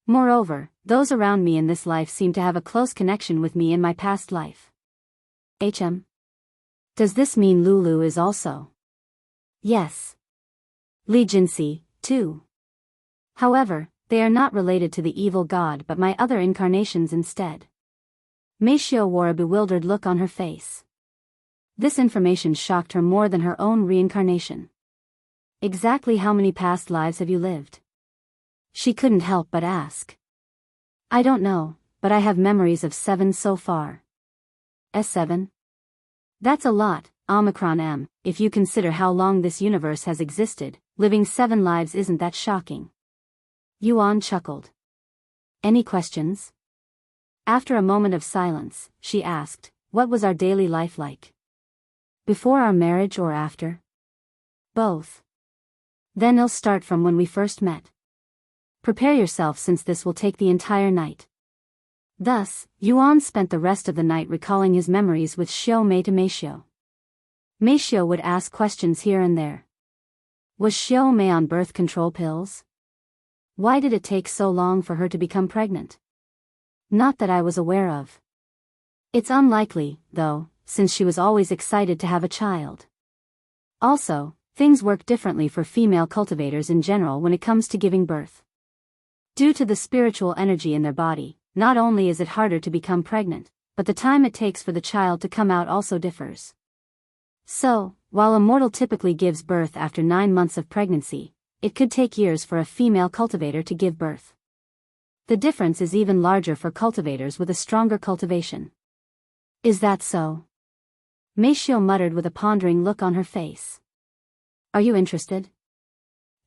Moreover, those around me in this life seem to have a close connection with me in my past life. Does this mean Lulu is also? Yes. Li Jinxi, too. However, they are not related to the evil god but my other incarnations instead. Meishiu wore a bewildered look on her face. This information shocked her more than her own reincarnation. Exactly how many past lives have you lived? She couldn't help but ask. I don't know, but I have memories of 7 so far. S7? That's a lot, Omicron M, if you consider how long this universe has existed, living 7 lives isn't that shocking. Yuan chuckled. Any questions? After a moment of silence, she asked, what was our daily life like? Before our marriage or after? Both. Then I'll start from when we first met. Prepare yourself since this will take the entire night. Thus, Yuan spent the rest of the night recalling his memories with Xiu Mei to Meishiu. Meishiu would ask questions here and there. Was Xiu Mei on birth control pills? Why did it take so long for her to become pregnant? Not that I was aware of. It's unlikely, though, since she was always excited to have a child. Also, things work differently for female cultivators in general when it comes to giving birth. Due to the spiritual energy in their body, not only is it harder to become pregnant, but the time it takes for the child to come out also differs. So, while a mortal typically gives birth after 9 months of pregnancy, it could take years for a female cultivator to give birth. The difference is even larger for cultivators with a stronger cultivation. Is that so? Meishiu muttered with a pondering look on her face. Are you interested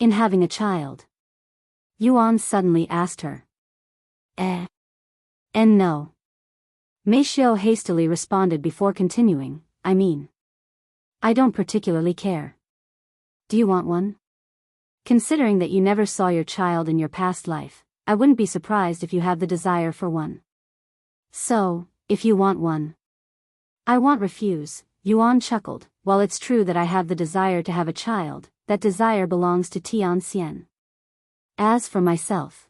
in having a child? Yuan suddenly asked her. And no. Meishiu hastily responded before continuing, I mean, I don't particularly care. Do you want one? Considering that you never saw your child in your past life, I wouldn't be surprised if you have the desire for one. So, if you want one, I won't refuse, Yuan chuckled. While it's true that I have the desire to have a child, that desire belongs to Tian. As for myself,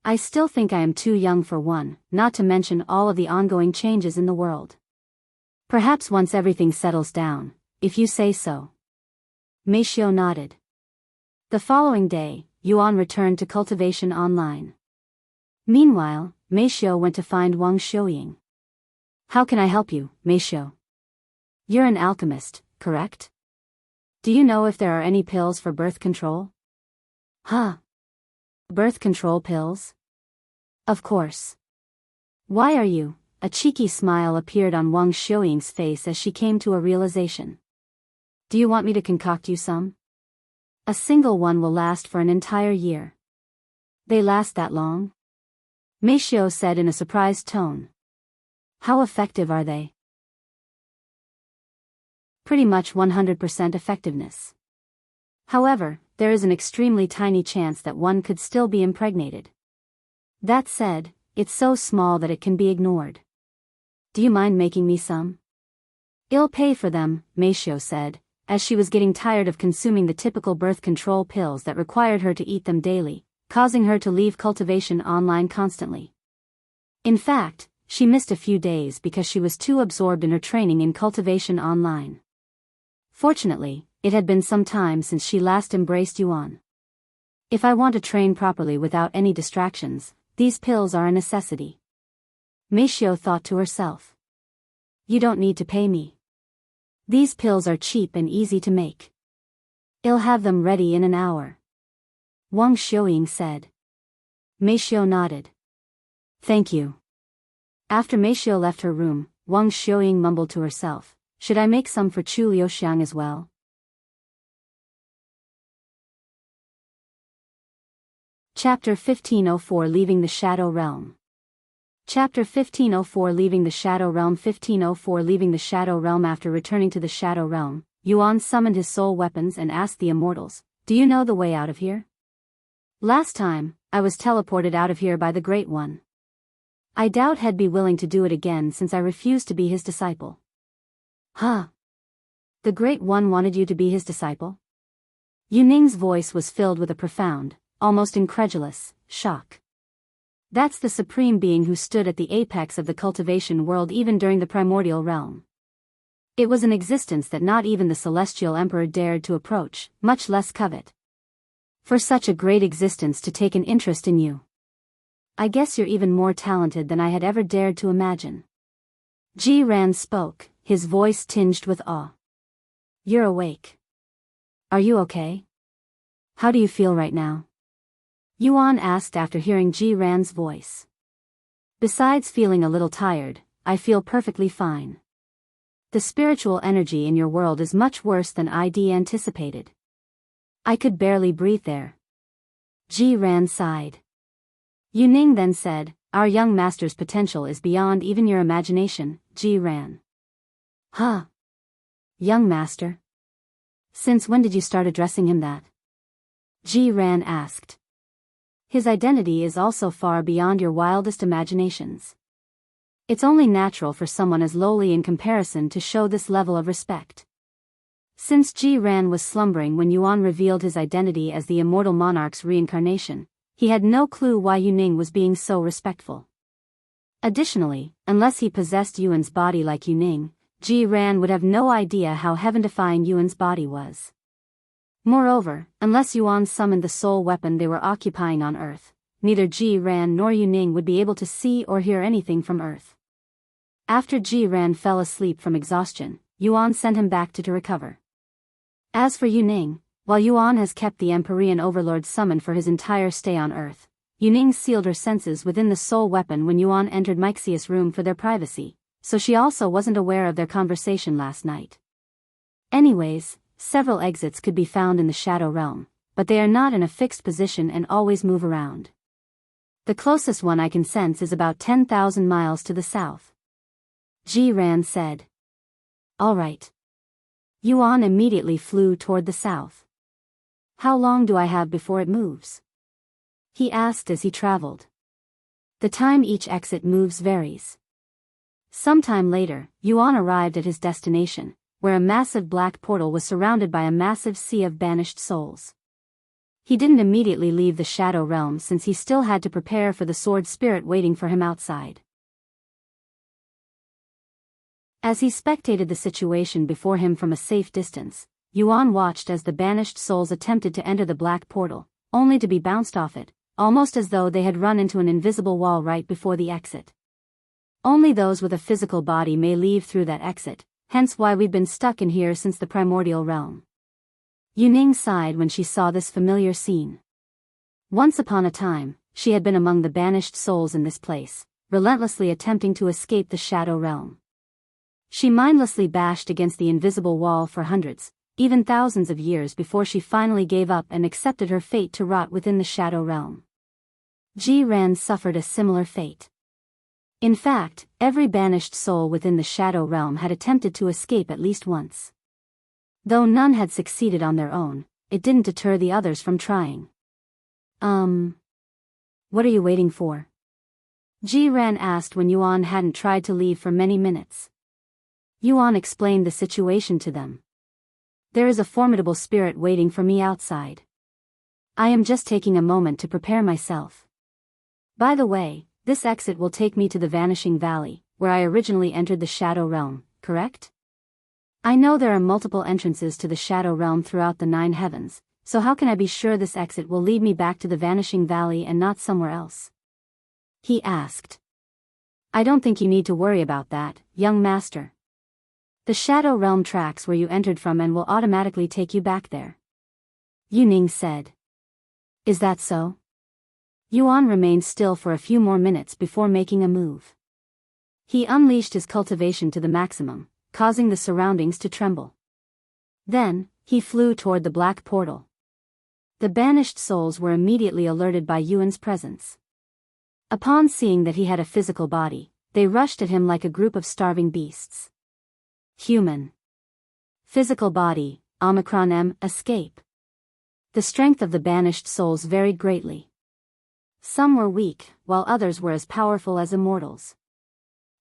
I still think I am too young for one, not to mention all of the ongoing changes in the world. Perhaps once everything settles down, if you say so. Meishiu nodded. The following day, Yuan returned to cultivation online. Meanwhile, Meishiu went to find Wang Xiuying. How can I help you, Meishiu? You're an alchemist, correct? Do you know if there are any pills for birth control? Huh? Birth control pills? Of course. Why are you? A cheeky smile appeared on Wang Xiuying's face as she came to a realization. Do you want me to concoct you some? A single one will last for an entire year. They last that long? Meishio said in a surprised tone. How effective are they? Pretty much 100% effectiveness. However, there is an extremely tiny chance that one could still be impregnated. That said, it's so small that it can be ignored. Do you mind making me some? I'll pay for them, Meishio said, as she was getting tired of consuming the typical birth control pills that required her to eat them daily, causing her to leave cultivation online constantly. In fact, she missed a few days because she was too absorbed in her training in cultivation online. Fortunately, it had been some time since she last embraced Yuan. If I want to train properly without any distractions, these pills are a necessity. Meishio thought to herself. You don't need to pay me. These pills are cheap and easy to make. I'll have them ready in an hour. Wang Xiuying said. Meishio nodded. Thank you. After Meishio left her room, Wang Xiuying mumbled to herself, should I make some for Chu Wuyang as well? Chapter 1504 Leaving the Shadow Realm. Chapter 1504 Leaving the Shadow Realm. 1504 Leaving the Shadow Realm. After returning to the Shadow Realm, Yuan summoned his soul weapons and asked the immortals, do you know the way out of here? Last time, I was teleported out of here by the Great One. I doubt he'd be willing to do it again since I refused to be his disciple. Huh? The Great One wanted you to be his disciple? Yuning's voice was filled with a profound, almost incredulous, shock. That's the supreme being who stood at the apex of the cultivation world even during the primordial realm. It was an existence that not even the celestial emperor dared to approach, much less covet. For such a great existence to take an interest in you. I guess you're even more talented than I had ever dared to imagine. Ji Ran spoke, his voice tinged with awe. You're awake. Are you okay? How do you feel right now? Yuan asked after hearing Ji Ran's voice. Besides feeling a little tired, I feel perfectly fine. The spiritual energy in your world is much worse than I'd anticipated. I could barely breathe there. Ji Ran sighed. Yuning then said, our young master's potential is beyond even your imagination, Ji Ran. Huh? Young master? Since when did you start addressing him that? Ji Ran asked. His identity is also far beyond your wildest imaginations. It's only natural for someone as lowly in comparison to show this level of respect. Since Ji Ran was slumbering when Yuan revealed his identity as the immortal monarch's reincarnation, he had no clue why Yuning was being so respectful. Additionally, unless he possessed Yuan's body like Yuning, Ji Ran would have no idea how heaven-defying Yuan's body was. Moreover, unless Yuan summoned the soul weapon they were occupying on Earth, neither Ji Ran nor Yuning would be able to see or hear anything from Earth. After Ji Ran fell asleep from exhaustion, Yuan sent him back to recover. As for Yuning, while Yuan has kept the Empyrean Overlord summoned for his entire stay on Earth, Yuning sealed her senses within the soul weapon when Yuan entered Mixius' room for their privacy, so she also wasn't aware of their conversation last night. Anyways, several exits could be found in the Shadow Realm, but they are not in a fixed position and always move around. The closest one I can sense is about 10,000 miles to the south. Ji Ran said. All right. Yuan immediately flew toward the south. How long do I have before it moves? He asked as he traveled. The time each exit moves varies. Sometime later, Yuan arrived at his destination, where a massive black portal was surrounded by a massive sea of banished souls. He didn't immediately leave the Shadow Realm since he still had to prepare for the sword spirit waiting for him outside. As he spectated the situation before him from a safe distance, Yuan watched as the banished souls attempted to enter the black portal, only to be bounced off it, almost as though they had run into an invisible wall right before the exit. Only those with a physical body may leave through that exit, hence why we've been stuck in here since the primordial realm. Yuning sighed when she saw this familiar scene. Once upon a time, she had been among the banished souls in this place, relentlessly attempting to escape the Shadow Realm. She mindlessly bashed against the invisible wall for hundreds, even thousands of years before she finally gave up and accepted her fate to rot within the Shadow Realm. Qiyuan suffered a similar fate. In fact, every banished soul within the Shadow Realm had attempted to escape at least once. Though none had succeeded on their own, it didn't deter the others from trying. What are you waiting for? Qiyuan asked when Yuan hadn't tried to leave for many minutes. Yuan explained the situation to them. There is a formidable spirit waiting for me outside. I am just taking a moment to prepare myself. By the way, this exit will take me to the Vanishing Valley, where I originally entered the Shadow Realm, correct? I know there are multiple entrances to the Shadow Realm throughout the 9 heavens, so how can I be sure this exit will lead me back to the Vanishing Valley and not somewhere else? He asked. I don't think you need to worry about that, young master. The Shadow Realm tracks where you entered from and will automatically take you back there. Yuning said. Is that so? Yuan remained still for a few more minutes before making a move. He unleashed his cultivation to the maximum, causing the surroundings to tremble. Then, he flew toward the black portal. The banished souls were immediately alerted by Yuan's presence. Upon seeing that he had a physical body, they rushed at him like a group of starving beasts. Human. Physical body, Omicron M, escape. The strength of the banished souls varied greatly. Some were weak, while others were as powerful as immortals.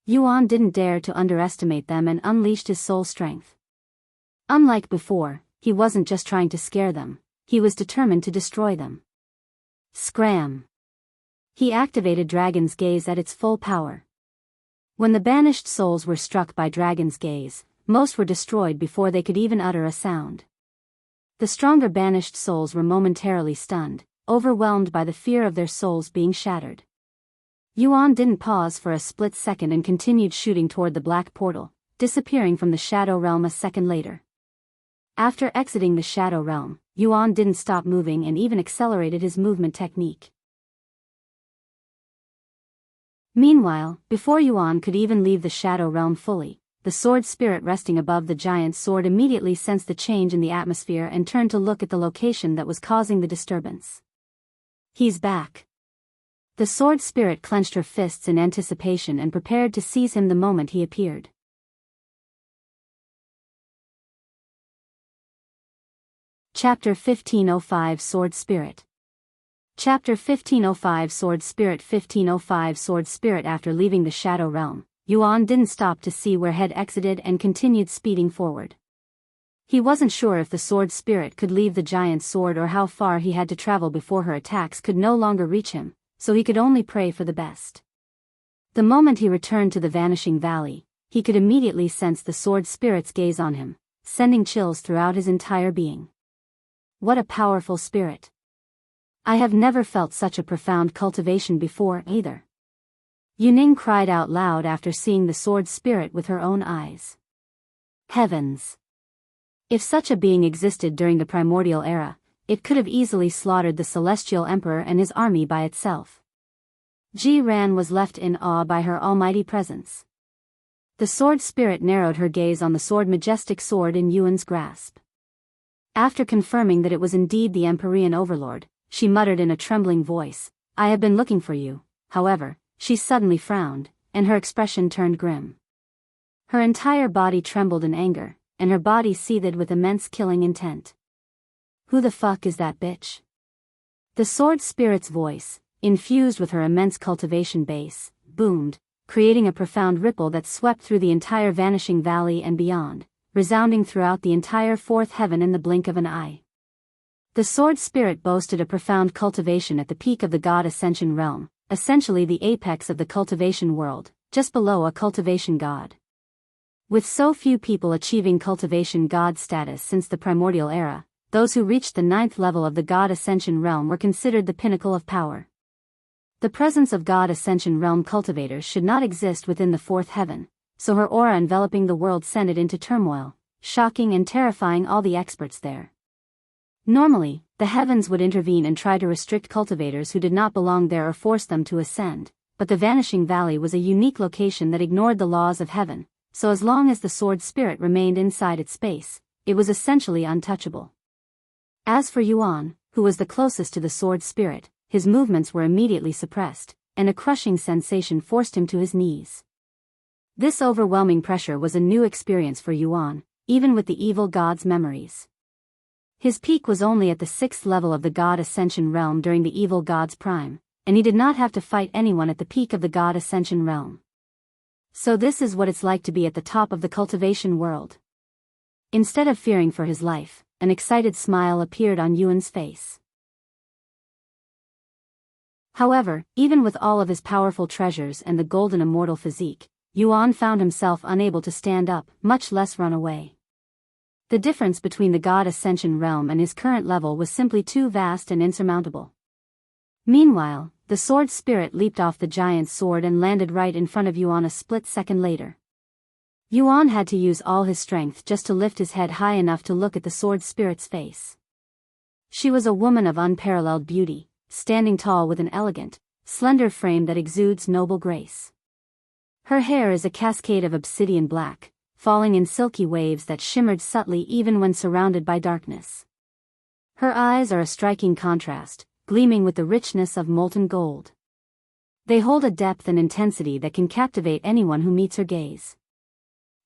Yuan didn't dare to underestimate them and unleashed his soul strength. Unlike before, he wasn't just trying to scare them, he was determined to destroy them. Scram! He activated Dragon's Gaze at its full power. When the banished souls were struck by Dragon's Gaze, most were destroyed before they could even utter a sound. The stronger banished souls were momentarily stunned, overwhelmed by the fear of their souls being shattered. Yuan didn't pause for a split second and continued shooting toward the black portal, disappearing from the Shadow Realm a second later. After exiting the Shadow Realm, Yuan didn't stop moving and even accelerated his movement technique. Meanwhile, before Yuan could even leave the Shadow Realm fully, the sword spirit resting above the giant sword immediately sensed the change in the atmosphere and turned to look at the location that was causing the disturbance. He's back. The sword spirit clenched her fists in anticipation and prepared to seize him the moment he appeared. Chapter 1505 Sword Spirit. Chapter 1505 Sword Spirit 1505 Sword Spirit. After leaving the Shadow Realm, Yuan didn't stop to see where Head exited and continued speeding forward. He wasn't sure if the sword spirit could leave the giant sword or how far he had to travel before her attacks could no longer reach him, so he could only pray for the best. The moment he returned to the Vanishing Valley, he could immediately sense the sword spirit's gaze on him, sending chills throughout his entire being. What a powerful spirit! I have never felt such a profound cultivation before, either. Yuning cried out loud after seeing the sword spirit with her own eyes. Heavens! If such a being existed during the primordial era, it could have easily slaughtered the Celestial Emperor and his army by itself. Qiyuan was left in awe by her almighty presence. The sword spirit narrowed her gaze on the majestic sword in Yuan's grasp. After confirming that it was indeed the Empyrean overlord, she muttered in a trembling voice, I have been looking for you. However, she suddenly frowned, and her expression turned grim. Her entire body trembled in anger, and her body seethed with immense killing intent. Who the fuck is that bitch? The sword spirit's voice, infused with her immense cultivation base, boomed, creating a profound ripple that swept through the entire Vanishing Valley and beyond, resounding throughout the entire fourth heaven in the blink of an eye. The sword spirit boasted a profound cultivation at the peak of the God Ascension realm, essentially the apex of the cultivation world, just below a cultivation god. With so few people achieving cultivation god status since the primordial era, those who reached the 9th level of the God Ascension realm were considered the pinnacle of power. The presence of God Ascension realm cultivators should not exist within the 4th heaven, so her aura enveloping the world sent it into turmoil, shocking and terrifying all the experts there. Normally, the heavens would intervene and try to restrict cultivators who did not belong there or force them to ascend, but the Vanishing Valley was a unique location that ignored the laws of heaven, so as long as the sword spirit remained inside its space, it was essentially untouchable. As for Yuan, who was the closest to the sword spirit, his movements were immediately suppressed, and a crushing sensation forced him to his knees. This overwhelming pressure was a new experience for Yuan, even with the evil god's memories. His peak was only at the 6th level of the God Ascension realm during the evil god's prime, and he did not have to fight anyone at the peak of the God Ascension realm. So this is what it's like to be at the top of the cultivation world. Instead of fearing for his life, an excited smile appeared on Yuan's face. However, even with all of his powerful treasures and the golden immortal physique, Yuan found himself unable to stand up, much less run away. The difference between the God Ascension realm and his current level was simply too vast and insurmountable. Meanwhile, the sword spirit leaped off the giant's sword and landed right in front of Yuan a split second later. Yuan had to use all his strength just to lift his head high enough to look at the sword spirit's face. She was a woman of unparalleled beauty, standing tall with an elegant, slender frame that exudes noble grace. Her hair is a cascade of obsidian black, falling in silky waves that shimmered subtly even when surrounded by darkness. Her eyes are a striking contrast, gleaming with the richness of molten gold. They hold a depth and intensity that can captivate anyone who meets her gaze.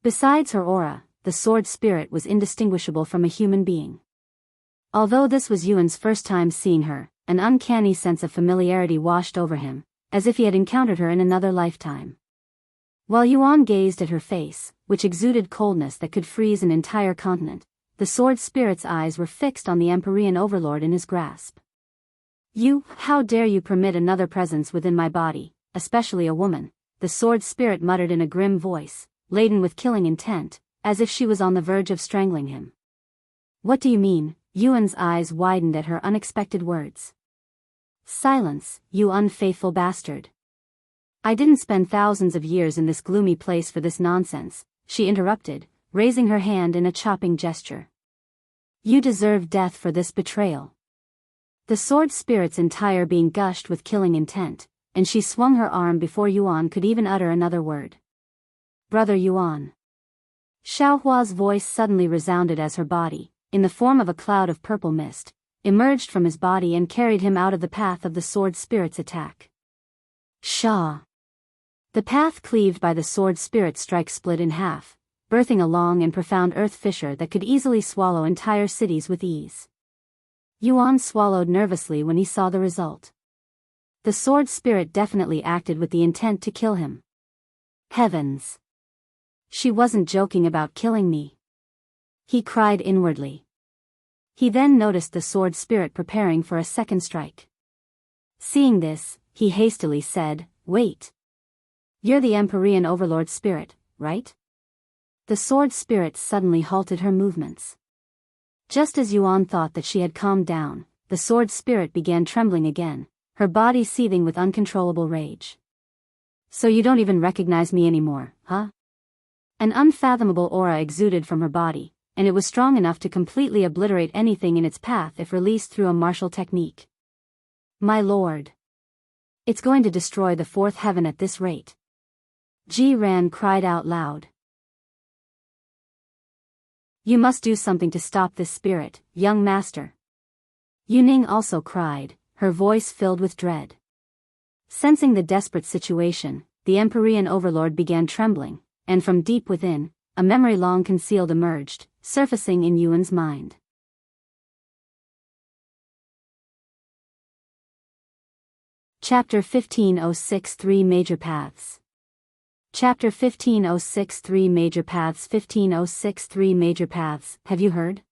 Besides her aura, the sword spirit was indistinguishable from a human being. Although this was Yuan's first time seeing her, an uncanny sense of familiarity washed over him, as if he had encountered her in another lifetime. While Yuan gazed at her face, which exuded coldness that could freeze an entire continent, the sword spirit's eyes were fixed on the Empyrean overlord in his grasp. How dare you permit another presence within my body, especially a woman, the sword spirit muttered in a grim voice, laden with killing intent, as if she was on the verge of strangling him. What do you mean? Yuan's eyes widened at her unexpected words. Silence, you unfaithful bastard. I didn't spend thousands of years in this gloomy place for this nonsense, she interrupted, raising her hand in a chopping gesture. You deserve death for this betrayal. The sword spirit's entire being gushed with killing intent, and she swung her arm before Yuan could even utter another word. Brother Yuan. Xiaohua's voice suddenly resounded as her body, in the form of a cloud of purple mist, emerged from his body and carried him out of the path of the sword spirit's attack. Sha! The path cleaved by the sword spirit's strike split in half, birthing a long and profound earth fissure that could easily swallow entire cities with ease. Yuan swallowed nervously when he saw the result. The sword spirit definitely acted with the intent to kill him. Heavens! She wasn't joking about killing me. He cried inwardly. He then noticed the sword spirit preparing for a second strike. Seeing this, he hastily said, Wait. You're the Empyrean Overlord spirit, right? The sword spirit suddenly halted her movements. Just as Yuan thought that she had calmed down, the sword spirit began trembling again, her body seething with uncontrollable rage. So you don't even recognize me anymore, huh? An unfathomable aura exuded from her body, and it was strong enough to completely obliterate anything in its path if released through a martial technique. My lord. It's going to destroy the fourth heaven at this rate. Jiran cried out loud. You must do something to stop this spirit, young master. Yuning also cried, her voice filled with dread. Sensing the desperate situation, the Empyrean overlord began trembling, and from deep within, a memory long concealed emerged, surfacing in Yuan's mind. Chapter 1506 Three Major Paths. Chapter 1506 Three Major Paths 1506 Three Major Paths, have you heard?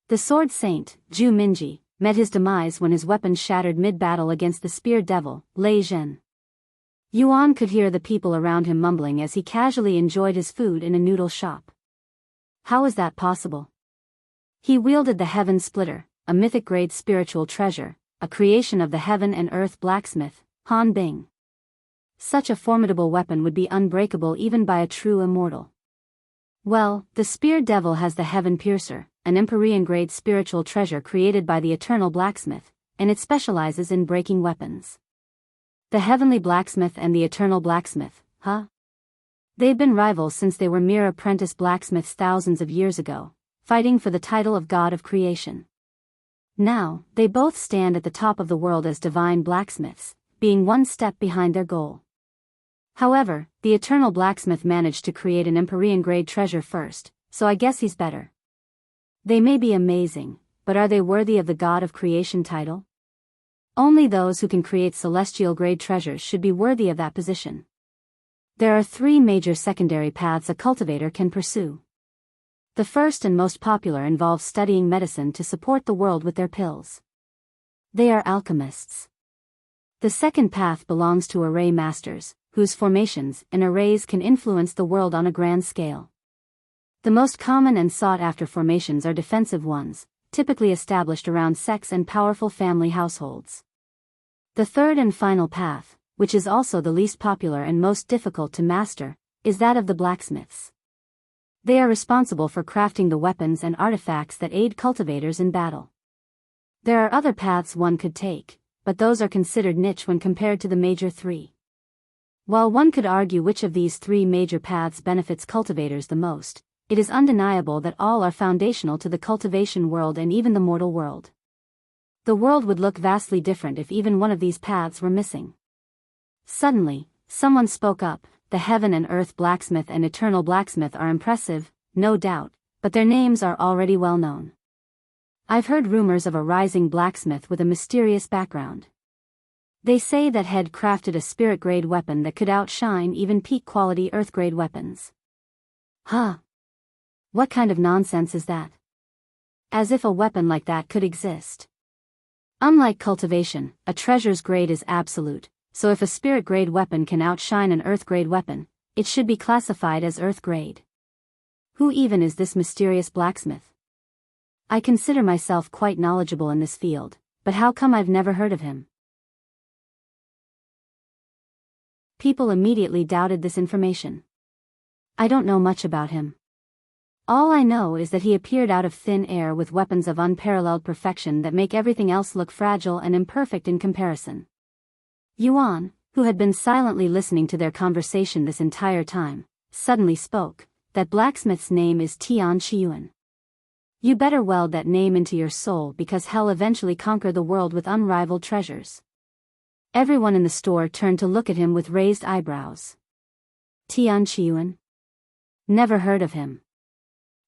The sword saint, Zhu Minji, met his demise when his weapon shattered mid-battle against the spear devil, Lei Zhen. Yuan could hear the people around him mumbling as he casually enjoyed his food in a noodle shop. How is that possible? He wielded the Heaven Splitter, a mythic-grade spiritual treasure, a creation of the heaven and earth blacksmith, Han Bing. Such a formidable weapon would be unbreakable even by a true immortal. Well, the spear devil has the Heaven Piercer, an Empyrean-grade spiritual treasure created by the eternal blacksmith, and it specializes in breaking weapons. The heavenly blacksmith and the eternal blacksmith, huh? They've been rivals since they were mere apprentice blacksmiths thousands of years ago, fighting for the title of God of creation. Now, they both stand at the top of the world as divine blacksmiths, being one step behind their goal. However, the eternal blacksmith managed to create an Empyrean-grade treasure first, so I guess he's better. They may be amazing, but are they worthy of the God of Creation title? Only those who can create celestial-grade treasures should be worthy of that position. There are 3 major secondary paths a cultivator can pursue. The first and most popular involves studying medicine to support the world with their pills. They are alchemists. The second path belongs to array masters, whose formations and arrays can influence the world on a grand scale. The most common and sought-after formations are defensive ones, typically established around sex and powerful family households. The third and final path, which is also the least popular and most difficult to master, is that of the blacksmiths. They are responsible for crafting the weapons and artifacts that aid cultivators in battle. There are other paths one could take, but those are considered niche when compared to the major 3. While one could argue which of these 3 major paths benefits cultivators the most, it is undeniable that all are foundational to the cultivation world and even the mortal world. The world would look vastly different if even one of these paths were missing. Suddenly, someone spoke up. The Heaven and Earth Blacksmith and Eternal Blacksmith are impressive, no doubt, but their names are already well known. I've heard rumors of a rising blacksmith with a mysterious background. They say that head crafted a spirit-grade weapon that could outshine even peak-quality Earth-grade weapons. Huh? What kind of nonsense is that? As if a weapon like that could exist. Unlike cultivation, a treasure's grade is absolute. So if a spirit-grade weapon can outshine an Earth-grade weapon, it should be classified as Earth-grade. Who even is this mysterious blacksmith? I consider myself quite knowledgeable in this field, but how come I've never heard of him? People immediately doubted this information. I don't know much about him. All I know is that he appeared out of thin air with weapons of unparalleled perfection that make everything else look fragile and imperfect in comparison. Yuan, who had been silently listening to their conversation this entire time, suddenly spoke. That blacksmith's name is Tian Qiyuan. You better weld that name into your soul because he'll eventually conquer the world with unrivaled treasures. Everyone in the store turned to look at him with raised eyebrows. Tian Qiyuan? Never heard of him.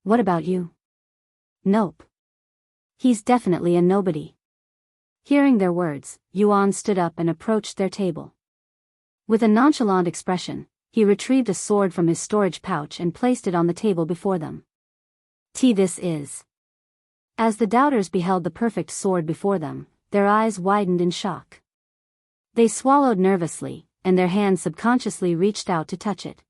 What about you? Nope. He's definitely a nobody. Hearing their words, Yuan stood up and approached their table. With a nonchalant expression, he retrieved a sword from his storage pouch and placed it on the table before them. This is. As the doubters beheld the perfect sword before them, their eyes widened in shock. They swallowed nervously, and their hands subconsciously reached out to touch it.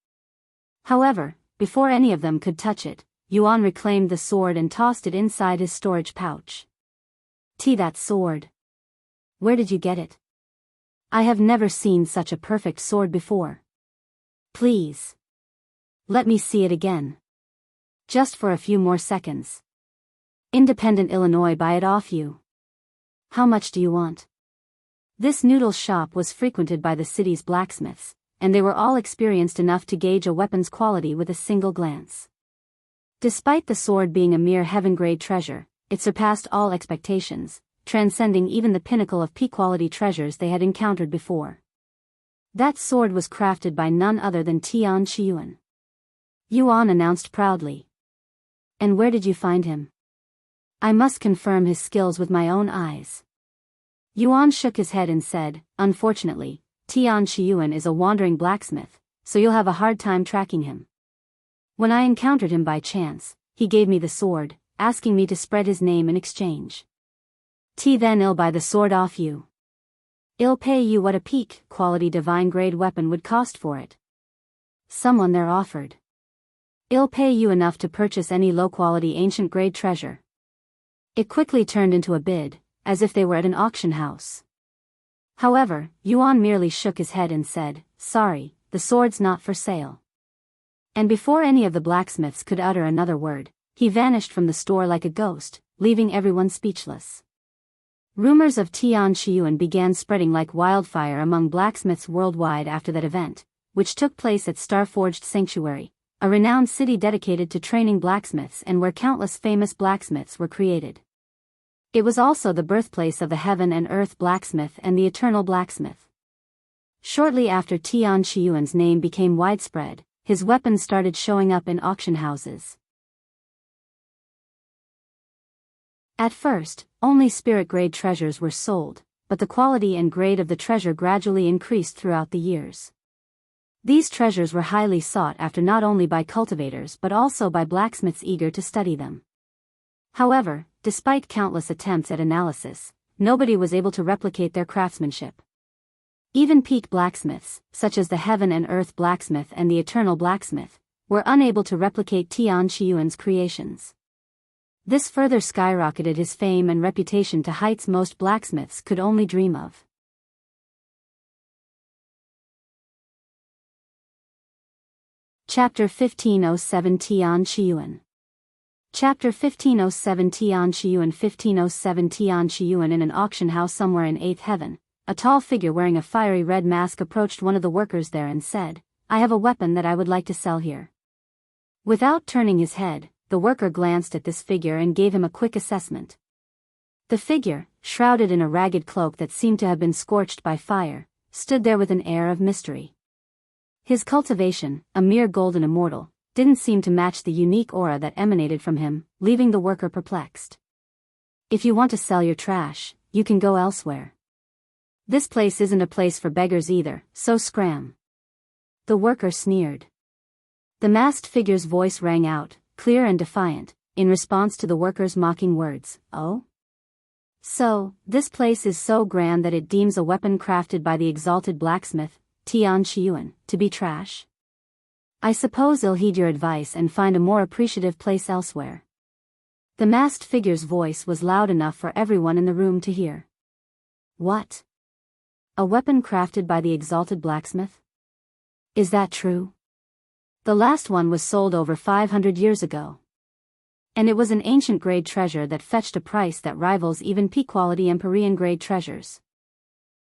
However, before any of them could touch it, Yuan reclaimed the sword and tossed it inside his storage pouch. That sword. Where did you get it? I have never seen such a perfect sword before. Please. Let me see it again. Just for a few more seconds. Independent Illinois, buy it off you. How much do you want? This noodle shop was frequented by the city's blacksmiths, and they were all experienced enough to gauge a weapon's quality with a single glance. Despite the sword being a mere heaven-grade treasure, it surpassed all expectations, transcending even the pinnacle of peak-quality treasures they had encountered before. That sword was crafted by none other than Tian Qiyuan. Yuan announced proudly. And where did you find him? I must confirm his skills with my own eyes. Yuan shook his head and said, unfortunately, Tian Qiyuan is a wandering blacksmith, so you'll have a hard time tracking him. When I encountered him by chance, he gave me the sword, asking me to spread his name in exchange. Then I'll buy the sword off you. I'll pay you what a peak-quality divine-grade weapon would cost for it. Someone there offered. I'll pay you enough to purchase any low-quality ancient-grade treasure. It quickly turned into a bid, as if they were at an auction house. However, Yuan merely shook his head and said, sorry, the sword's not for sale. And before any of the blacksmiths could utter another word, he vanished from the store like a ghost, leaving everyone speechless. Rumors of Tian Qiyuan began spreading like wildfire among blacksmiths worldwide after that event, which took place at Starforged Sanctuary, a renowned city dedicated to training blacksmiths and where countless famous blacksmiths were created. It was also the birthplace of the heaven and earth blacksmith and the eternal blacksmith. Shortly after Tian Qiyuan's name became widespread, his weapons started showing up in auction houses. At first, only spirit-grade treasures were sold, but the quality and grade of the treasure gradually increased throughout the years. These treasures were highly sought after not only by cultivators but also by blacksmiths eager to study them. However, despite countless attempts at analysis, nobody was able to replicate their craftsmanship. Even peak blacksmiths, such as the Heaven and Earth Blacksmith and the Eternal Blacksmith, were unable to replicate Tian Qiyuan's creations. This further skyrocketed his fame and reputation to heights most blacksmiths could only dream of. Chapter 1507 Tian Qiyuan. Chapter 1507 Tian Qiyuan 1507 Tian Qiyuan. In an auction house somewhere in 8th heaven, a tall figure wearing a fiery red mask approached one of the workers there and said, "I have a weapon that I would like to sell here." Without turning his head, the worker glanced at this figure and gave him a quick assessment. The figure, shrouded in a ragged cloak that seemed to have been scorched by fire, stood there with an air of mystery. His cultivation, a mere golden immortal, didn't seem to match the unique aura that emanated from him, leaving the worker perplexed. "If you want to sell your trash, you can go elsewhere. This place isn't a place for beggars either, so scram." The worker sneered. The masked figure's voice rang out, clear and defiant, in response to the worker's mocking words. "Oh? So, this place is so grand that it deems a weapon crafted by the exalted blacksmith, Tian Qiyuan, to be trash? I suppose I'll heed your advice and find a more appreciative place elsewhere." The masked figure's voice was loud enough for everyone in the room to hear. "What? A weapon crafted by the exalted blacksmith? Is that true? The last one was sold over 500 years ago. And it was an ancient grade treasure that fetched a price that rivals even peak-quality Empyrean grade treasures.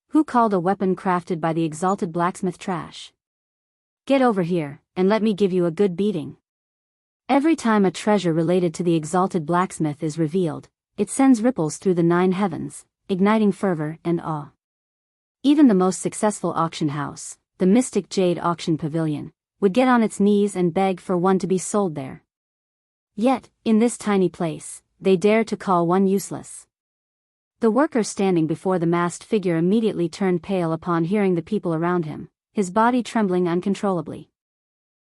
Who called a weapon crafted by the exalted blacksmith trash? Get over here, and let me give you a good beating." Every time a treasure related to the exalted blacksmith is revealed, it sends ripples through the 9 heavens, igniting fervor and awe. Even the most successful auction house, the Mystic Jade Auction Pavilion, would get on its knees and beg for one to be sold there. Yet, in this tiny place, they dare to call one useless. The worker standing before the masked figure immediately turned pale upon hearing the people around him, his body trembling uncontrollably.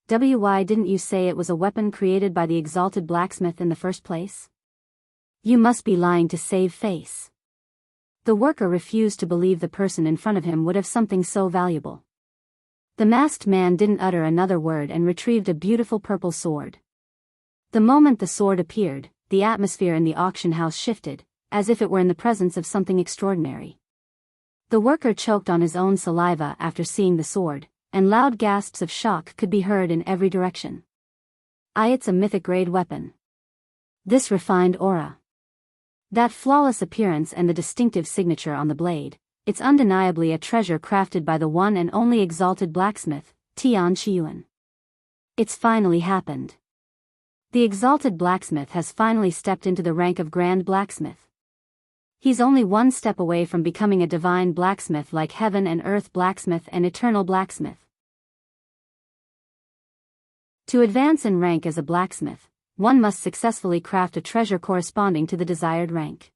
"Why didn't you say it was a weapon created by the exalted blacksmith in the first place? You must be lying to save face." The worker refused to believe the person in front of him would have something so valuable. The masked man didn't utter another word and retrieved a beautiful purple sword. The moment the sword appeared, the atmosphere in the auction house shifted, as if it were in the presence of something extraordinary. The worker choked on his own saliva after seeing the sword, and loud gasps of shock could be heard in every direction. It's a mythic-grade weapon. This refined aura. That flawless appearance and the distinctive signature on the blade, it's undeniably a treasure crafted by the one and only exalted blacksmith, Tian Qiyuan. It's finally happened. The exalted blacksmith has finally stepped into the rank of Grand Blacksmith. He's only one step away from becoming a divine blacksmith like Heaven and Earth Blacksmith and Eternal Blacksmith. To advance in rank as a blacksmith, one must successfully craft a treasure corresponding to the desired rank.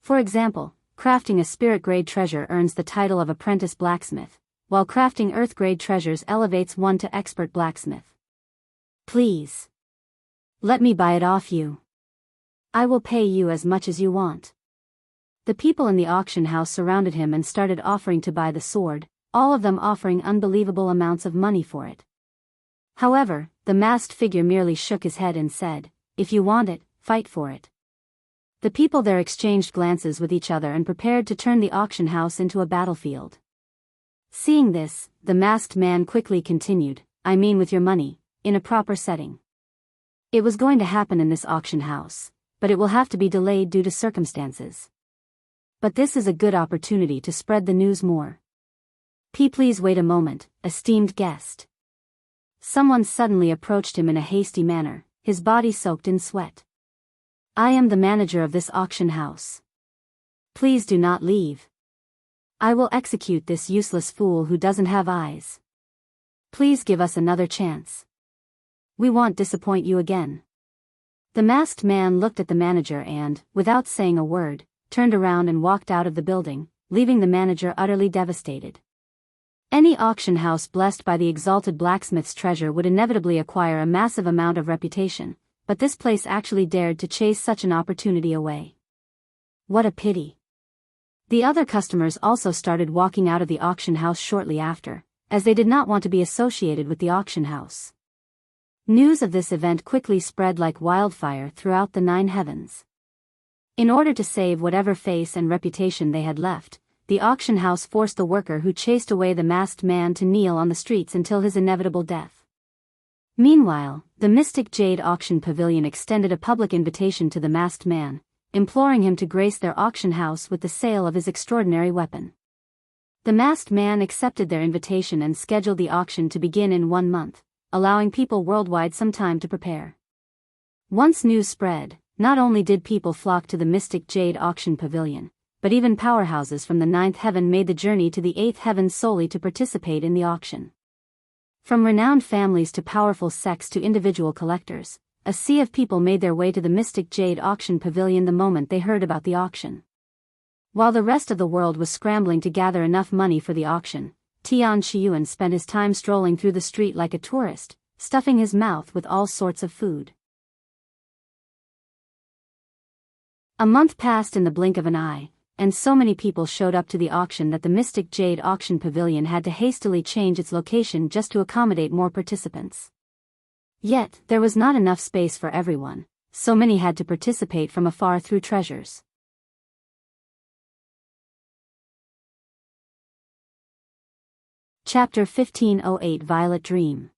For example, crafting a spirit-grade treasure earns the title of apprentice blacksmith, while crafting earth-grade treasures elevates one to expert blacksmith. "Please. Let me buy it off you. I will pay you as much as you want." The people in the auction house surrounded him and started offering to buy the sword, all of them offering unbelievable amounts of money for it. However, the masked figure merely shook his head and said, "If you want it, fight for it." The people there exchanged glances with each other and prepared to turn the auction house into a battlefield. Seeing this, the masked man quickly continued, "I mean with your money, in a proper setting. It was going to happen in this auction house, but it will have to be delayed due to circumstances. But this is a good opportunity to spread the news more. Please wait a moment, esteemed guest." Someone suddenly approached him in a hasty manner, his body soaked in sweat. I am the manager of this auction house. Please do not leave. I will execute this useless fool who doesn't have eyes. Please give us another chance. We won't disappoint you again. The masked man looked at the manager and, without saying a word, turned around and walked out of the building, leaving the manager utterly devastated. Any auction house blessed by the Exalted Blacksmith's treasure would inevitably acquire a massive amount of reputation, but this place actually dared to chase such an opportunity away. What a pity. The other customers also started walking out of the auction house shortly after, as they did not want to be associated with the auction house. News of this event quickly spread like wildfire throughout the 9 heavens. In order to save whatever face and reputation they had left, the auction house forced the worker who chased away the masked man to kneel on the streets until his inevitable death. Meanwhile, the Mystic Jade Auction Pavilion extended a public invitation to the masked man, imploring him to grace their auction house with the sale of his extraordinary weapon. The masked man accepted their invitation and scheduled the auction to begin in 1 month, allowing people worldwide some time to prepare. Once news spread, not only did people flock to the Mystic Jade Auction Pavilion, but even powerhouses from the 9th heaven made the journey to the 8th heaven solely to participate in the auction. From renowned families to powerful sects to individual collectors, a sea of people made their way to the Mystic Jade Auction Pavilion the moment they heard about the auction. While the rest of the world was scrambling to gather enough money for the auction, Tian Qiyuan spent his time strolling through the street like a tourist, stuffing his mouth with all sorts of food. A month passed in the blink of an eye, and so many people showed up to the auction that the Mystic Jade Auction Pavilion had to hastily change its location just to accommodate more participants. Yet, there was not enough space for everyone, so many had to participate from afar through treasures. Chapter 1508 Violet Dream.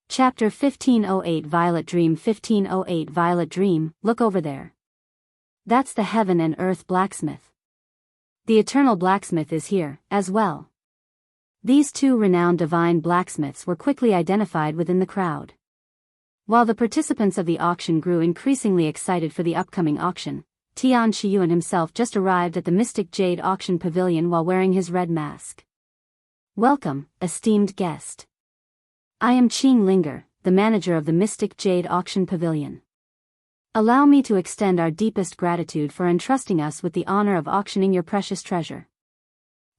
Chapter 1508 Violet Dream. 1508 Violet Dream. Look over there. That's the heaven and earth blacksmith. The eternal blacksmith is here, as well. These 2 renowned divine blacksmiths were quickly identified within the crowd. While the participants of the auction grew increasingly excited for the upcoming auction, Tian Qiyuan himself just arrived at the Mystic Jade Auction Pavilion while wearing his red mask. Welcome, esteemed guest. I am Qing Linger, the manager of the Mystic Jade Auction Pavilion. Allow me to extend our deepest gratitude for entrusting us with the honor of auctioning your precious treasure.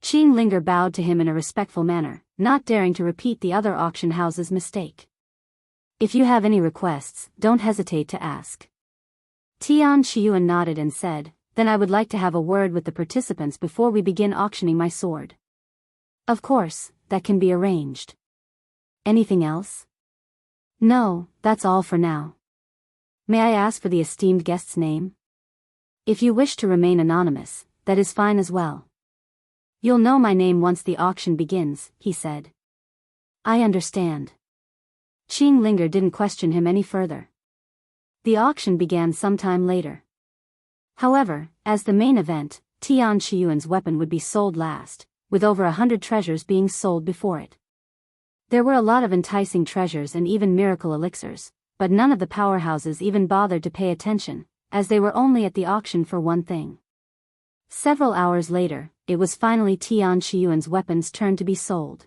Qing Linger bowed to him in a respectful manner, not daring to repeat the other auction house's mistake. If you have any requests, don't hesitate to ask. Tian Qiyuan nodded and said, then I would like to have a word with the participants before we begin auctioning my sword. Of course, that can be arranged. Anything else? No, that's all for now. May I ask for the esteemed guest's name? If you wish to remain anonymous, that is fine as well. You'll know my name once the auction begins, he said. I understand. Qing Linger didn't question him any further. The auction began sometime later. However, as the main event, Tian Qiyuan's weapon would be sold last, with over 100 treasures being sold before it. There were a lot of enticing treasures and even miracle elixirs, but none of the powerhouses even bothered to pay attention, as they were only at the auction for one thing. Several hours later, it was finally Tian Qiyuan's weapon's turn to be sold.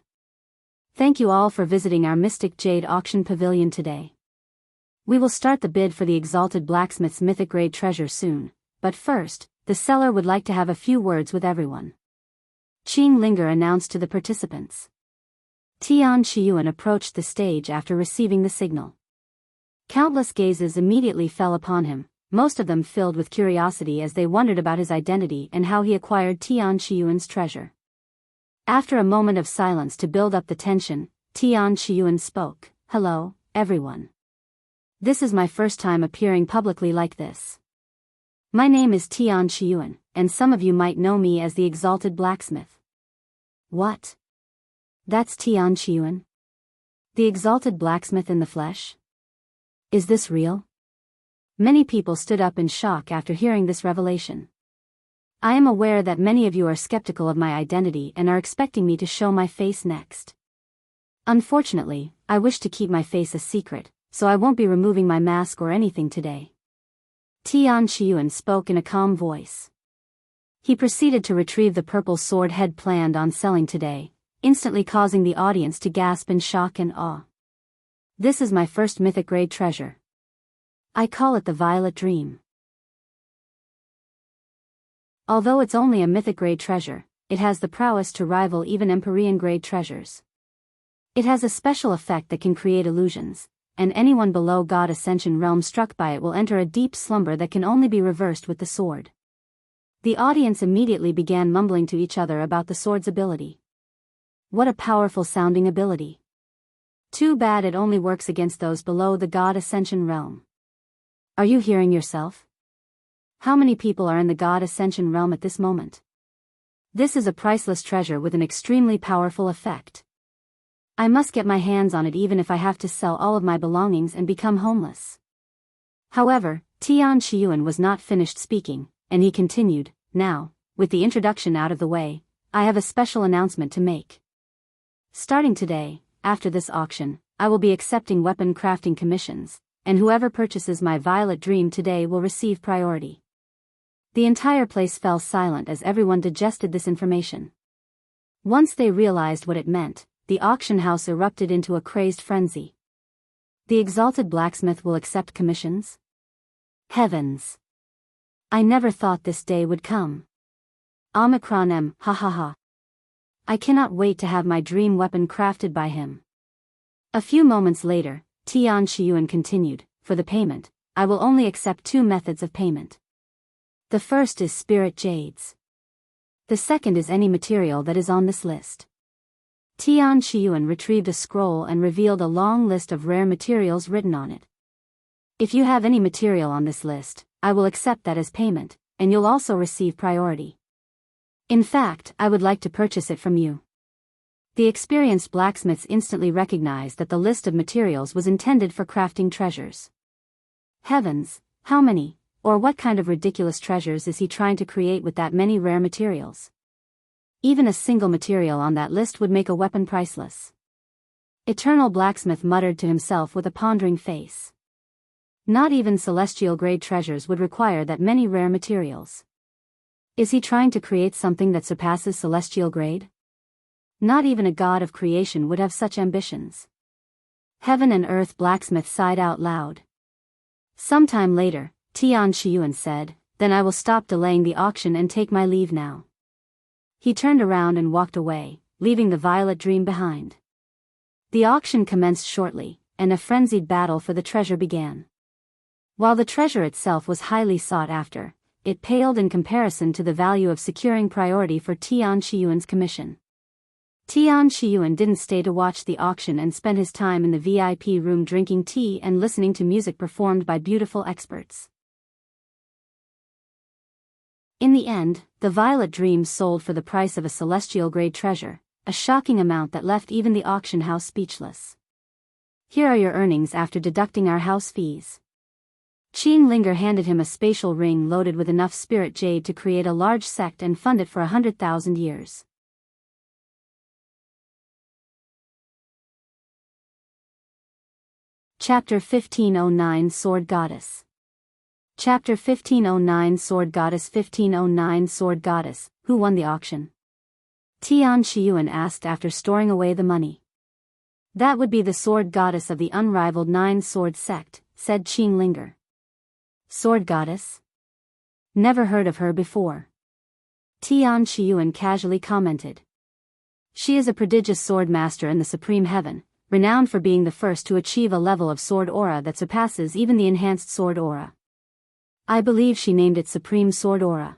Thank you all for visiting our Mystic Jade Auction Pavilion today. We will start the bid for the Exalted Blacksmith's mythic grade treasure soon, but first, the seller would like to have a few words with everyone. Qing Linger announced to the participants. Tian Qiyuan approached the stage after receiving the signal. Countless gazes immediately fell upon him, most of them filled with curiosity as they wondered about his identity and how he acquired Tian Qiyuan's treasure. After a moment of silence to build up the tension, Tian Qiyuan spoke. Hello, everyone. This is my first time appearing publicly like this. My name is Tian Qiyuan, and some of you might know me as the Exalted Blacksmith. What? That's Tian Qiyuan? The Exalted Blacksmith in the flesh? Is this real? Many people stood up in shock after hearing this revelation. I am aware that many of you are skeptical of my identity and are expecting me to show my face next. Unfortunately, I wish to keep my face a secret, so I won't be removing my mask or anything today. Tian Qiyuan spoke in a calm voice. He proceeded to retrieve the purple sword head planned on selling today, instantly causing the audience to gasp in shock and awe. This is my first mythic-grade treasure. I call it the Violet Dream. Although it's only a mythic-grade treasure, it has the prowess to rival even Empyrean-grade treasures. It has a special effect that can create illusions, and anyone below God Ascension realm struck by it will enter a deep slumber that can only be reversed with the sword. The audience immediately began mumbling to each other about the sword's ability. What a powerful sounding ability. Too bad it only works against those below the God Ascension realm. Are you hearing yourself? How many people are in the God Ascension realm at this moment? This is a priceless treasure with an extremely powerful effect. I must get my hands on it even if I have to sell all of my belongings and become homeless. However, Tian Qiyuan was not finished speaking, and he continued, now, with the introduction out of the way, I have a special announcement to make. Starting today, after this auction, I will be accepting weapon crafting commissions, and whoever purchases my Violet Dream today will receive priority. The entire place fell silent as everyone digested this information. Once they realized what it meant, the auction house erupted into a crazed frenzy. The Exalted Blacksmith will accept commissions? Heavens! I never thought this day would come. Omicron M, ha ha ha. I cannot wait to have my dream weapon crafted by him. A few moments later, Tian Qiyuan continued, for the payment, I will only accept 2 methods of payment. The first is spirit jades. The second is any material that is on this list. Tian Qiyuan retrieved a scroll and revealed a long list of rare materials written on it. If you have any material on this list, I will accept that as payment, and you'll also receive priority. In fact, I would like to purchase it from you. The experienced blacksmiths instantly recognized that the list of materials was intended for crafting treasures. Heavens, how many, or what kind of ridiculous treasures is he trying to create with that many rare materials? Even a single material on that list would make a weapon priceless. Eternal Blacksmith muttered to himself with a pondering face. Not even celestial-grade treasures would require that many rare materials. Is he trying to create something that surpasses celestial grade? Not even a god of creation would have such ambitions. Heaven and Earth Blacksmith sighed out loud. Sometime later, Tian Qiyuan said, then I will stop delaying the auction and take my leave now. He turned around and walked away, leaving the Violet Dream behind. The auction commenced shortly, and a frenzied battle for the treasure began. While the treasure itself was highly sought after, it paled in comparison to the value of securing priority for Tian Qiyuan's commission. Tian Qiyuan didn't stay to watch the auction and spent his time in the VIP room drinking tea and listening to music performed by beautiful experts. In the end, the Violet Dream sold for the price of a celestial-grade treasure, a shocking amount that left even the auction house speechless. Here are your earnings after deducting our house fees. Qing Linger handed him a spatial ring loaded with enough spirit jade to create a large sect and fund it for 100,000 years. Chapter 1509 Sword Goddess. Chapter 1509 Sword Goddess. 1509 Sword Goddess, who won the auction? Tian Qiyuan asked after storing away the money. That would be the Sword Goddess of the Unrivaled 9-Sword Sect, said Qing Linger. Sword Goddess? Never heard of her before. Tian Qiyuan casually commented. She is a prodigious sword master in the Supreme Heaven, renowned for being the first to achieve a level of sword aura that surpasses even the enhanced sword aura. I believe she named it Supreme Sword Aura.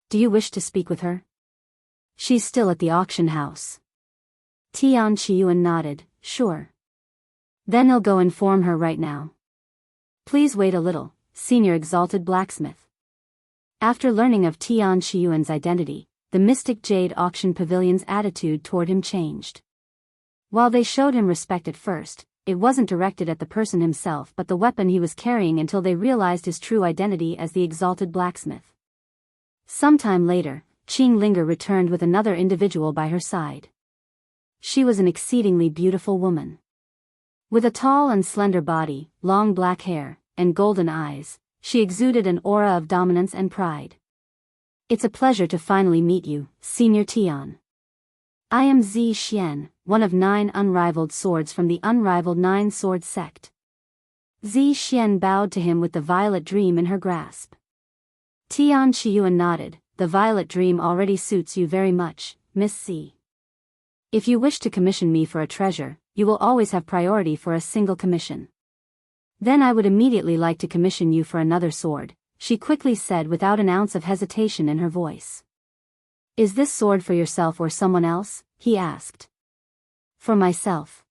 Do you wish to speak with her? She's still at the auction house. Tian Qiyuan nodded, sure. Then I'll go inform her right now. Please wait a little, Senior Exalted Blacksmith. After learning of Tian Qiyuan's identity, the Mystic Jade Auction Pavilion's attitude toward him changed. While they showed him respect at first, it wasn't directed at the person himself but the weapon he was carrying until they realized his true identity as the Exalted Blacksmith. Sometime later, Qing Linger returned with another individual by her side. She was an exceedingly beautiful woman. With a tall and slender body, long black hair, and golden eyes, She exuded an aura of dominance and pride. It's a pleasure to finally meet you, Senior Tian. I am Zi Xuan, one of 9 unrivaled swords from the Unrivaled 9-Sword sect. Zi Xuan bowed to him with the violet dream in her grasp. Tian Qiyuan nodded. The violet dream already suits you very much, Miss C. If you wish to commission me for a treasure, you will always have priority for a single commission. Then I would immediately like to commission you for another sword, she quickly said without an ounce of hesitation in her voice. Is this sword for yourself or someone else? He asked. For myself.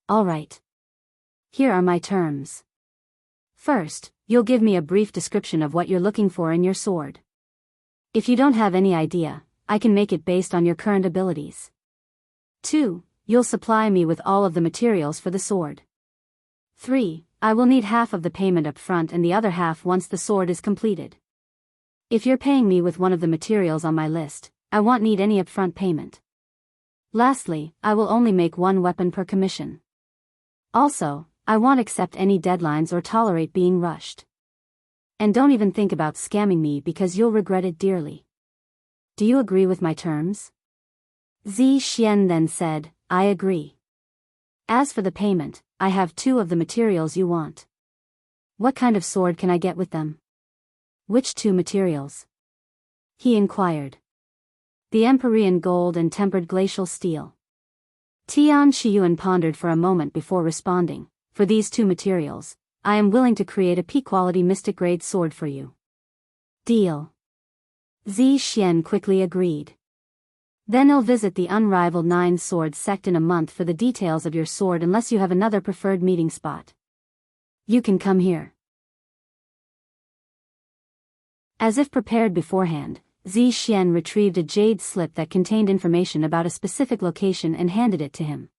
All right. Here are my terms. First, you'll give me a brief description of what you're looking for in your sword. If you don't have any idea, I can make it based on your current abilities. 2. You'll supply me with all of the materials for the sword. 3. I will need half of the payment up front and the other half once the sword is completed. If you're paying me with one of the materials on my list, I won't need any upfront payment. Lastly, I will only make 1 weapon per commission. Also, I won't accept any deadlines or tolerate being rushed. And don't even think about scamming me because you'll regret it dearly. Do you agree with my terms? Zi Xuan then said, I agree. As for the payment, I have 2 of the materials you want. What kind of sword can I get with them? Which 2 materials? He inquired. The Empyrean gold and tempered glacial steel. Tian Qiyuan pondered for a moment before responding. For these 2 materials, I am willing to create a P-quality mystic-grade sword for you. Deal. Zi Xuan quickly agreed. Then I'll visit the Unrivaled 9-Sword sect in a month for the details of your sword unless you have another preferred meeting spot. You can come here. As if prepared beforehand, Zi Xuan retrieved a jade slip that contained information about a specific location and handed it to him.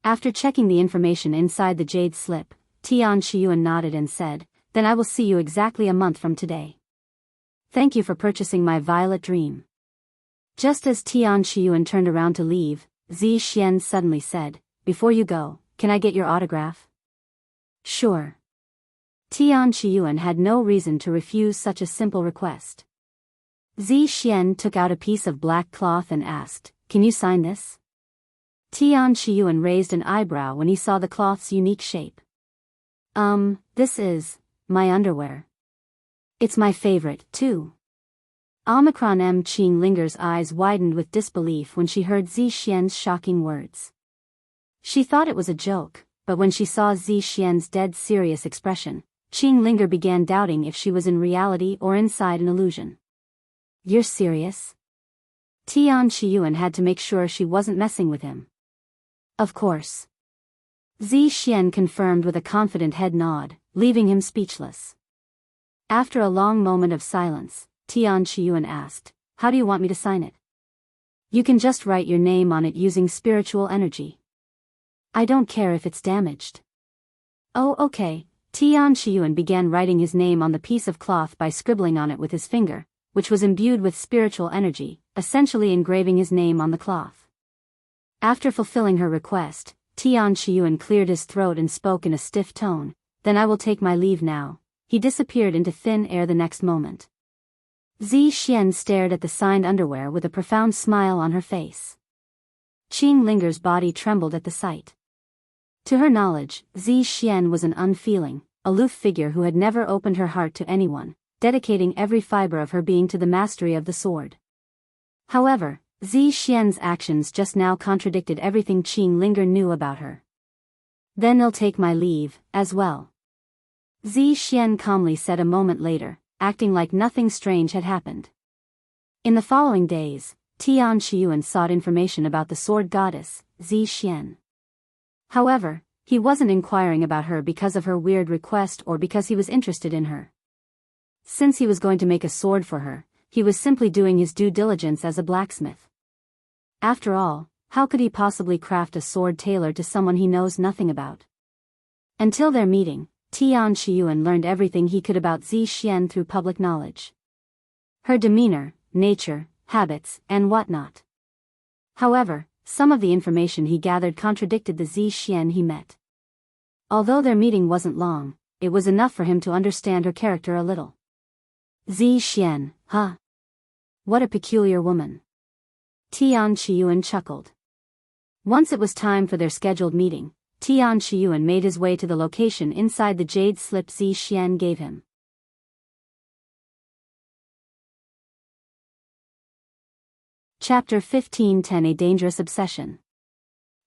After checking the information inside the jade slip, Tian Qiyuan nodded and said, Then I will see you exactly a month from today. Thank you for purchasing my violet dream. Just as Tian Qiyuan turned around to leave, Zi Xuan suddenly said, Before you go, can I get your autograph? Sure. Tian Qiyuan had no reason to refuse such a simple request. Zi Xuan took out a piece of black cloth and asked, Can you sign this? Tian Qiyuan raised an eyebrow when he saw the cloth's unique shape. This is my underwear. It's my favorite, too. Omicron M. Qing Linger's eyes widened with disbelief when she heard Zi Xuan's shocking words. She thought it was a joke, but when she saw Zi Xuan's dead serious expression, Qing Linger began doubting if she was in reality or inside an illusion. You're serious? Tian Qiyuan had to make sure she wasn't messing with him. Of course. Zi Xuan confirmed with a confident head nod, leaving him speechless. After a long moment of silence, Tian Qiyuan asked, How do you want me to sign it? You can just write your name on it using spiritual energy. I don't care if it's damaged. Oh, okay. Tian Qiyuan began writing his name on the piece of cloth by scribbling on it with his finger, which was imbued with spiritual energy, essentially engraving his name on the cloth. After fulfilling her request, Tian Qiyuan cleared his throat and spoke in a stiff tone, Then I will take my leave now. He disappeared into thin air the next moment. Zi Xuan stared at the signed underwear with a profound smile on her face. Qing Linger's body trembled at the sight. To her knowledge, Zi Xuan was an unfeeling, aloof figure who had never opened her heart to anyone, dedicating every fiber of her being to the mastery of the sword. However, Zi Xuan's actions just now contradicted everything Qing Linger knew about her. Then I'll take my leave, as well. Zi Xuan calmly said a moment later, acting like nothing strange had happened. In the following days, Tian Qiyuan sought information about the sword goddess, Zi Xuan. However, he wasn't inquiring about her because of her weird request or because he was interested in her. Since he was going to make a sword for her, he was simply doing his due diligence as a blacksmith. After all, how could he possibly craft a sword tailored to someone he knows nothing about? Until their meeting, Tian Qiyuan learned everything he could about Zi Xuan through public knowledge. Her demeanor, nature, habits, and whatnot. However, some of the information he gathered contradicted the Zi Xuan he met. Although their meeting wasn't long, it was enough for him to understand her character a little. Zi Xuan, huh? What a peculiar woman. Qiyuan chuckled. Once it was time for their scheduled meeting, Qiyuan made his way to the location inside the jade slip Zi Xuan gave him. Chapter 15:10 A Dangerous Obsession.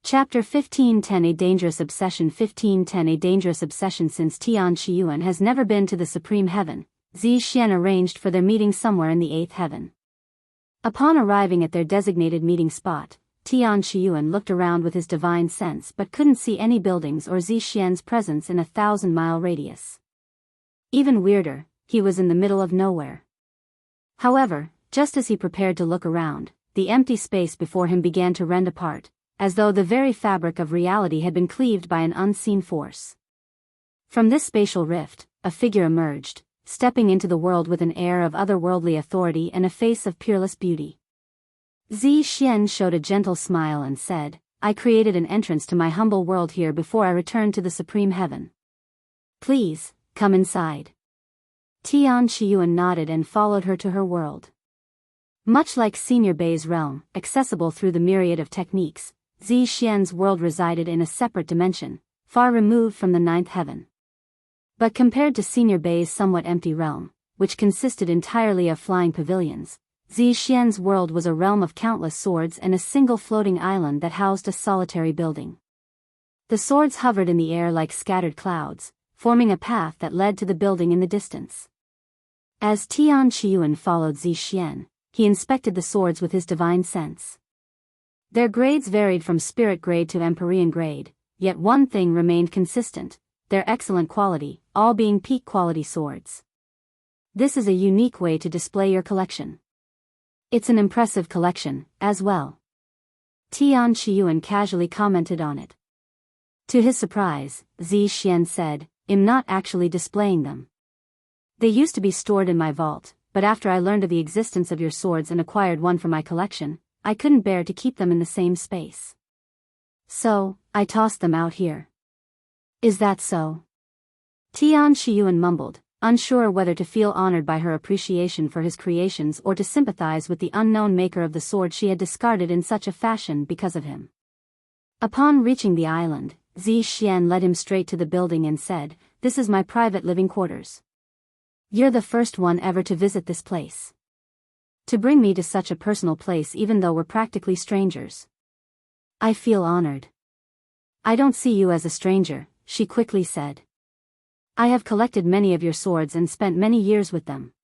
Chapter 15:10 A Dangerous Obsession. 15:10 A Dangerous Obsession. Since Qiyuan has never been to the Supreme Heaven, Zi Xuan arranged for their meeting somewhere in the 8th heaven. Upon arriving at their designated meeting spot, Qiyuan looked around with his divine sense but couldn't see any buildings or Zi Xuan's presence in a 1,000-mile radius. Even weirder, he was in the middle of nowhere. However, just as he prepared to look around, the empty space before him began to rend apart, as though the very fabric of reality had been cleaved by an unseen force. From this spatial rift, a figure emerged, stepping into the world with an air of otherworldly authority and a face of peerless beauty. Zi Xuan showed a gentle smile and said, "I created an entrance to my humble world here before I returned to the Supreme Heaven. Please, come inside." Qiyuan nodded and followed her to her world. Much like Senior Bei's realm, accessible through the myriad of techniques, Zi Xuan's world resided in a separate dimension, far removed from the 9th heaven. But compared to Senior Bei's somewhat empty realm, which consisted entirely of flying pavilions, Zi Xuan's world was a realm of countless swords and a single floating island that housed a solitary building. The swords hovered in the air like scattered clouds, forming a path that led to the building in the distance. As Qiyuan followed Zi Xuan, he inspected the swords with his divine sense. Their grades varied from spirit grade to Empyrean grade, yet one thing remained consistent: their excellent quality, all being peak quality swords. This is a unique way to display your collection. It's an impressive collection, as well. Qiyuan casually commented on it. To his surprise, Zi Xuan said, "I'm not actually displaying them. They used to be stored in my vault, but after I learned of the existence of your swords and acquired one for my collection, I couldn't bear to keep them in the same space. So, I tossed them out here." "Is that so?" Qiyuan mumbled, unsure whether to feel honored by her appreciation for his creations or to sympathize with the unknown maker of the sword she had discarded in such a fashion because of him. Upon reaching the island, Zi Xuan led him straight to the building and said, "This is my private living quarters. You're the first one ever to visit this place. To bring me to such a personal place even though we're practically strangers. I feel honored." "I don't see you as a stranger," she quickly said. "I have collected many of your swords and spent many years with them.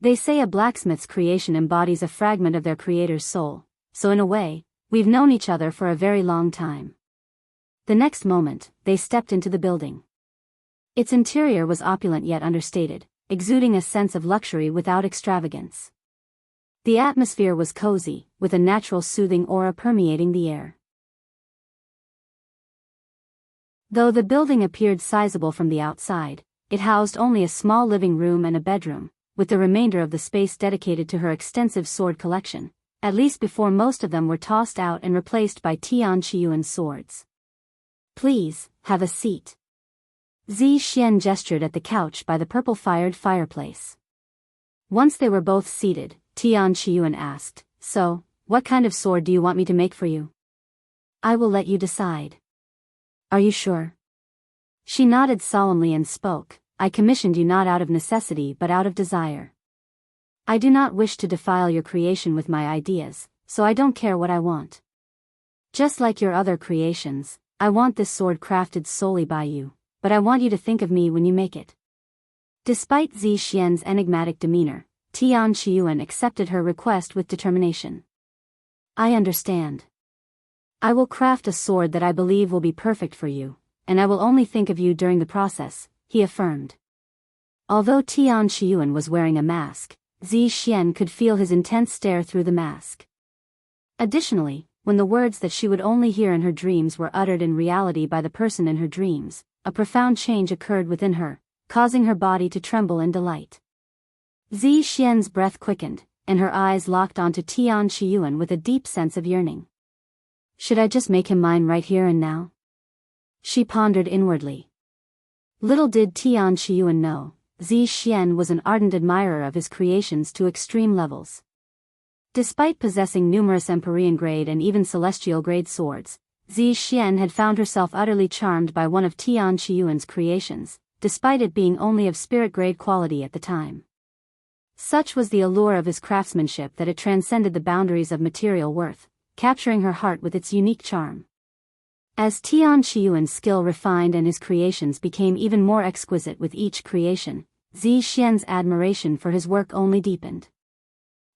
They say a blacksmith's creation embodies a fragment of their creator's soul, so in a way, we've known each other for a very long time." The next moment, they stepped into the building. Its interior was opulent yet understated, exuding a sense of luxury without extravagance. The atmosphere was cozy, with a natural soothing aura permeating the air. Though the building appeared sizable from the outside, it housed only a small living room and a bedroom, with the remainder of the space dedicated to her extensive sword collection, at least before most of them were tossed out and replaced by Qiyuan's swords. "Please, have a seat." Zi Xuan gestured at the couch by the purple-fired fireplace. Once they were both seated, Qiyuan asked, "So, what kind of sword do you want me to make for you?" "I will let you decide." "Are you sure?" She nodded solemnly and spoke, "I commissioned you not out of necessity but out of desire. I do not wish to defile your creation with my ideas, so I don't care what I want. Just like your other creations, I want this sword crafted solely by you, but I want you to think of me when you make it." Despite Zi Xuan's enigmatic demeanor, Qiyuan accepted her request with determination. "I understand. I will craft a sword that I believe will be perfect for you, and I will only think of you during the process," he affirmed. Although Qiyuan was wearing a mask, Zi Xuan could feel his intense stare through the mask. Additionally, when the words that she would only hear in her dreams were uttered in reality by the person in her dreams, a profound change occurred within her, causing her body to tremble in delight. Zi Xuan's breath quickened, and her eyes locked onto Qiyuan with a deep sense of yearning. Should I just make him mine right here and now? She pondered inwardly. Little did Tian Qiyuan know, Zi Xuan was an ardent admirer of his creations to extreme levels. Despite possessing numerous Empyrean-grade and even Celestial-grade swords, Zi Xuan had found herself utterly charmed by one of Tian Qiyuan's creations, despite it being only of spirit-grade quality at the time. Such was the allure of his craftsmanship that it transcended the boundaries of material worth, capturing her heart with its unique charm. As Tian Qiyuan's skill refined and his creations became even more exquisite with each creation, Zi Xuan's admiration for his work only deepened.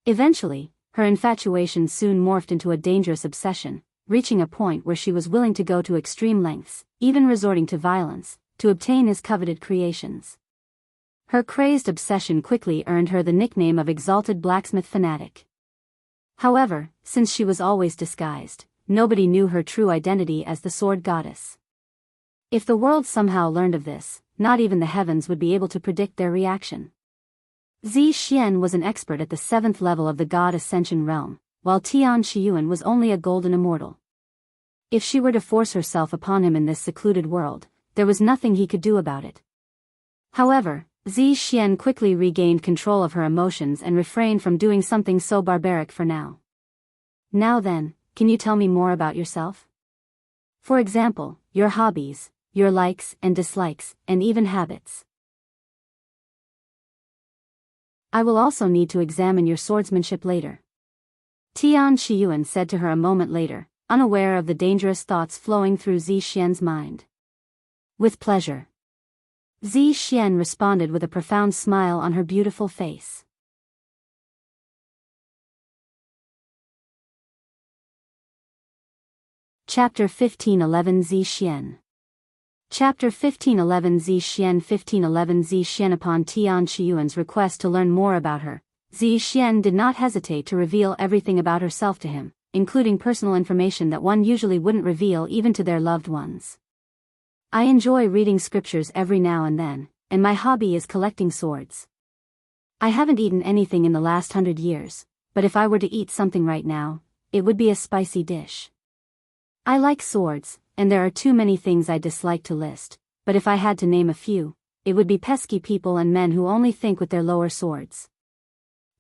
Eventually, her infatuation soon morphed into a dangerous obsession, reaching a point where she was willing to go to extreme lengths, even resorting to violence, to obtain his coveted creations. Her crazed obsession quickly earned her the nickname of Exalted Blacksmith Fanatic. However, since she was always disguised, nobody knew her true identity as the sword goddess. If the world somehow learned of this, not even the heavens would be able to predict their reaction. Zi Xuan was an expert at the 7th level of the God Ascension realm, while Tian Qiyuan was only a golden immortal. If she were to force herself upon him in this secluded world, there was nothing he could do about it. However, Zi Xuan quickly regained control of her emotions and refrained from doing something so barbaric for now. Now then, can you tell me more about yourself? For example, your hobbies, your likes and dislikes, and even habits. I will also need to examine your swordsmanship later. Tian Qiyuan said to her a moment later, unaware of the dangerous thoughts flowing through Zi Xuan's mind. With pleasure. Zi Xuan responded with a profound smile on her beautiful face. Chapter 1511 Zi Xuan. Chapter 1511 Zi Xuan 1511 Zi Xuan. Upon Tian Qiyuan's request to learn more about her, Zi Xuan did not hesitate to reveal everything about herself to him, including personal information that one usually wouldn't reveal even to their loved ones. I enjoy reading scriptures every now and then, and my hobby is collecting swords. I haven't eaten anything in the last 100 years, but if I were to eat something right now, it would be a spicy dish. I like swords, and there are too many things I dislike to list, but if I had to name a few, it would be pesky people and men who only think with their lower swords.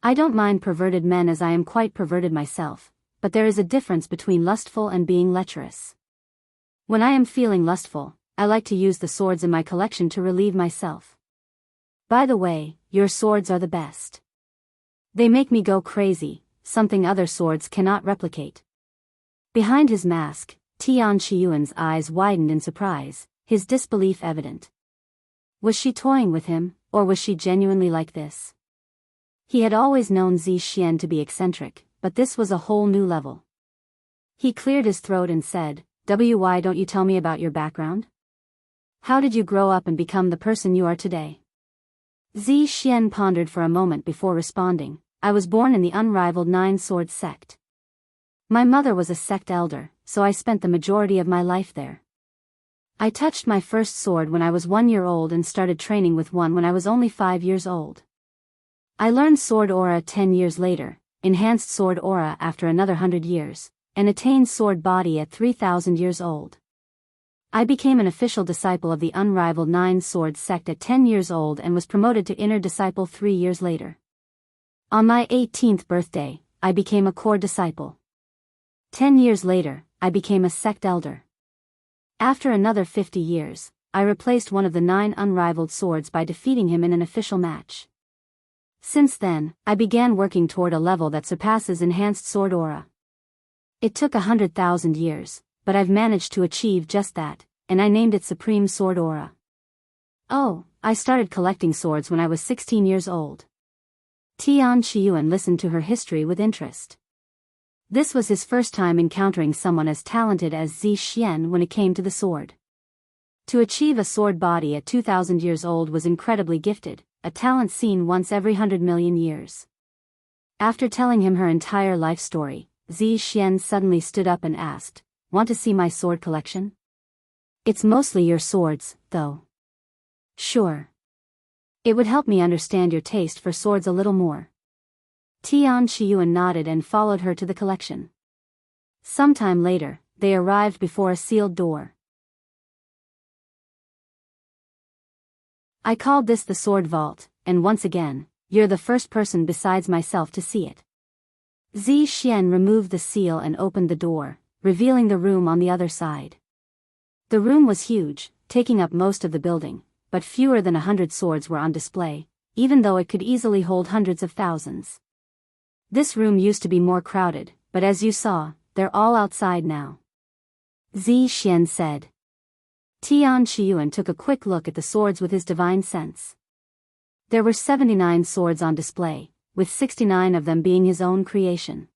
I don't mind perverted men as I am quite perverted myself, but there is a difference between lustful and being lecherous. When I am feeling lustful, I like to use the swords in my collection to relieve myself. By the way, your swords are the best. They make me go crazy, something other swords cannot replicate. Behind his mask, Tian Qiyuan's eyes widened in surprise, his disbelief evident. Was she toying with him, or was she genuinely like this? He had always known Zi Xuan to be eccentric, but this was a whole new level. He cleared his throat and said, "Why don't you tell me about your background? How did you grow up and become the person you are today?" Zi Xuan pondered for a moment before responding, "I was born in the Unrivaled 9-Sword sect. My mother was a sect elder, so I spent the majority of my life there. I touched my first sword when I was 1 year old and started training with one when I was only 5 years old. I learned sword aura 10 years later, enhanced sword aura after another 100 years, and attained sword body at 3,000 years old. I became an official disciple of the Unrivaled 9-Sword sect at 10 years old and was promoted to inner disciple 3 years later. On my 18th birthday, I became a core disciple. 10 years later, I became a sect elder. After another 50 years, I replaced one of the 9 unrivaled swords by defeating him in an official match. Since then, I began working toward a level that surpasses enhanced sword aura. It took 100,000 years, but I've managed to achieve just that, and I named it Supreme Sword Aura. Oh, I started collecting swords when I was 16 years old." Tian Qiyuan listened to her history with interest. This was his first time encountering someone as talented as Zi Xuan when it came to the sword. To achieve a sword body at 2,000 years old was incredibly gifted, a talent seen once every 100 million years. After telling him her entire life story, Zi Xuan suddenly stood up and asked, "Want to see my sword collection? It's mostly your swords, though." "Sure. It would help me understand your taste for swords a little more." Tian Qiyuan nodded and followed her to the collection. Sometime later, they arrived before a sealed door. I called this the Sword Vault, and once again, you're the first person besides myself to see it. Zi Xuan removed the seal and opened the door, revealing the room on the other side. The room was huge, taking up most of the building, but fewer than 100 swords were on display, even though it could easily hold hundreds of thousands. This room used to be more crowded, but as you saw, they're all outside now. Zi Xuan said. Tian Qiyuan took a quick look at the swords with his divine sense. There were 79 swords on display, with 69 of them being his own creation.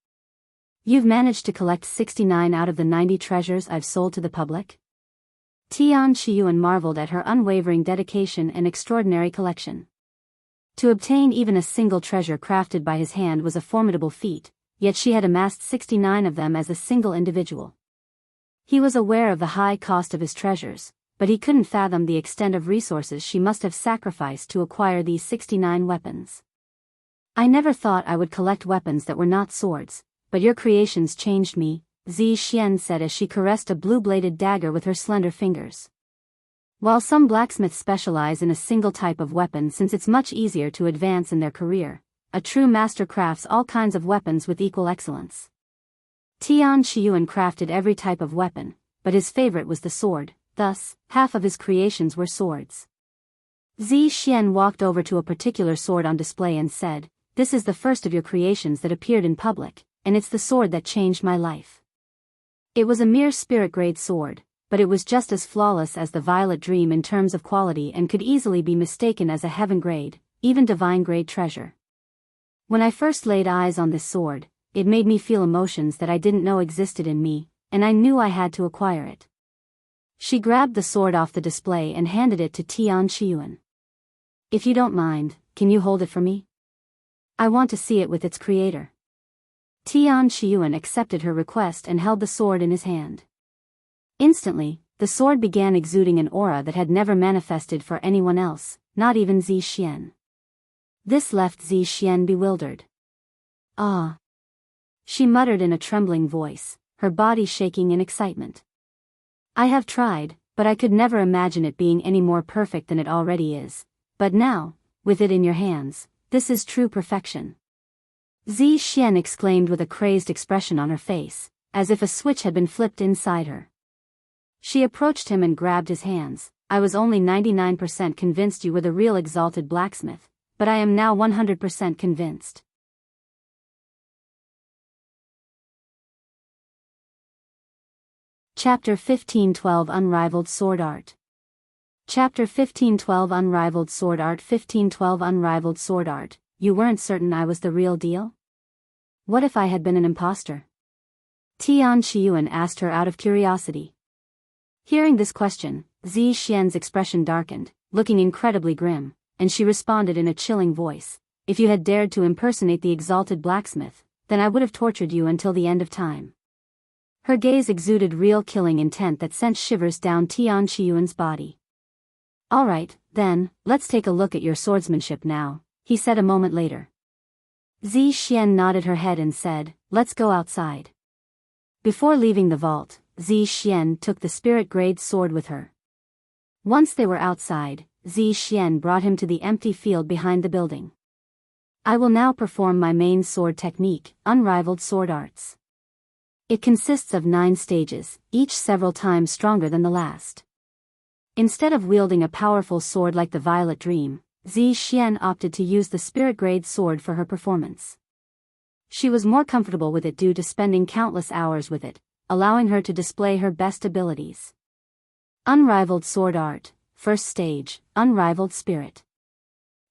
You've managed to collect 69 out of the 90 treasures I've sold to the public? Tian Qiyuan marveled at her unwavering dedication and extraordinary collection. To obtain even a single treasure crafted by his hand was a formidable feat, yet she had amassed 69 of them as a single individual. He was aware of the high cost of his treasures, but he couldn't fathom the extent of resources she must have sacrificed to acquire these 69 weapons. I never thought I would collect weapons that were not swords, but your creations changed me, Zi Xuan said as she caressed a blue-bladed dagger with her slender fingers. While some blacksmiths specialize in a single type of weapon since it's much easier to advance in their career, a true master crafts all kinds of weapons with equal excellence. Tian Qiyuan crafted every type of weapon, but his favorite was the sword, thus, half of his creations were swords. Zi Xuan walked over to a particular sword on display and said, "This is the first of your creations that appeared in public, and it's the sword that changed my life." It was a mere spirit-grade sword, but it was just as flawless as the Violet Dream in terms of quality and could easily be mistaken as a heaven-grade, even divine-grade treasure. When I first laid eyes on this sword, it made me feel emotions that I didn't know existed in me, and I knew I had to acquire it. She grabbed the sword off the display and handed it to Tian Qiyuan. "If you don't mind, can you hold it for me? I want to see it with its creator." Tian Qiyuan accepted her request and held the sword in his hand. Instantly, the sword began exuding an aura that had never manifested for anyone else, not even Zi Xuan. This left Zi Xuan bewildered. "Ah," she muttered in a trembling voice, her body shaking in excitement. "I have tried, but I could never imagine it being any more perfect than it already is. But now, with it in your hands, this is true perfection." Zi Xuan exclaimed with a crazed expression on her face, as if a switch had been flipped inside her. She approached him and grabbed his hands. "I was only 99% convinced you were the real Exalted Blacksmith, but I am now 100% convinced." Chapter 15:12 Unrivaled Sword Art. Chapter 15:12 Unrivaled Sword Art. 15:12 Unrivaled Sword Art. You weren't certain I was the real deal? What if I had been an imposter? Tian Qiyuan asked her out of curiosity. Hearing this question, Zi Xuan's expression darkened, looking incredibly grim, and she responded in a chilling voice, "If you had dared to impersonate the Exalted Blacksmith, then I would have tortured you until the end of time." Her gaze exuded real killing intent that sent shivers down Tian Qiyuan's body. "All right, then, let's take a look at your swordsmanship now," he said a moment later. Zi Xuan nodded her head and said, "Let's go outside." Before leaving the vault, Zi Xuan took the spirit-grade sword with her. Once they were outside, Zi Xuan brought him to the empty field behind the building. "I will now perform my main sword technique, Unrivaled Sword Arts. It consists of 9 stages, each several times stronger than the last." Instead of wielding a powerful sword like the Violet Dream, Zi Xuan opted to use the spirit-grade sword for her performance. She was more comfortable with it due to spending countless hours with it, allowing her to display her best abilities. Unrivaled Sword Art, First Stage, Unrivaled Spirit.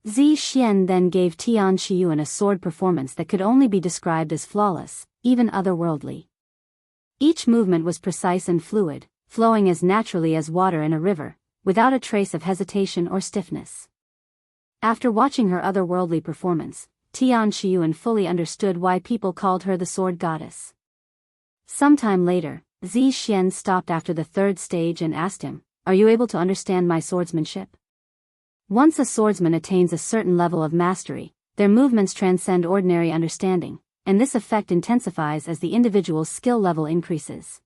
Zi Xuan then gave Tian Qiyuan a sword performance that could only be described as flawless, even otherworldly. Each movement was precise and fluid, flowing as naturally as water in a river, without a trace of hesitation or stiffness. After watching her otherworldly performance, Tian Qiyuan fully understood why people called her the Sword Goddess. Sometime later, Zi Xuan stopped after the 3rd stage and asked him, "Are you able to understand my swordsmanship?" Once a swordsman attains a certain level of mastery, their movements transcend ordinary understanding, and this effect intensifies as the individual's skill level increases.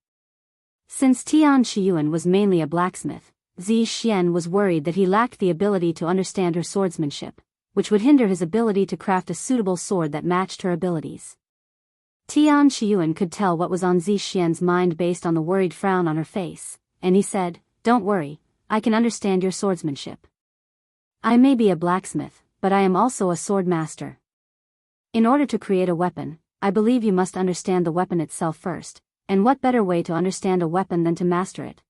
Since Tian Qiyuan was mainly a blacksmith, Zi Xuan was worried that he lacked the ability to understand her swordsmanship, which would hinder his ability to craft a suitable sword that matched her abilities. Tian Qiyuan could tell what was on Zi Xuan's mind based on the worried frown on her face, and he said, "Don't worry, I can understand your swordsmanship. I may be a blacksmith, but I am also a sword master. In order to create a weapon, I believe you must understand the weapon itself first, and what better way to understand a weapon than to master it?"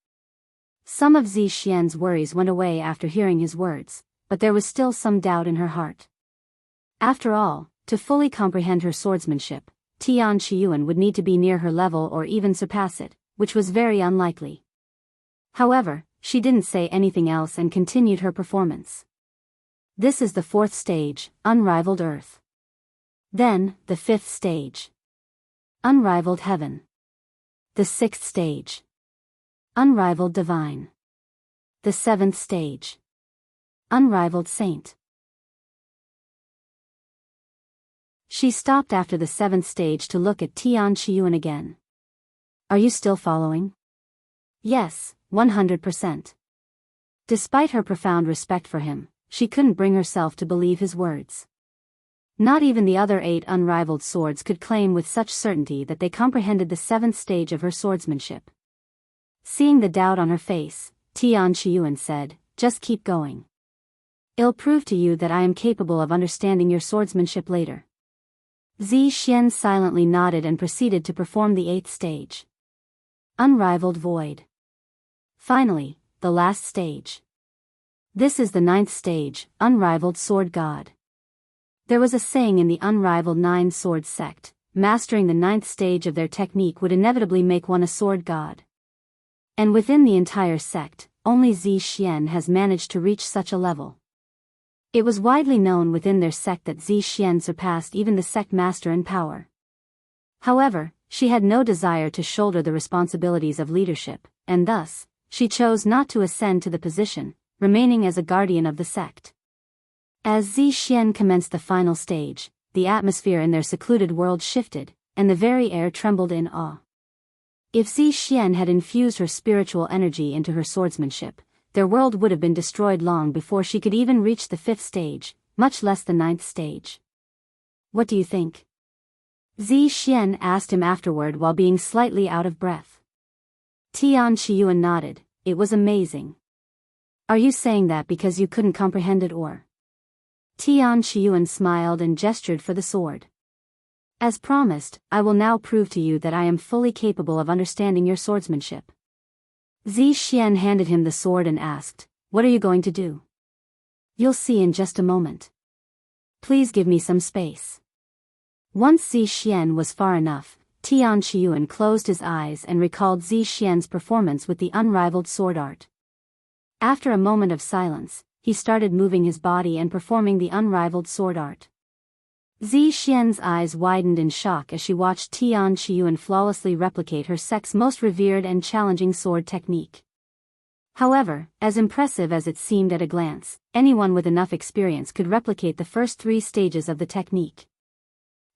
Some of Zi Xuan's worries went away after hearing his words, but there was still some doubt in her heart. After all, to fully comprehend her swordsmanship, Tian Qiyuan would need to be near her level or even surpass it, which was very unlikely. However, she didn't say anything else and continued her performance. This is the 4th stage, Unrivaled Earth. Then, the 5th stage, Unrivaled Heaven. The 6th stage, Unrivaled Divine. The 7th stage, Unrivaled Saint. She stopped after the 7th stage to look at Tian Qiyuan again. "Are you still following?" "Yes, 100%. Despite her profound respect for him, she couldn't bring herself to believe his words. Not even the other 8 unrivaled swords could claim with such certainty that they comprehended the 7th stage of her swordsmanship. Seeing the doubt on her face, Tian Qiyuan said, "Just keep going. It'll prove to you that I am capable of understanding your swordsmanship later." Zi Xuan silently nodded and proceeded to perform the 8th stage, Unrivaled Void. Finally, the last stage. This is the 9th stage, Unrivaled Sword God. There was a saying in the Unrivaled 9 Swords sect, mastering the 9th stage of their technique would inevitably make one a sword god. And within the entire sect, only Zi Xuan has managed to reach such a level. It was widely known within their sect that Zi Xuan surpassed even the sect master in power. However, she had no desire to shoulder the responsibilities of leadership, and thus, she chose not to ascend to the position, remaining as a guardian of the sect. As Zi Xuan commenced the final stage, the atmosphere in their secluded world shifted, and the very air trembled in awe. If Zi Xuan had infused her spiritual energy into her swordsmanship, their world would have been destroyed long before she could even reach the 5th stage, much less the 9th stage. "What do you think?" Zi Xuan asked him afterward while being slightly out of breath. Tian Qiyuan nodded. "It was amazing." "Are you saying that because you couldn't comprehend it or?" Tian Qiyuan smiled and gestured for the sword. "As promised, I will now prove to you that I am fully capable of understanding your swordsmanship." Zi Xuan handed him the sword and asked, "What are you going to do?" "You'll see in just a moment. Please give me some space." Once Zi Xuan was far enough, Tian Qiyuan closed his eyes and recalled Zi Xuan's performance with the unrivaled sword art. After a moment of silence, he started moving his body and performing the unrivaled sword art. Zi Xuan's eyes widened in shock as she watched Tian Qiyuan flawlessly replicate her sect's most revered and challenging sword technique. However, as impressive as it seemed at a glance, anyone with enough experience could replicate the first 3 stages of the technique.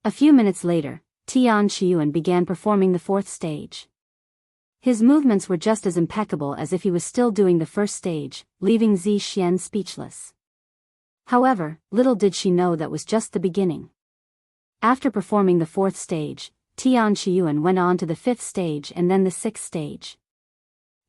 A few minutes later, Tian Qiyuan began performing the 4th stage. His movements were just as impeccable as if he was still doing the 1st stage, leaving Zi Xuan speechless. However, little did she know that was just the beginning. After performing the 4th stage, Tian Qiyuan went on to the 5th stage and then the 6th stage.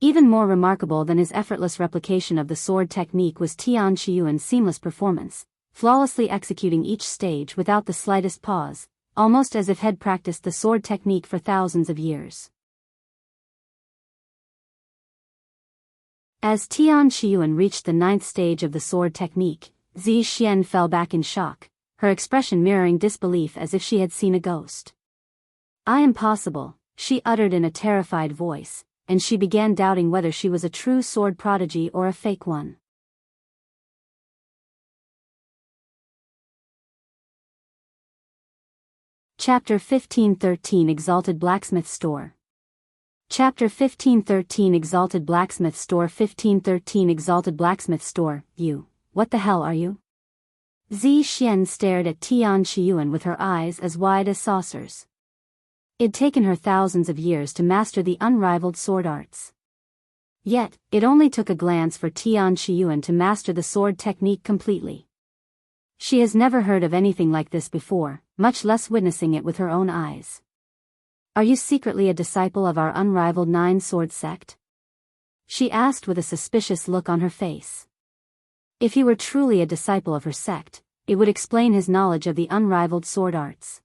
Even more remarkable than his effortless replication of the sword technique was Tian Qiyuan's seamless performance, flawlessly executing each stage without the slightest pause, almost as if had practiced the sword technique for thousands of years. As Tian Qiyuan reached the 9th stage of the sword technique, Zi Xuan fell back in shock, her expression mirroring disbelief as if she had seen a ghost. "I am possible," she uttered in a terrified voice, and she began doubting whether she was a true sword prodigy or a fake one. Chapter 1513 Exalted Blacksmith Store. Chapter 1513 Exalted Blacksmith Store 1513 Exalted Blacksmith Store. "You, what the hell are you?" Zi Xuan stared at Tian Qiyuan with her eyes as wide as saucers. It'd taken her thousands of years to master the unrivaled sword arts. Yet, it only took a glance for Tian Qiyuan to master the sword technique completely. She has never heard of anything like this before, much less witnessing it with her own eyes. Are you secretly a disciple of our unrivaled nine-sword sect? She asked with a suspicious look on her face. If he were truly a disciple of her sect, it would explain his knowledge of the unrivaled sword arts.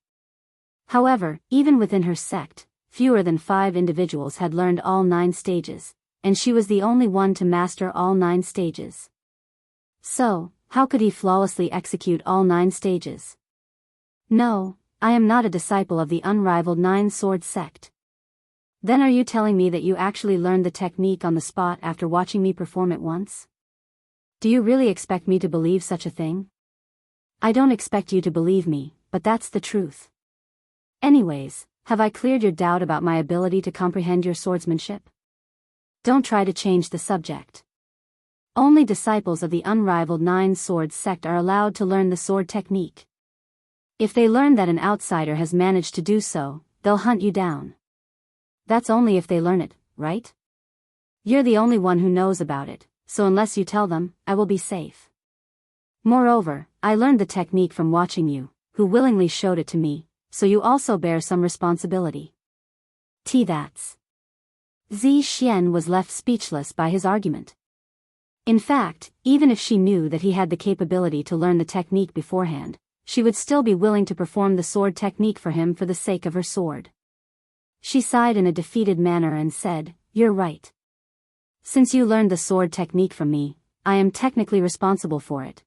However, even within her sect, fewer than 5 individuals had learned all 9 stages, and she was the only one to master all 9 stages. So, how could he flawlessly execute all 9 stages? No, I am not a disciple of the unrivaled 9-sword sect. Then are you telling me that you actually learned the technique on the spot after watching me perform it once? Do you really expect me to believe such a thing? I don't expect you to believe me, but that's the truth. Anyways, have I cleared your doubt about my ability to comprehend your swordsmanship? Don't try to change the subject. Only disciples of the unrivaled 9-sword sect are allowed to learn the sword technique. If they learn that an outsider has managed to do so, they'll hunt you down. That's only if they learn it, right? You're the only one who knows about it, so unless you tell them, I will be safe. Moreover, I learned the technique from watching you, who willingly showed it to me, so you also bear some responsibility. That's. Zi Xuan was left speechless by his argument. In fact, even if she knew that he had the capability to learn the technique beforehand, she would still be willing to perform the sword technique for him for the sake of her sword. She sighed in a defeated manner and said, "You're right. Since you learned the sword technique from me, I am technically responsible for it.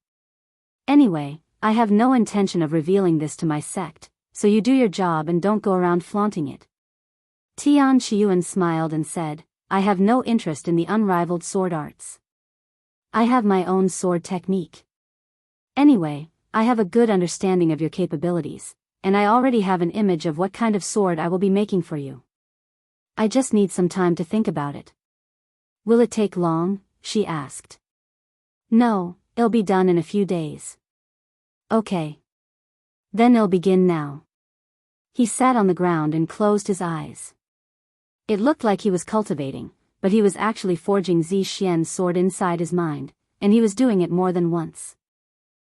Anyway, I have no intention of revealing this to my sect, so you do your job and don't go around flaunting it." Tian Qiyuan smiled and said, "I have no interest in the unrivaled sword arts. I have my own sword technique. Anyway, I have a good understanding of your capabilities, and I already have an image of what kind of sword I will be making for you. I just need some time to think about it." "Will it take long?" she asked. "No, it'll be done in a few days." "Okay. Then it'll begin now." He sat on the ground and closed his eyes. It looked like he was cultivating, but he was actually forging Zi Xuan's sword inside his mind, and he was doing it more than once.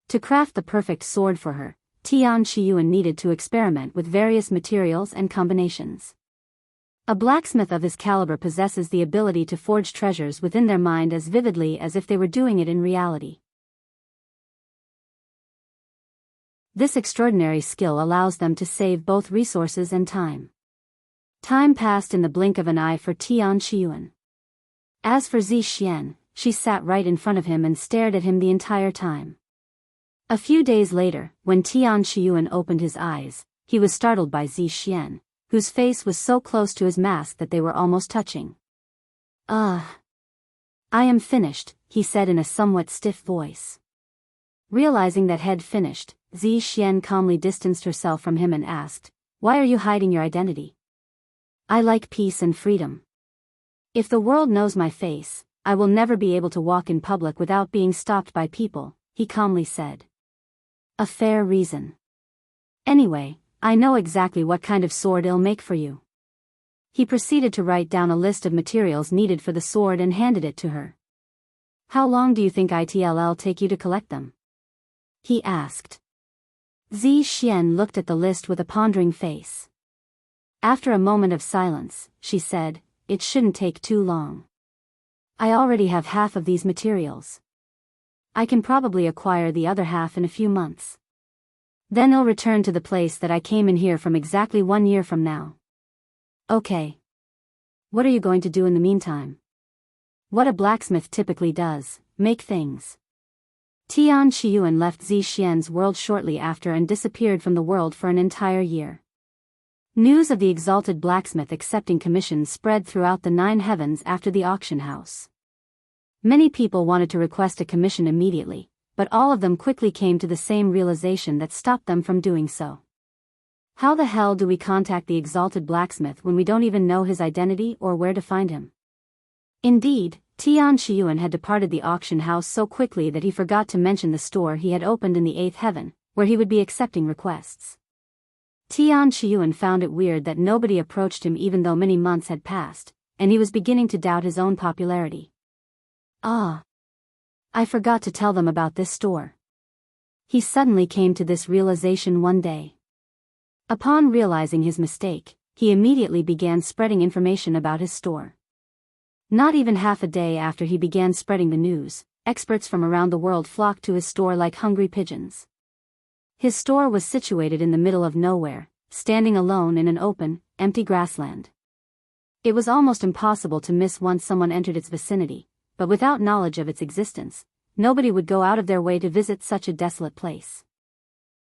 To craft the perfect sword for her, Tian Qiyuan needed to experiment with various materials and combinations. A blacksmith of his caliber possesses the ability to forge treasures within their mind as vividly as if they were doing it in reality. This extraordinary skill allows them to save both resources and time. Time passed in the blink of an eye for Tian Qiyuan. As for Zi Xuan, she sat right in front of him and stared at him the entire time. A few days later, when Tian Qiyuan opened his eyes, he was startled by Zi Xuan, whose face was so close to his mask that they were almost touching. I am finished," he said in a somewhat stiff voice. Realizing that he'd finished, Zi Xuan calmly distanced herself from him and asked, "Why are you hiding your identity?" "I like peace and freedom. If the world knows my face, I will never be able to walk in public without being stopped by people," he calmly said. "A fair reason. Anyway, I know exactly what kind of sword I'll make for you." He proceeded to write down a list of materials needed for the sword and handed it to her. "How long do you think it'll take you to collect them?" he asked. Zi Xuan looked at the list with a pondering face. After a moment of silence, she said, "It shouldn't take too long. I already have half of these materials. I can probably acquire the other half in a few months. Then I'll return to the place that I came in here from exactly 1 year from now." "Okay. What are you going to do in the meantime?" "What a blacksmith typically does, make things." Tian Qiyuan left Zi Xuan's world shortly after and disappeared from the world for an entire year. News of the Exalted blacksmith accepting commissions spread throughout the 9 heavens after the auction house. Many people wanted to request a commission immediately, but all of them quickly came to the same realization that stopped them from doing so. How the hell do we contact the Exalted blacksmith when we don't even know his identity or where to find him? Indeed, Tian Qiyuan had departed the auction house so quickly that he forgot to mention the store he had opened in the 8th heaven, where he would be accepting requests. Tian Qiyuan found it weird that nobody approached him even though many months had passed, and he was beginning to doubt his own popularity. Ah! I forgot to tell them about this store. He suddenly came to this realization one day. Upon realizing his mistake, he immediately began spreading information about his store. Not even half a day after he began spreading the news, experts from around the world flocked to his store like hungry pigeons. His store was situated in the middle of nowhere, standing alone in an open, empty grassland. It was almost impossible to miss once someone entered its vicinity, but without knowledge of its existence, nobody would go out of their way to visit such a desolate place.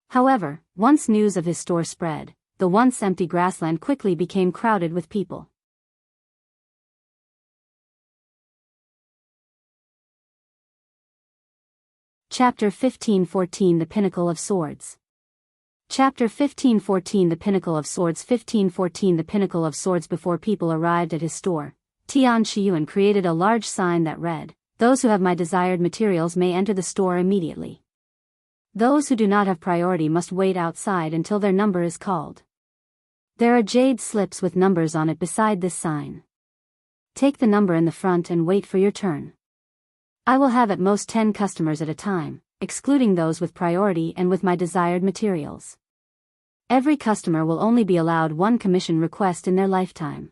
However, once news of his store spread, the once empty grassland quickly became crowded with people. Chapter 1514 The Pinnacle of Swords. Chapter 1514 The Pinnacle of Swords 1514 The Pinnacle of Swords. Before people arrived at his store, Tian Qiyuan created a large sign that read, "Those who have my desired materials may enter the store immediately. Those who do not have priority must wait outside until their number is called." There are jade slips with numbers on it beside this sign. Take the number in the front and wait for your turn. I will have at most 10 customers at a time, excluding those with priority and with my desired materials. Every customer will only be allowed one commission request in their lifetime.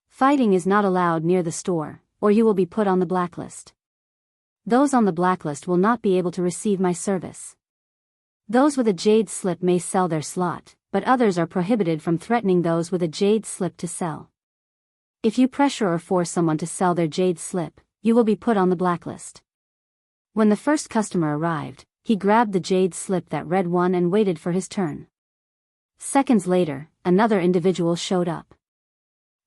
Fighting is not allowed near the store, or you will be put on the blacklist. Those on the blacklist will not be able to receive my service. Those with a jade slip may sell their slot, but others are prohibited from threatening those with a jade slip to sell. If you pressure or force someone to sell their jade slip, you will be put on the blacklist. When the first customer arrived, he grabbed the jade slip that read 1 and waited for his turn. Seconds later, another individual showed up.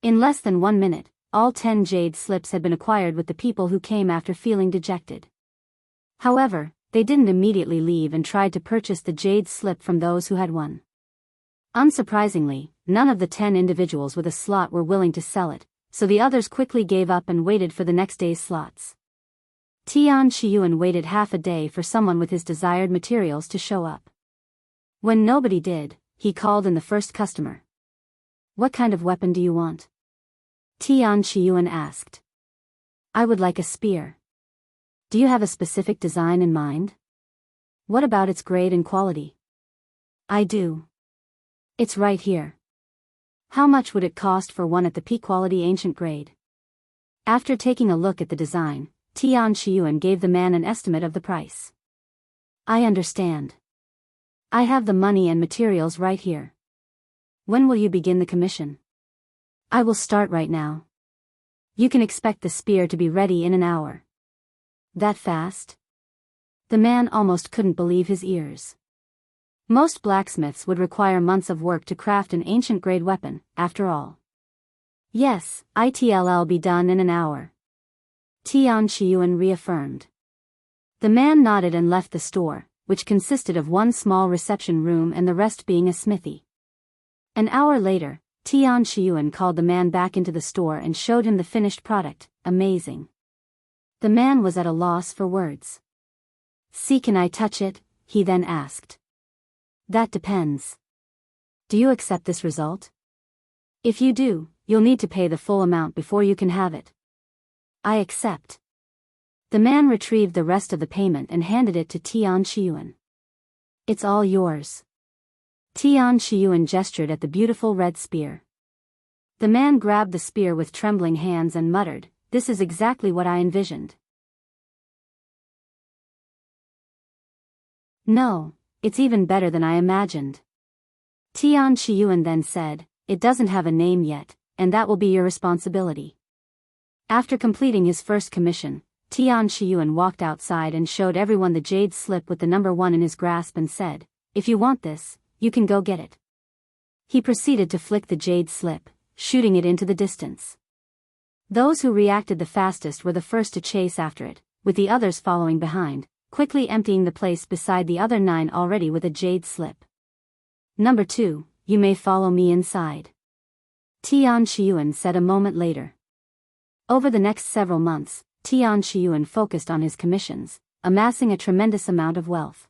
In less than 1 minute, all 10 jade slips had been acquired with the people who came after feeling dejected. However, they didn't immediately leave and tried to purchase the jade slip from those who had one. Unsurprisingly, none of the 10 individuals with a slot were willing to sell it, so the others quickly gave up and waited for the next day's slots. Tian Qiyuan waited half a day for someone with his desired materials to show up. When nobody did, he called in the first customer. "What kind of weapon do you want?" Tian Qiyuan asked. "I would like a spear." "Do you have a specific design in mind?" "What about its grade and quality?" "I do. It's right here." "How much would it cost for one at the peak quality ancient grade?" After taking a look at the design, Tian Qiyuan gave the man an estimate of the price. "I understand. I have the money and materials right here. When will you begin the commission?" "I will start right now. You can expect the spear to be ready in an hour." "That fast?" The man almost couldn't believe his ears. Most blacksmiths would require months of work to craft an ancient-grade weapon, after all. "Yes, it'll be done in an hour," Tian Qiyuan reaffirmed. The man nodded and left the store, which consisted of one small reception room and the rest being a smithy. An hour later, Tian Qiyuan called the man back into the store and showed him the finished product. Amazing. The man was at a loss for words. "See, can I touch it?" he then asked. "That depends. Do you accept this result? If you do, you'll need to pay the full amount before you can have it." "I accept." The man retrieved the rest of the payment and handed it to Tian Qiyuan. "It's all yours." Tian Qiyuan gestured at the beautiful red spear. The man grabbed the spear with trembling hands and muttered, "This is exactly what I envisioned." "No, it's even better than I imagined." Tian Qiyuan then said, "It doesn't have a name yet, and that will be your responsibility." After completing his first commission, Tian Qiyuan walked outside and showed everyone the jade slip with the number 1 in his grasp and said, "If you want this, you can go get it." He proceeded to flick the jade slip, shooting it into the distance. Those who reacted the fastest were the first to chase after it, with the others following behind, quickly emptying the place beside the other 9 already with a jade slip. "Number 2, you may follow me inside," Tian Qiyuan said a moment later. Over the next several months, Tian Qiyuan focused on his commissions, amassing a tremendous amount of wealth.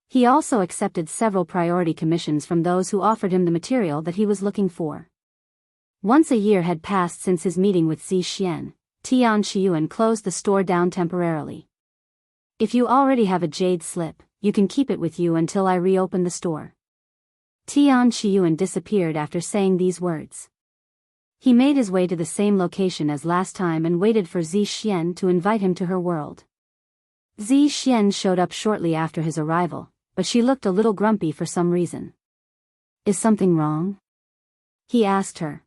He also accepted several priority commissions from those who offered him the material that he was looking for. Once a year had passed since his meeting with Zi Xuan, Tian Qiyuan closed the store down temporarily. If you already have a jade slip, you can keep it with you until I reopen the store. Tian Qiyuan disappeared after saying these words. He made his way to the same location as last time and waited for Zi Xuan to invite him to her world. Zi Xuan showed up shortly after his arrival, but she looked a little grumpy for some reason. Is something wrong? He asked her.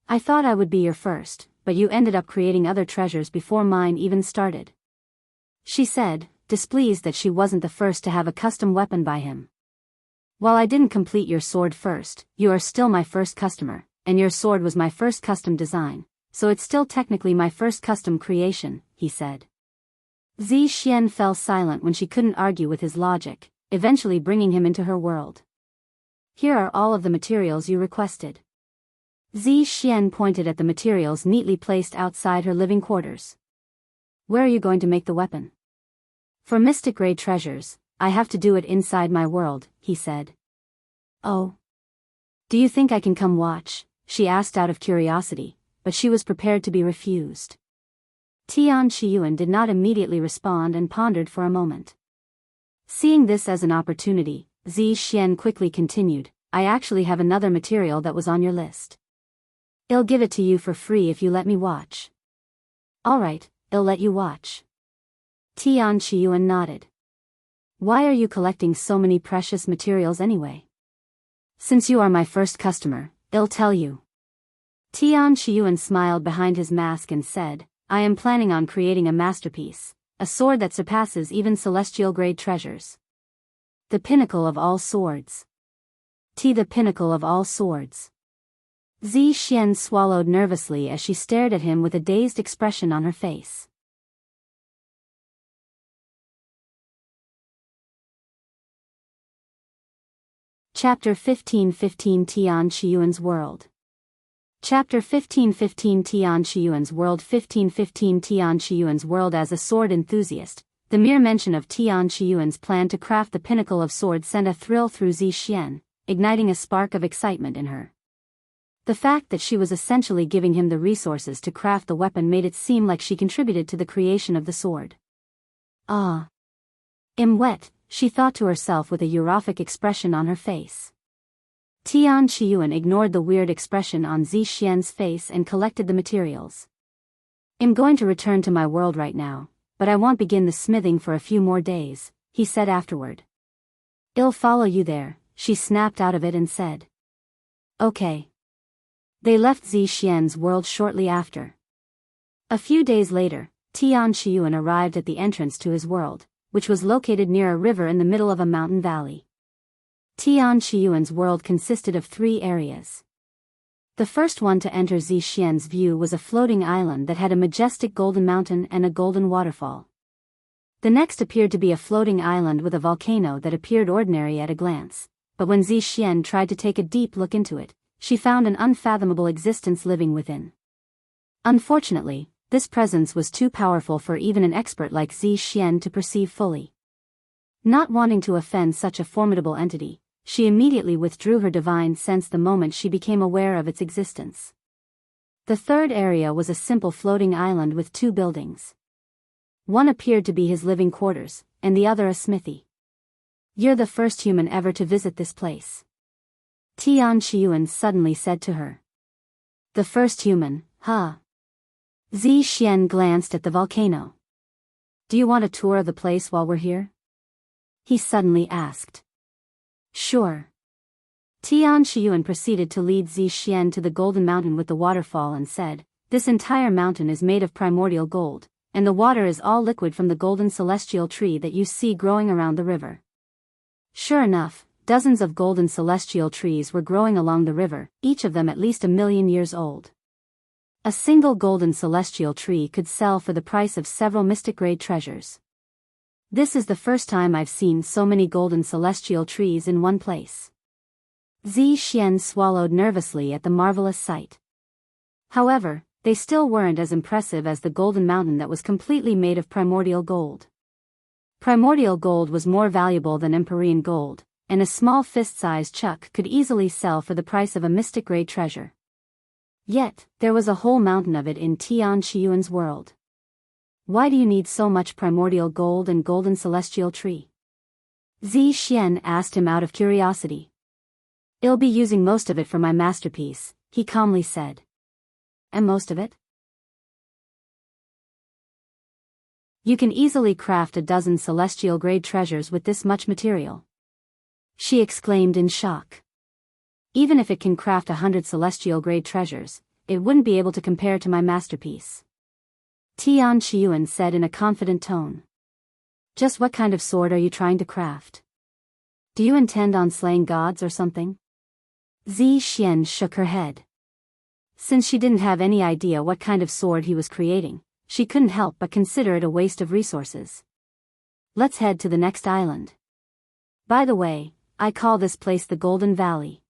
I thought I would be your first, but you ended up creating other treasures before mine even started. She said, displeased that she wasn't the first to have a custom weapon by him. While I didn't complete your sword first, you are still my first customer, and your sword was my first custom design, so it's still technically my first custom creation, he said. Zi Xuan fell silent when she couldn't argue with his logic, eventually bringing him into her world. Here are all of the materials you requested. Zi Xuan pointed at the materials neatly placed outside her living quarters. Where are you going to make the weapon? For mystic grade treasures, I have to do it inside my world, he said. Oh. Do you think I can come watch? She asked out of curiosity, but she was prepared to be refused. Tian Qiyuan did not immediately respond and pondered for a moment. Seeing this as an opportunity, Zi Xuan quickly continued, I actually have another material that was on your list. I'll give it to you for free if you let me watch. Alright, I'll let you watch. Tian Qiyuan nodded. Why are you collecting so many precious materials anyway? Since you are my first customer, I'll tell you. Tian Qiyuan smiled behind his mask and said, I am planning on creating a masterpiece, a sword that surpasses even celestial grade treasures. The pinnacle of all swords. The pinnacle of all swords. Zi Xuan swallowed nervously as she stared at him with a dazed expression on her face. Chapter 15:15 Tian Qiyuan's World. Chapter 15:15 Tian Qiyuan's World. 15:15 Tian Qiyuan's World. As a sword enthusiast, the mere mention of Tian Qiyuan's plan to craft the pinnacle of swords sent a thrill through Zi Xuan, igniting a spark of excitement in her. The fact that she was essentially giving him the resources to craft the weapon made it seem like she contributed to the creation of the sword. Ah. I'm wet, she thought to herself with a euphoric expression on her face. Tian Qiyuan ignored the weird expression on Zi Xuan's face and collected the materials. I'm going to return to my world right now, but I won't begin the smithing for a few more days, he said afterward. I'll follow you there, she snapped out of it and said. Okay. They left Zi Xuan's world shortly after. A few days later, Tian Qiyuan arrived at the entrance to his world, which was located near a river in the middle of a mountain valley. Tian Qiyuan's world consisted of 3 areas. The first one to enter Zi Xuan's view was a floating island that had a majestic golden mountain and a golden waterfall. The next appeared to be a floating island with a volcano that appeared ordinary at a glance, but when Zi Xuan tried to take a deep look into it, she found an unfathomable existence living within. Unfortunately, this presence was too powerful for even an expert like Zi Xuan to perceive fully. Not wanting to offend such a formidable entity, she immediately withdrew her divine sense the moment she became aware of its existence. The third area was a simple floating island with 2 buildings. One appeared to be his living quarters, and the other a smithy. You're the first human ever to visit this place. Tian Qiyuan suddenly said to her. The first human, huh? Zi Xuan glanced at the volcano. Do you want a tour of the place while we're here? He suddenly asked. Sure. Tian Qiyuan proceeded to lead Zi Xuan to the golden mountain with the waterfall and said, this entire mountain is made of primordial gold, and the water is all liquid from the golden celestial tree that you see growing around the river. Sure enough, dozens of golden celestial trees were growing along the river, each of them at least 1,000,000 years old. A single golden celestial tree could sell for the price of several mystic-grade treasures. This is the first time I've seen so many golden celestial trees in one place. Zi Xuan swallowed nervously at the marvelous sight. However, they still weren't as impressive as the golden mountain that was completely made of primordial gold. Primordial gold was more valuable than empyrean gold, and a small fist-sized chuck could easily sell for the price of a mystic-grade treasure. Yet, there was a whole mountain of it in Tian Qiyuan's world. Why do you need so much primordial gold and golden celestial tree? Zi Xuan asked him out of curiosity. I'll be using most of it for my masterpiece, he calmly said. And most of it? You can easily craft a dozen celestial-grade treasures with this much material. She exclaimed in shock. Even if it can craft 100 celestial-grade treasures, it wouldn't be able to compare to my masterpiece. Tian Qiyuan said in a confident tone. Just what kind of sword are you trying to craft? Do you intend on slaying gods or something? Zi Xuan shook her head. Since she didn't have any idea what kind of sword he was creating, she couldn't help but consider it a waste of resources. Let's head to the next island. By the way, I call this place the Golden Valley.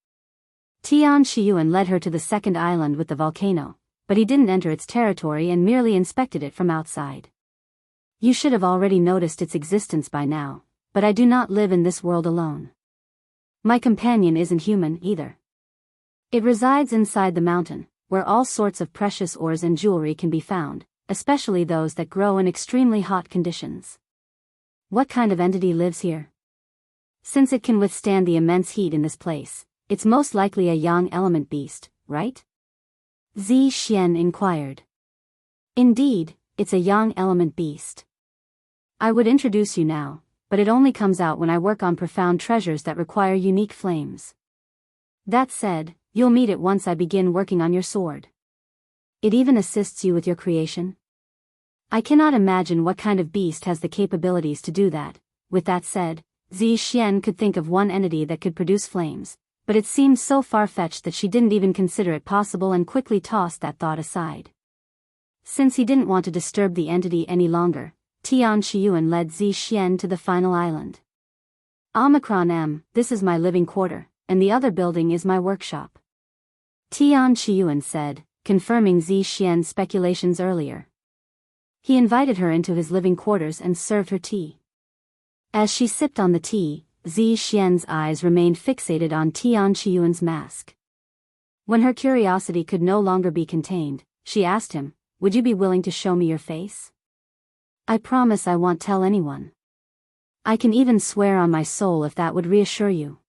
Tian Qiyuan led her to the second island with the volcano, but he didn't enter its territory and merely inspected it from outside. You should have already noticed its existence by now, but I do not live in this world alone. My companion isn't human either. It resides inside the mountain, where all sorts of precious ores and jewelry can be found, especially those that grow in extremely hot conditions. What kind of entity lives here? Since it can withstand the immense heat in this place, it's most likely a yang element beast, right? Zi Xuan inquired. Indeed, it's a yang element beast. I would introduce you now, but it only comes out when I work on profound treasures that require unique flames. That said, you'll meet it once I begin working on your sword. It even assists you with your creation. I cannot imagine what kind of beast has the capabilities to do that. With that said, Zi Xuan could think of one entity that could produce flames, but it seemed so far-fetched that she didn't even consider it possible and quickly tossed that thought aside. Since he didn't want to disturb the entity any longer, Tian Qiyuan led Zi Xuan to the final island. Omicron M, this is my living quarter, and the other building is my workshop. Tian Qiyuan said, confirming Zi Xuan's speculations earlier. He invited her into his living quarters and served her tea. As she sipped on the tea, Zi Xuan's eyes remained fixated on Tian Qiyuan's mask. When her curiosity could no longer be contained, she asked him, "Would you be willing to show me your face?" "I promise I won't tell anyone. I can even swear on my soul if that would reassure you."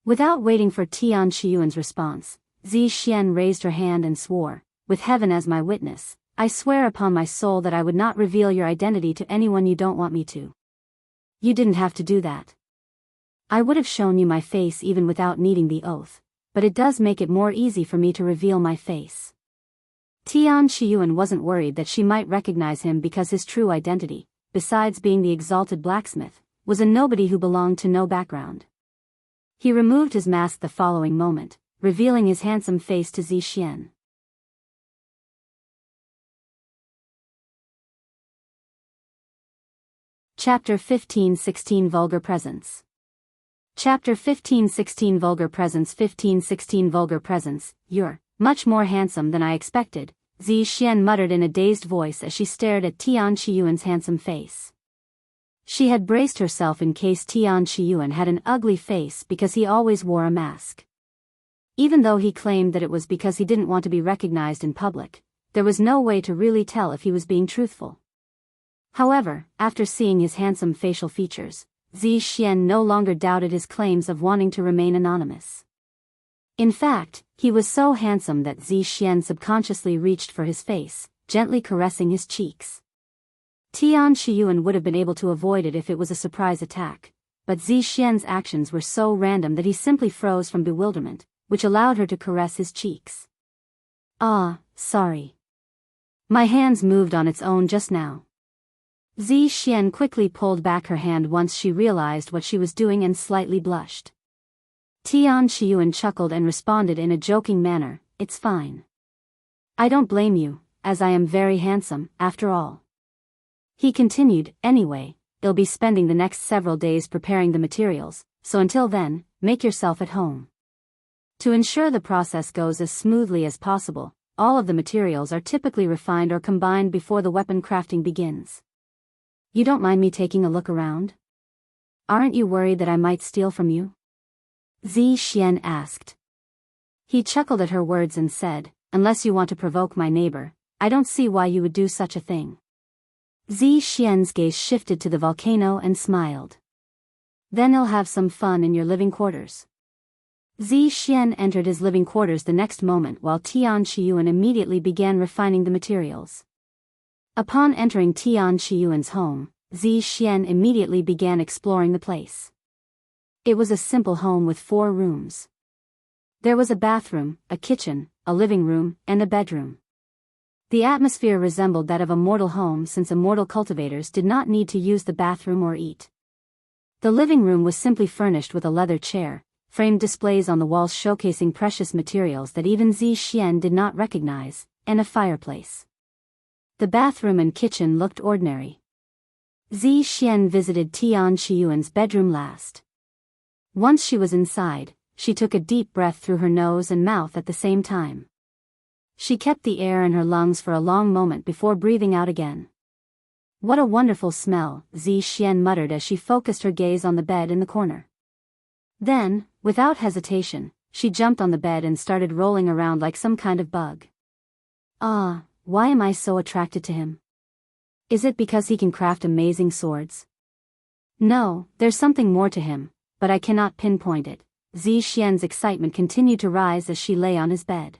Without waiting for Tian Qiyuan's response, Zi Xuan raised her hand and swore, "With heaven as my witness, I swear upon my soul that I would not reveal your identity to anyone you don't want me to." "You didn't have to do that. I would have shown you my face even without needing the oath, but it does make it more easy for me to reveal my face." Tian Qiyuan wasn't worried that she might recognize him because his true identity, besides being the Exalted Blacksmith, was a nobody who belonged to no background. He removed his mask the following moment, revealing his handsome face to Zi Xuan. Chapter 15-16 Vulgar Presence. Chapter 15-16 Vulgar Presence. 15-16 Vulgar Presence. "You're much more handsome than I expected," Zi Xuan muttered in a dazed voice as she stared at Tian Qiyuan's handsome face. She had braced herself in case Tian Qiyuan had an ugly face because he always wore a mask. Even though he claimed that it was because he didn't want to be recognized in public, there was no way to really tell if he was being truthful. However, after seeing his handsome facial features, Zi Xuan no longer doubted his claims of wanting to remain anonymous. In fact, he was so handsome that Zi Xuan subconsciously reached for his face, gently caressing his cheeks. Tian Qiyuan would have been able to avoid it if it was a surprise attack, but Zi Xuan's actions were so random that he simply froze from bewilderment, which allowed her to caress his cheeks. "Ah, sorry. My hands moved on its own just now." Zi Xuan quickly pulled back her hand once she realized what she was doing and slightly blushed. Tian Qiyuan chuckled and responded in a joking manner, "It's fine. I don't blame you, as I am very handsome, after all." He continued, "Anyway, I'll be spending the next several days preparing the materials, so until then, make yourself at home. To ensure the process goes as smoothly as possible, all of the materials are typically refined or combined before the weapon crafting begins. You don't mind me taking a look around? Aren't you worried that I might steal from you?" Zi Xuan asked. He chuckled at her words and said, unless you want to provoke my neighbor, I don't see why you would do such a thing. Zi Xuan's gaze shifted to the volcano and smiled. Then I'll have some fun in your living quarters. Zi Xuan entered his living quarters the next moment while Tian Qiyuan immediately began refining the materials. Upon entering Tian Qiyuan's home, Zi Xuan immediately began exploring the place. It was a simple home with 4 rooms. There was a bathroom, a kitchen, a living room, and a bedroom. The atmosphere resembled that of a mortal home since immortal cultivators did not need to use the bathroom or eat. The living room was simply furnished with a leather chair, framed displays on the walls showcasing precious materials that even Zi Xuan did not recognize, and a fireplace. The bathroom and kitchen looked ordinary. Zi Xuan visited Tian Qiyuan's bedroom last. Once she was inside, she took a deep breath through her nose and mouth at the same time. She kept the air in her lungs for a long moment before breathing out again. What a wonderful smell, Zi Xuan muttered as she focused her gaze on the bed in the corner. Then, without hesitation, she jumped on the bed and started rolling around like some kind of bug. Ah, why am I so attracted to him? Is it because he can craft amazing swords? No, there's something more to him, but I cannot pinpoint it. Zi Xuan's excitement continued to rise as she lay on his bed.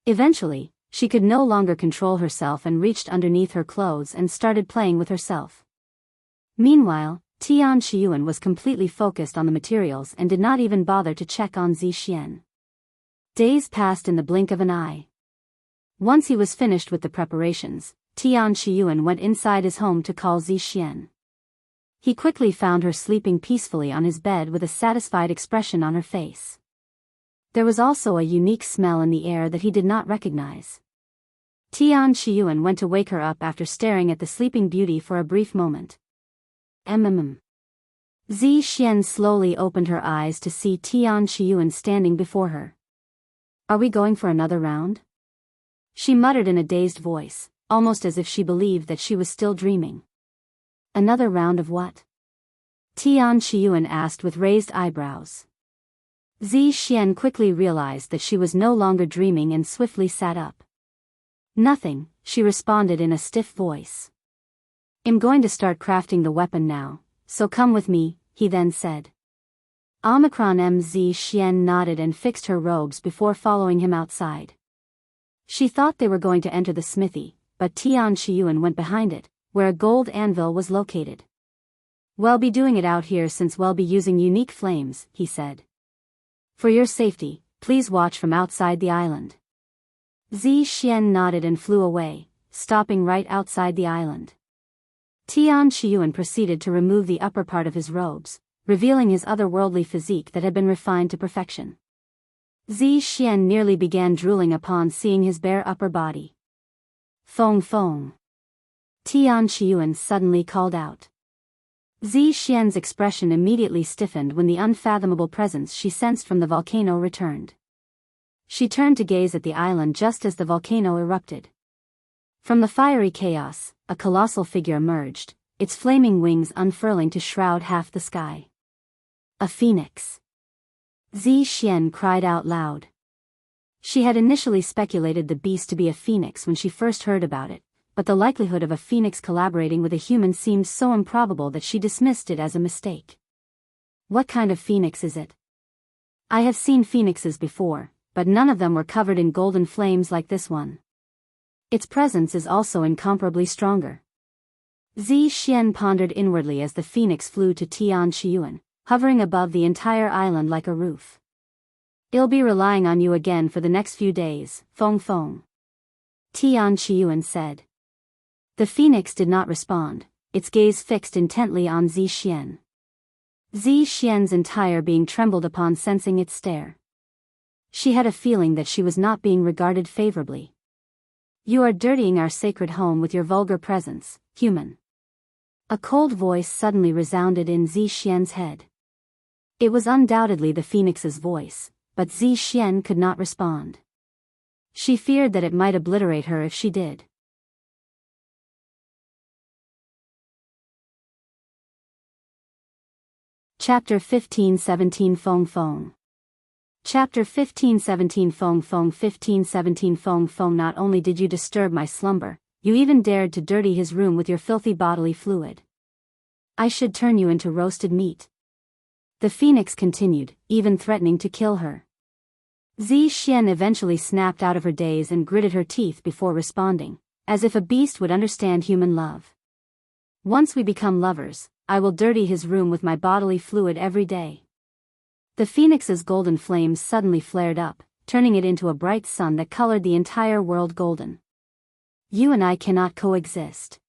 Eventually, she could no longer control herself and reached underneath her clothes and started playing with herself. Meanwhile, Tian Qiyuan was completely focused on the materials and did not even bother to check on Zi Xuan. Days passed in the blink of an eye. Once he was finished with the preparations, Tian Qiyuan went inside his home to call Zi Xuan. He quickly found her sleeping peacefully on his bed with a satisfied expression on her face. There was also a unique smell in the air that he did not recognize. Tian Qiyuan went to wake her up after staring at the sleeping beauty for a brief moment. Zi Xuan slowly opened her eyes to see Tian Qiyuan standing before her. Are we going for another round? She muttered in a dazed voice, almost as if she believed that she was still dreaming. Another round of what? Tian Qiyuan asked with raised eyebrows. Zi Xuan quickly realized that she was no longer dreaming and swiftly sat up. Nothing, she responded in a stiff voice. I'm going to start crafting the weapon now, so come with me, he then said. Zi Xuan nodded and fixed her robes before following him outside. She thought they were going to enter the smithy, but Tian Qiyuan went behind it, where a gold anvil was located. We'll be doing it out here since we'll be using unique flames, he said. For your safety, please watch from outside the island. Zi Xuan nodded and flew away, stopping right outside the island. Tian Qiyuan proceeded to remove the upper part of his robes, revealing his otherworldly physique that had been refined to perfection. Zi Xuan nearly began drooling upon seeing his bare upper body. Feng. Tian Qiyuan suddenly called out. Zi Xuan's expression immediately stiffened when the unfathomable presence she sensed from the volcano returned. She turned to gaze at the island just as the volcano erupted. From the fiery chaos, a colossal figure emerged, its flaming wings unfurling to shroud half the sky. A phoenix. Zi Xuan cried out loud. She had initially speculated the beast to be a phoenix when she first heard about it, but the likelihood of a phoenix collaborating with a human seemed so improbable that she dismissed it as a mistake. What kind of phoenix is it? I have seen phoenixes before, but none of them were covered in golden flames like this one. Its presence is also incomparably stronger. Zi Xuan pondered inwardly as the phoenix flew to Tian Qiyuan, hovering above the entire island like a roof. I'll be relying on you again for the next few days, Feng. Tian Qiyuan said. The phoenix did not respond, its gaze fixed intently on Zi Xuan. Zi Xuan's entire being trembled upon sensing its stare. She had a feeling that she was not being regarded favorably. You are dirtying our sacred home with your vulgar presence, human. A cold voice suddenly resounded in Zi Xuan's head. It was undoubtedly the phoenix's voice, but Zi Xuan could not respond. She feared that it might obliterate her if she did. Chapter 15-17 Feng. Chapter 1517 Feng 1517 Feng not only did you disturb my slumber, you even dared to dirty his room with your filthy bodily fluid. I should turn you into roasted meat. The phoenix continued, even threatening to kill her. Zi Xuan eventually snapped out of her daze and gritted her teeth before responding, as if a beast would understand human love. Once we become lovers, I will dirty his room with my bodily fluid every day. The phoenix's golden flames suddenly flared up, turning it into a bright sun that colored the entire world golden. You and I cannot coexist.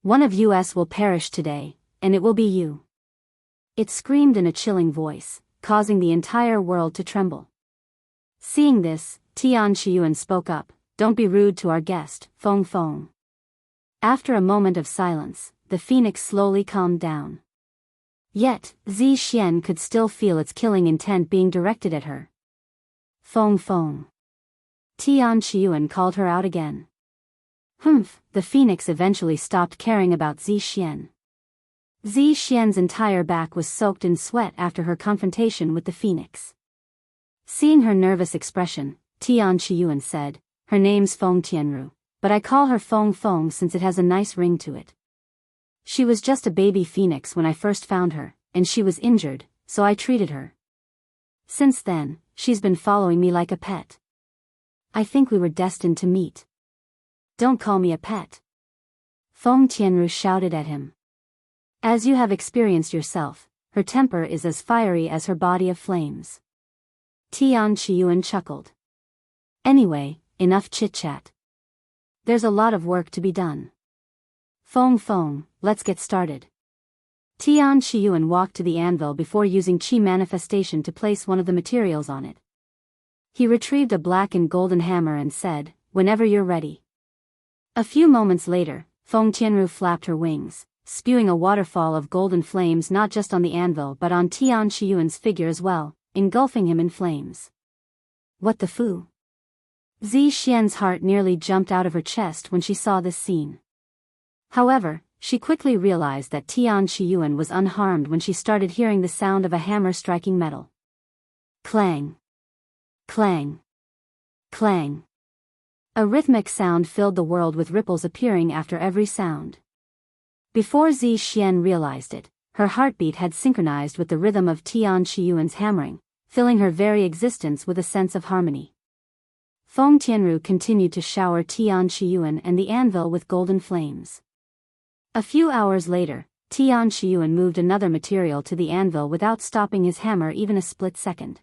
One of us will perish today, and it will be you. It screamed in a chilling voice, causing the entire world to tremble. Seeing this, Tian Qiyuan spoke up, "Don't be rude to our guest, Feng." After a moment of silence, the phoenix slowly calmed down. Yet, Zi Xuan could still feel its killing intent being directed at her. Feng. Tian Qiyuan called her out again. The phoenix eventually stopped caring about Zi Xuan. Zi Xuan's entire back was soaked in sweat after her confrontation with the phoenix. Seeing her nervous expression, Tian Qiyuan said, "Her name's Feng Tianru, but I call her Feng since it has a nice ring to it. She was just a baby phoenix when I first found her, and she was injured, so I treated her. Since then, she's been following me like a pet. I think we were destined to meet." "Don't call me a pet," Feng Tianru shouted at him. "As you have experienced yourself, her temper is as fiery as her body of flames." Tian Qiyuan chuckled. "Anyway, enough chit-chat. There's a lot of work to be done. Feng, let's get started." Tian Qiyuan walked to the anvil before using qi manifestation to place one of the materials on it. He retrieved a black and golden hammer and said, "Whenever you're ready." A few moments later, Feng Tianru flapped her wings, spewing a waterfall of golden flames not just on the anvil but on Tian Qiyuan's figure as well, engulfing him in flames. What the fu? Zi Xuan's heart nearly jumped out of her chest when she saw this scene. However, she quickly realized that Tian Qiyuan was unharmed when she started hearing the sound of a hammer striking metal. Clang. Clang. Clang. A rhythmic sound filled the world with ripples appearing after every sound. Before Zi Xuan realized it, her heartbeat had synchronized with the rhythm of Tian Qiyuan's hammering, filling her very existence with a sense of harmony. Feng Tianru continued to shower Tian Qiyuan and the anvil with golden flames. A few hours later, Tian Qiyuan moved another material to the anvil without stopping his hammer even a split second.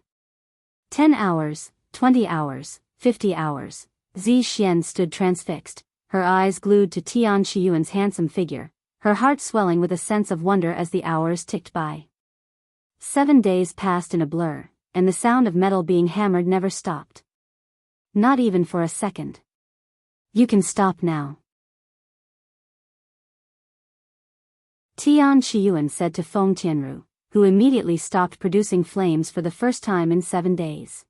10 hours, 20 hours, 50 hours, Zi Xuan stood transfixed, her eyes glued to Tian Qiyuan's handsome figure, her heart swelling with a sense of wonder as the hours ticked by. 7 days passed in a blur, and the sound of metal being hammered never stopped. Not even for a second. "You can stop now," Tian Qiyuan said to Feng Tianru, who immediately stopped producing flames for the first time in 7 days.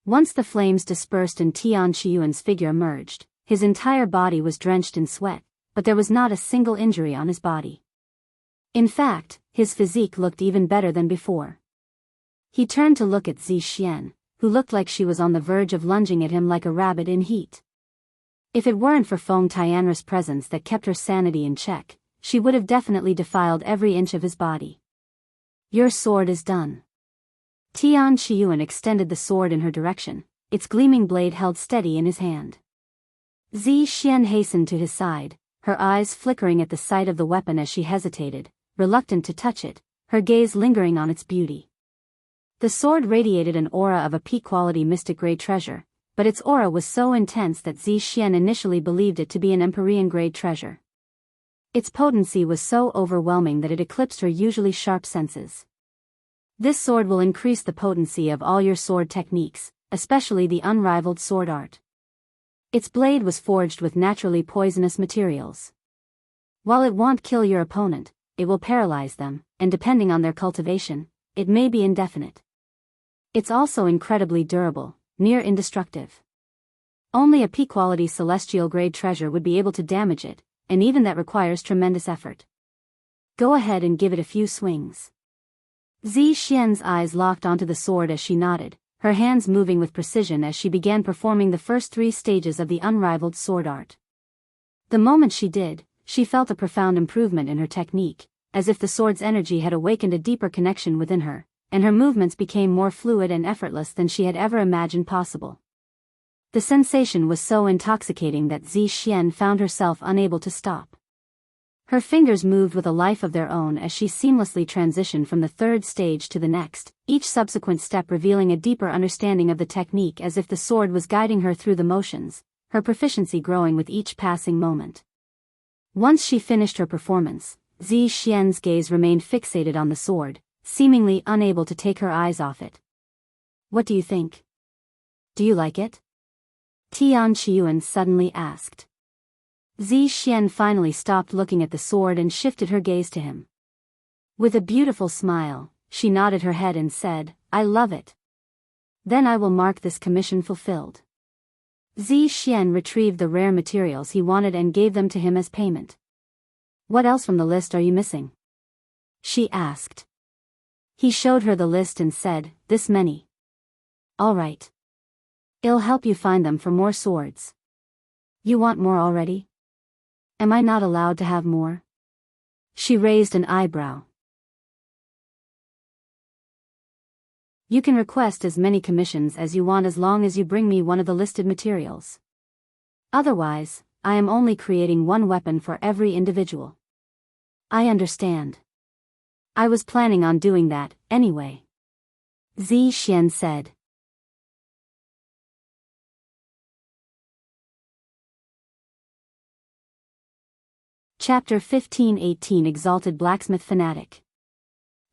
Once the flames dispersed and Tian Qiyuan's figure emerged, his entire body was drenched in sweat, but there was not a single injury on his body. In fact, his physique looked even better than before. He turned to look at Zi Xuan, who looked like she was on the verge of lunging at him like a rabbit in heat. If it weren't for Feng Tianru's presence that kept her sanity in check, she would have definitely defiled every inch of his body. "Your sword is done." Tian Qiyuan extended the sword in her direction, its gleaming blade held steady in his hand. Zi Xuan hastened to his side, her eyes flickering at the sight of the weapon as she hesitated, reluctant to touch it, her gaze lingering on its beauty. The sword radiated an aura of a peak-quality mystic-grade treasure, but its aura was so intense that Zi Xuan initially believed it to be an Empyrean-grade treasure. Its potency was so overwhelming that it eclipsed her usually sharp senses. "This sword will increase the potency of all your sword techniques, especially the unrivaled sword art." Its blade was forged with naturally poisonous materials. While it won't kill your opponent, it will paralyze them, and depending on their cultivation, it may be indefinite. It's also incredibly durable, near indestructible. Only a peak-quality celestial-grade treasure would be able to damage it, and even that requires tremendous effort. Go ahead and give it a few swings. Zi Xuan's eyes locked onto the sword as she nodded, her hands moving with precision as she began performing the first 3 stages of the unrivaled sword art. The moment she did, she felt a profound improvement in her technique, as if the sword's energy had awakened a deeper connection within her, and her movements became more fluid and effortless than she had ever imagined possible. The sensation was so intoxicating that Zi Xuan found herself unable to stop. Her fingers moved with a life of their own as she seamlessly transitioned from the 3rd stage to the next, each subsequent step revealing a deeper understanding of the technique as if the sword was guiding her through the motions, her proficiency growing with each passing moment. Once she finished her performance, Zi Xuan's gaze remained fixated on the sword, seemingly unable to take her eyes off it. "What do you think? Do you like it?" Tian Qiyuan suddenly asked. Zi Xuan finally stopped looking at the sword and shifted her gaze to him. With a beautiful smile, she nodded her head and said, "I love it. Then I will mark this commission fulfilled." Zi Xuan retrieved the rare materials he wanted and gave them to him as payment. "What else from the list are you missing?" she asked. He showed her the list and said, "This many." "All right. It'll help you find them for more swords." "You want more already? Am I not allowed to have more?" She raised an eyebrow. "You can request as many commissions as you want as long as you bring me one of the listed materials. Otherwise, I am only creating one weapon for every individual." "I understand. I was planning on doing that, anyway," Zi Xuan said. Chapter 1518 Exalted Blacksmith Fanatic.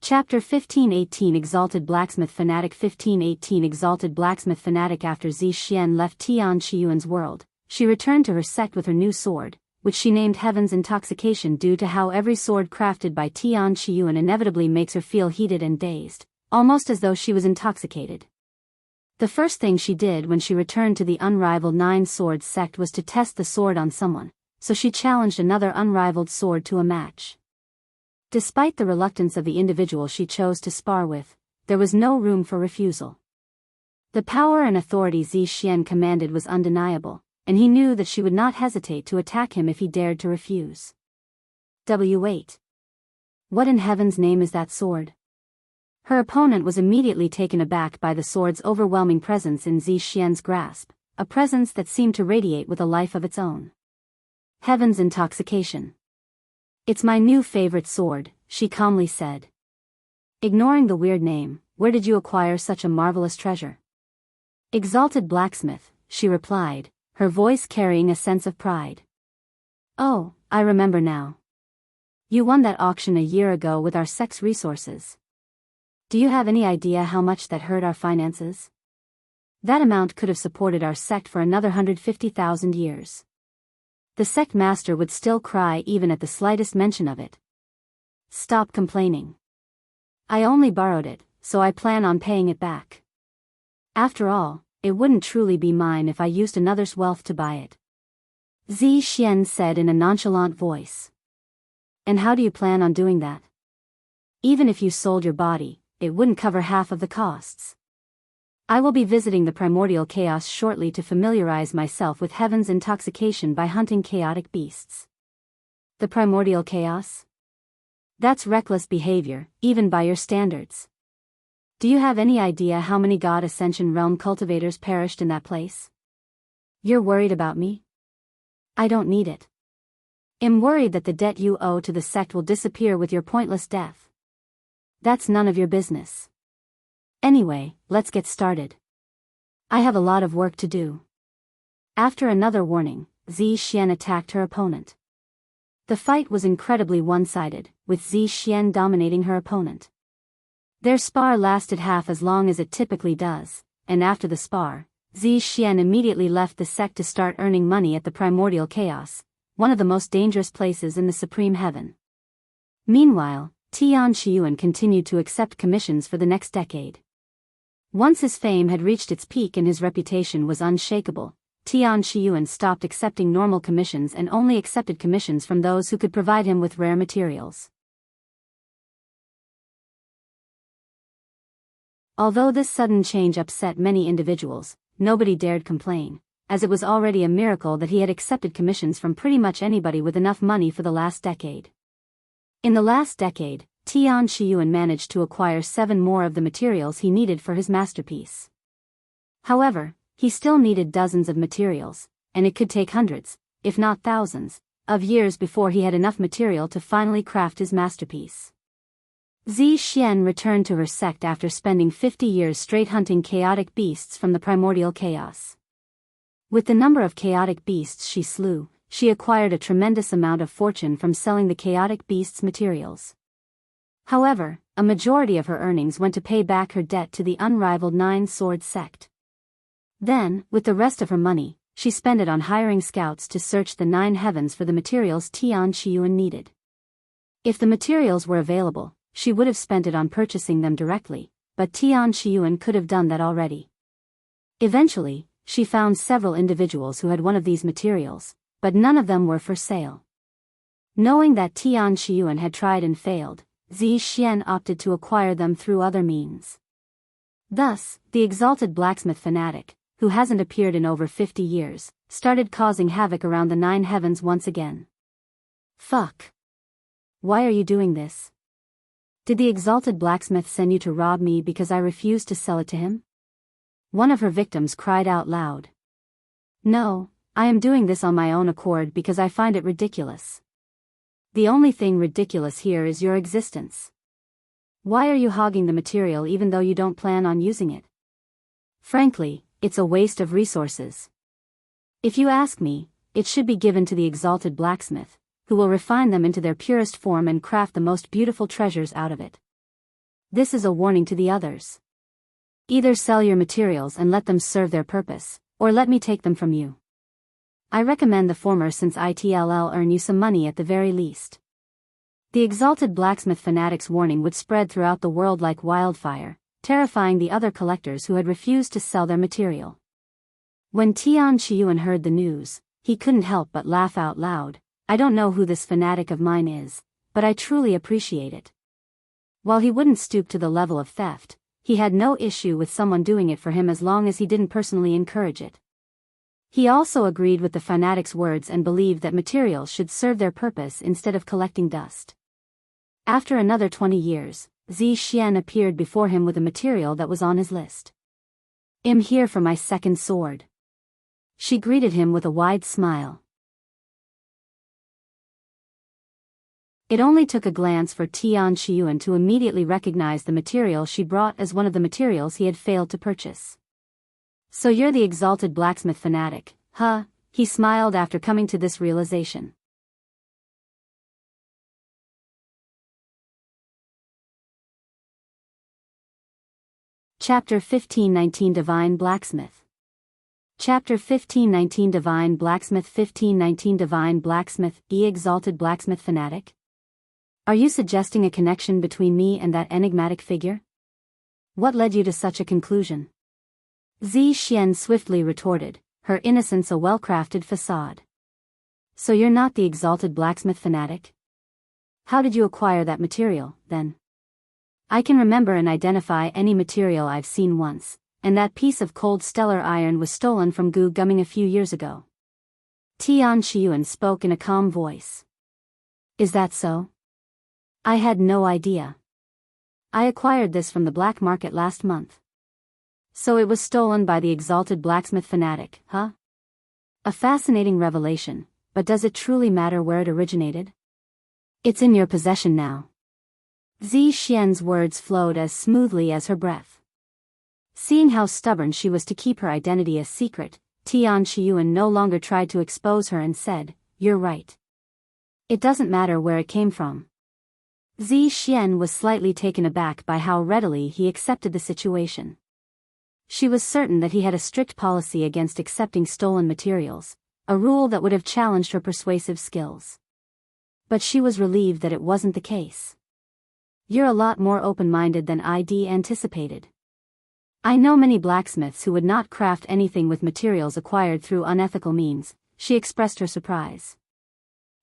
Chapter 1518 Exalted Blacksmith Fanatic 1518 Exalted Blacksmith Fanatic. After Zi Xuan left Tian Qiyuan's world, she returned to her sect with her new sword, which she named Heaven's Intoxication due to how every sword crafted by Tian Qiyuan inevitably makes her feel heated and dazed, almost as though she was intoxicated. The first thing she did when she returned to the Unrivaled 9 Swords sect was to test the sword on someone, so she challenged another unrivaled sword to a match. Despite the reluctance of the individual she chose to spar with, there was no room for refusal. The power and authority Zi Xuan commanded was undeniable, and he knew that she would not hesitate to attack him if he dared to refuse. "Wait. What in heaven's name is that sword?" Her opponent was immediately taken aback by the sword's overwhelming presence in Zi Xuan's grasp, a presence that seemed to radiate with a life of its own. "Heaven's Intoxication. It's my new favorite sword," she calmly said. Ignoring the weird name, "Where did you acquire such a marvelous treasure?" "Exalted Blacksmith," she replied, her voice carrying a sense of pride. "Oh, I remember now. You won that auction a year ago with our sect's resources. Do you have any idea how much that hurt our finances? That amount could have supported our sect for another 150,000 years. The sect master would still cry even at the slightest mention of it." "Stop complaining. I only borrowed it, so I plan on paying it back. After all, it wouldn't truly be mine if I used another's wealth to buy it," Zi Xuan said in a nonchalant voice. "And how do you plan on doing that? Even if you sold your body, it wouldn't cover half of the costs. I will be visiting the primordial chaos shortly to familiarize myself with Heaven's Intoxication by hunting chaotic beasts." "The primordial chaos? That's reckless behavior, even by your standards. Do you have any idea how many God Ascension Realm cultivators perished in that place? You're worried about me? I don't need it. I'm worried that the debt you owe to the sect will disappear with your pointless death. That's none of your business. Anyway, let's get started. I have a lot of work to do." After another warning, Zi Xuan attacked her opponent. The fight was incredibly one-sided, with Zi Xuan dominating her opponent. Their spar lasted half as long as it typically does, and after the spar, Zi Xuan immediately left the sect to start earning money at the primordial chaos, one of the most dangerous places in the supreme heaven. Meanwhile, Tian Qiyuan continued to accept commissions for the next decade. Once his fame had reached its peak and his reputation was unshakable, Tian Qiyuan stopped accepting normal commissions and only accepted commissions from those who could provide him with rare materials. Although this sudden change upset many individuals, nobody dared complain, as it was already a miracle that he had accepted commissions from pretty much anybody with enough money for the last decade. In the last decade, Tian Qiyuan managed to acquire 7 more of the materials he needed for his masterpiece. However, he still needed dozens of materials, and it could take hundreds, if not thousands, of years before he had enough material to finally craft his masterpiece. Zi Xuan returned to her sect after spending 50 years straight hunting chaotic beasts from the primordial chaos. With the number of chaotic beasts she slew, she acquired a tremendous amount of fortune from selling the chaotic beasts' materials. However, a majority of her earnings went to pay back her debt to the Unrivaled 9-Sword sect. Then, with the rest of her money, she spent it on hiring scouts to search the 9 heavens for the materials Tian Qiyuan needed. If the materials were available, she would have spent it on purchasing them directly, but Tian Qiyuan could have done that already. Eventually, she found several individuals who had one of these materials, but none of them were for sale. Knowing that Tian Qiyuan had tried and failed, Zi Xuan opted to acquire them through other means. Thus, the Exalted Blacksmith Fanatic, who hasn't appeared in over 50 years, started causing havoc around the 9 heavens once again. Fuck. Why are you doing this? Did the Exalted Blacksmith send you to rob me because I refused to sell it to him? One of her victims cried out loud. No, I am doing this on my own accord because I find it ridiculous. The only thing ridiculous here is your existence. Why are you hogging the material even though you don't plan on using it? Frankly, it's a waste of resources. If you ask me, it should be given to the Exalted Blacksmith, who will refine them into their purest form and craft the most beautiful treasures out of it. This is a warning to the others. Either sell your materials and let them serve their purpose, or let me take them from you. I recommend the former since it'll earn you some money at the very least. The Exalted Blacksmith Fanatic's warning would spread throughout the world like wildfire, terrifying the other collectors who had refused to sell their material. When Tian Qiyuan heard the news, he couldn't help but laugh out loud. I don't know who this fanatic of mine is, but I truly appreciate it. While he wouldn't stoop to the level of theft, he had no issue with someone doing it for him as long as he didn't personally encourage it. He also agreed with the fanatic's words and believed that materials should serve their purpose instead of collecting dust. After another 20 years, Zi Xuan appeared before him with a material that was on his list. I'm here for my second sword. She greeted him with a wide smile. It only took a glance for Tian Qiyuan to immediately recognize the material she brought as one of the materials he had failed to purchase. So you're the Exalted Blacksmith Fanatic, huh? He smiled after coming to this realization. Chapter 1519 Divine Blacksmith. Chapter 1519 Divine Blacksmith 1519 Divine Blacksmith, Exalted Blacksmith Fanatic? Are you suggesting a connection between me and that enigmatic figure? What led you to such a conclusion? Zi Xuan swiftly retorted, her innocence a well-crafted facade. So you're not the Exalted Blacksmith Fanatic? How did you acquire that material, then? I can remember and identify any material I've seen once, and that piece of cold stellar iron was stolen from Gu Gumming a few years ago. Tian Qiyuan spoke in a calm voice. Is that so? I had no idea. I acquired this from the black market last month. So it was stolen by the Exalted Blacksmith Fanatic, huh? A fascinating revelation, but does it truly matter where it originated? It's in your possession now. Zi Xuan's words flowed as smoothly as her breath. Seeing how stubborn she was to keep her identity a secret, Tian Qiyuan no longer tried to expose her and said, "You're right. It doesn't matter where it came from." Zi Xuan was slightly taken aback by how readily he accepted the situation. She was certain that he had a strict policy against accepting stolen materials, a rule that would have challenged her persuasive skills. But she was relieved that it wasn't the case. You're a lot more open-minded than I'd anticipated. I know many blacksmiths who would not craft anything with materials acquired through unethical means, she expressed her surprise.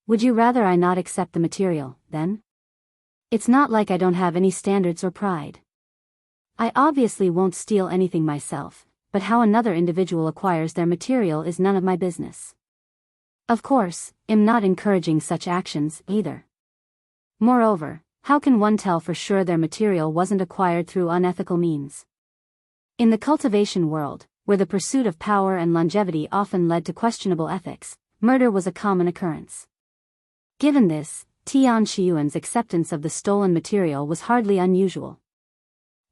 Would you rather I not accept the material, then? It's not like I don't have any standards or pride. I obviously won't steal anything myself, but how another individual acquires their material is none of my business. Of course, I'm not encouraging such actions, either. Moreover, how can one tell for sure their material wasn't acquired through unethical means? In the cultivation world, where the pursuit of power and longevity often led to questionable ethics, murder was a common occurrence. Given this, Tian Qiyuan's acceptance of the stolen material was hardly unusual.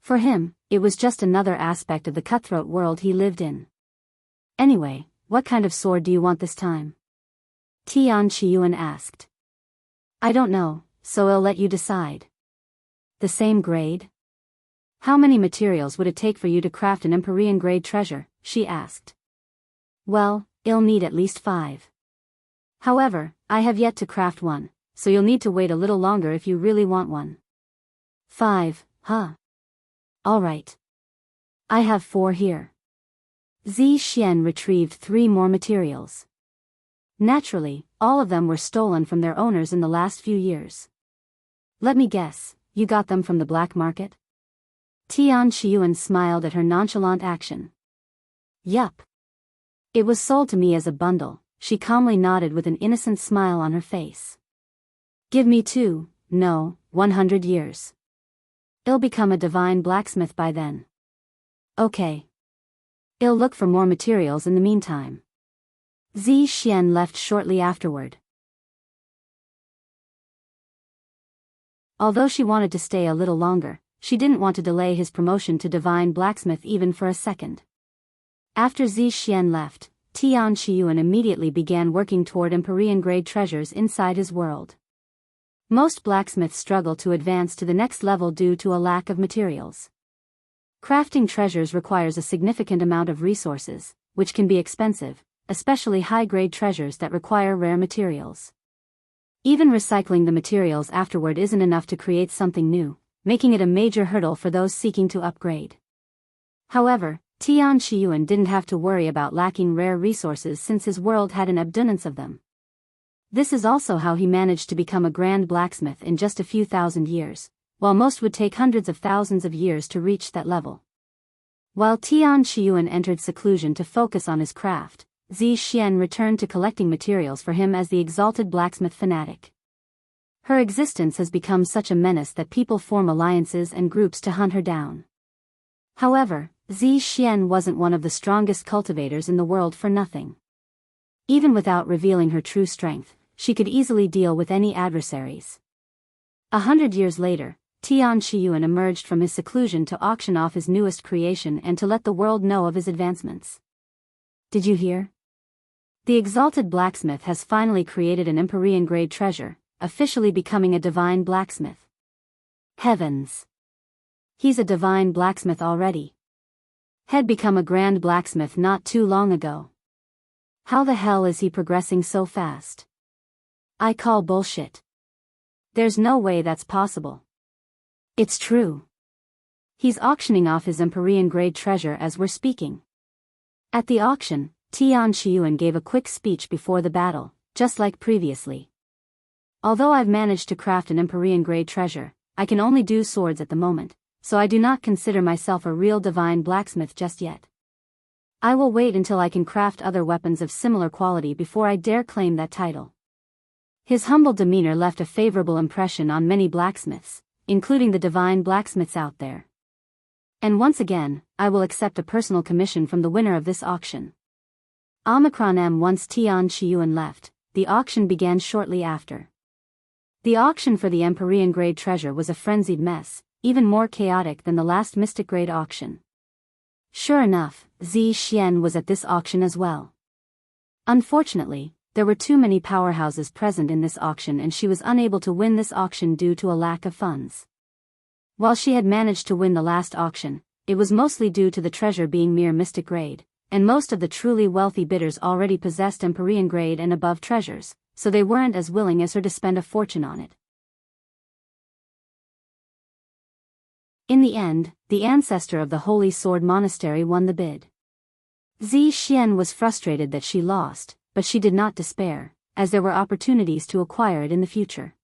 For him, it was just another aspect of the cutthroat world he lived in. Anyway, what kind of sword do you want this time? Tian Qiyuan asked. I don't know, so I'll let you decide. The same grade? How many materials would it take for you to craft an Empyrean-grade treasure? She asked. Well, I'll need at least 5. However, I have yet to craft one, so you'll need to wait a little longer if you really want one. 5, huh? Alright. I have 4 here. Zi Xuan retrieved 3 more materials. Naturally, all of them were stolen from their owners in the last few years. Let me guess, you got them from the black market? Tian Qiyuan smiled at her nonchalant action. Yup. It was sold to me as a bundle, she calmly nodded with an innocent smile on her face. Give me 2, no, 100 years. I'll become a divine blacksmith by then. Okay. I'll look for more materials in the meantime. Zi Xuan left shortly afterward. Although she wanted to stay a little longer, she didn't want to delay his promotion to divine blacksmith even for a second. After Zi Xuan left, Tian Qiyuan immediately began working toward Empyrean-grade treasures inside his world. Most blacksmiths struggle to advance to the next level due to a lack of materials. Crafting treasures requires a significant amount of resources, which can be expensive, especially high-grade treasures that require rare materials. Even recycling the materials afterward isn't enough to create something new, making it a major hurdle for those seeking to upgrade. However, Tian Qiyuan didn't have to worry about lacking rare resources since his world had an abundance of them. This is also how he managed to become a grand blacksmith in just a few thousand years, while most would take hundreds of thousands of years to reach that level. While Tian Qiyuan entered seclusion to focus on his craft, Zi Xuan returned to collecting materials for him as the Exalted Blacksmith Fanatic. Her existence has become such a menace that people form alliances and groups to hunt her down. However, Zi Xuan wasn't one of the strongest cultivators in the world for nothing. Even without revealing her true strength, she could easily deal with any adversaries. 100 years later, Tian Qiyuan emerged from his seclusion to auction off his newest creation and to let the world know of his advancements. Did you hear? The Exalted Blacksmith has finally created an Empyrean-grade treasure, officially becoming a divine blacksmith. Heavens! He's a divine blacksmith already. Had become a grand blacksmith not too long ago. How the hell is he progressing so fast? I call bullshit. There's no way that's possible. It's true. He's auctioning off his Empyrean-grade treasure as we're speaking. At the auction, Tian Qiyuan gave a quick speech before the battle, just like previously. Although I've managed to craft an Empyrean-grade treasure, I can only do swords at the moment, so I do not consider myself a real divine blacksmith just yet. I will wait until I can craft other weapons of similar quality before I dare claim that title. His humble demeanor left a favorable impression on many blacksmiths, including the divine blacksmiths out there. And once again, I will accept a personal commission from the winner of this auction. Once Tian Qiyuan left, the auction began shortly after. The auction for the Empyrean-grade treasure was a frenzied mess, even more chaotic than the last Mystic-grade auction. Sure enough, Zi Xuan was at this auction as well. Unfortunately, there were too many powerhouses present in this auction and she was unable to win this auction due to a lack of funds. While she had managed to win the last auction, it was mostly due to the treasure being mere mystic grade, and most of the truly wealthy bidders already possessed Empyrean grade and above treasures, so they weren't as willing as her to spend a fortune on it. In the end, the ancestor of the Holy Sword Monastery won the bid. Zi Xuan was frustrated that she lost, but she did not despair, as there were opportunities to acquire it in the future.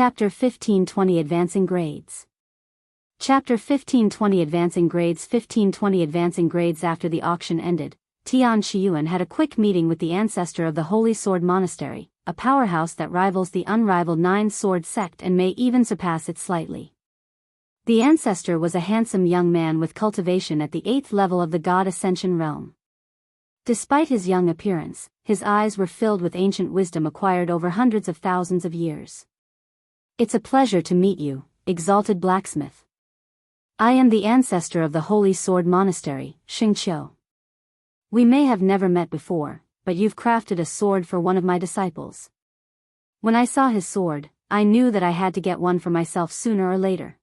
Chapter 1520 Advancing Grades. Chapter 1520 Advancing Grades. 1520 Advancing Grades. After the auction ended, Tian Qiyuan had a quick meeting with the ancestor of the Holy Sword Monastery, a powerhouse that rivals the unrivaled Nine-Sword sect and may even surpass it slightly. The ancestor was a handsome young man with cultivation at the 8th level of the God Ascension realm. Despite his young appearance, his eyes were filled with ancient wisdom acquired over hundreds of thousands of years. "It's a pleasure to meet you, Exalted Blacksmith. I am the ancestor of the Holy Sword Monastery, Xingqiu. We may have never met before, but you've crafted a sword for one of my disciples. When I saw his sword, I knew that I had to get one for myself sooner or later.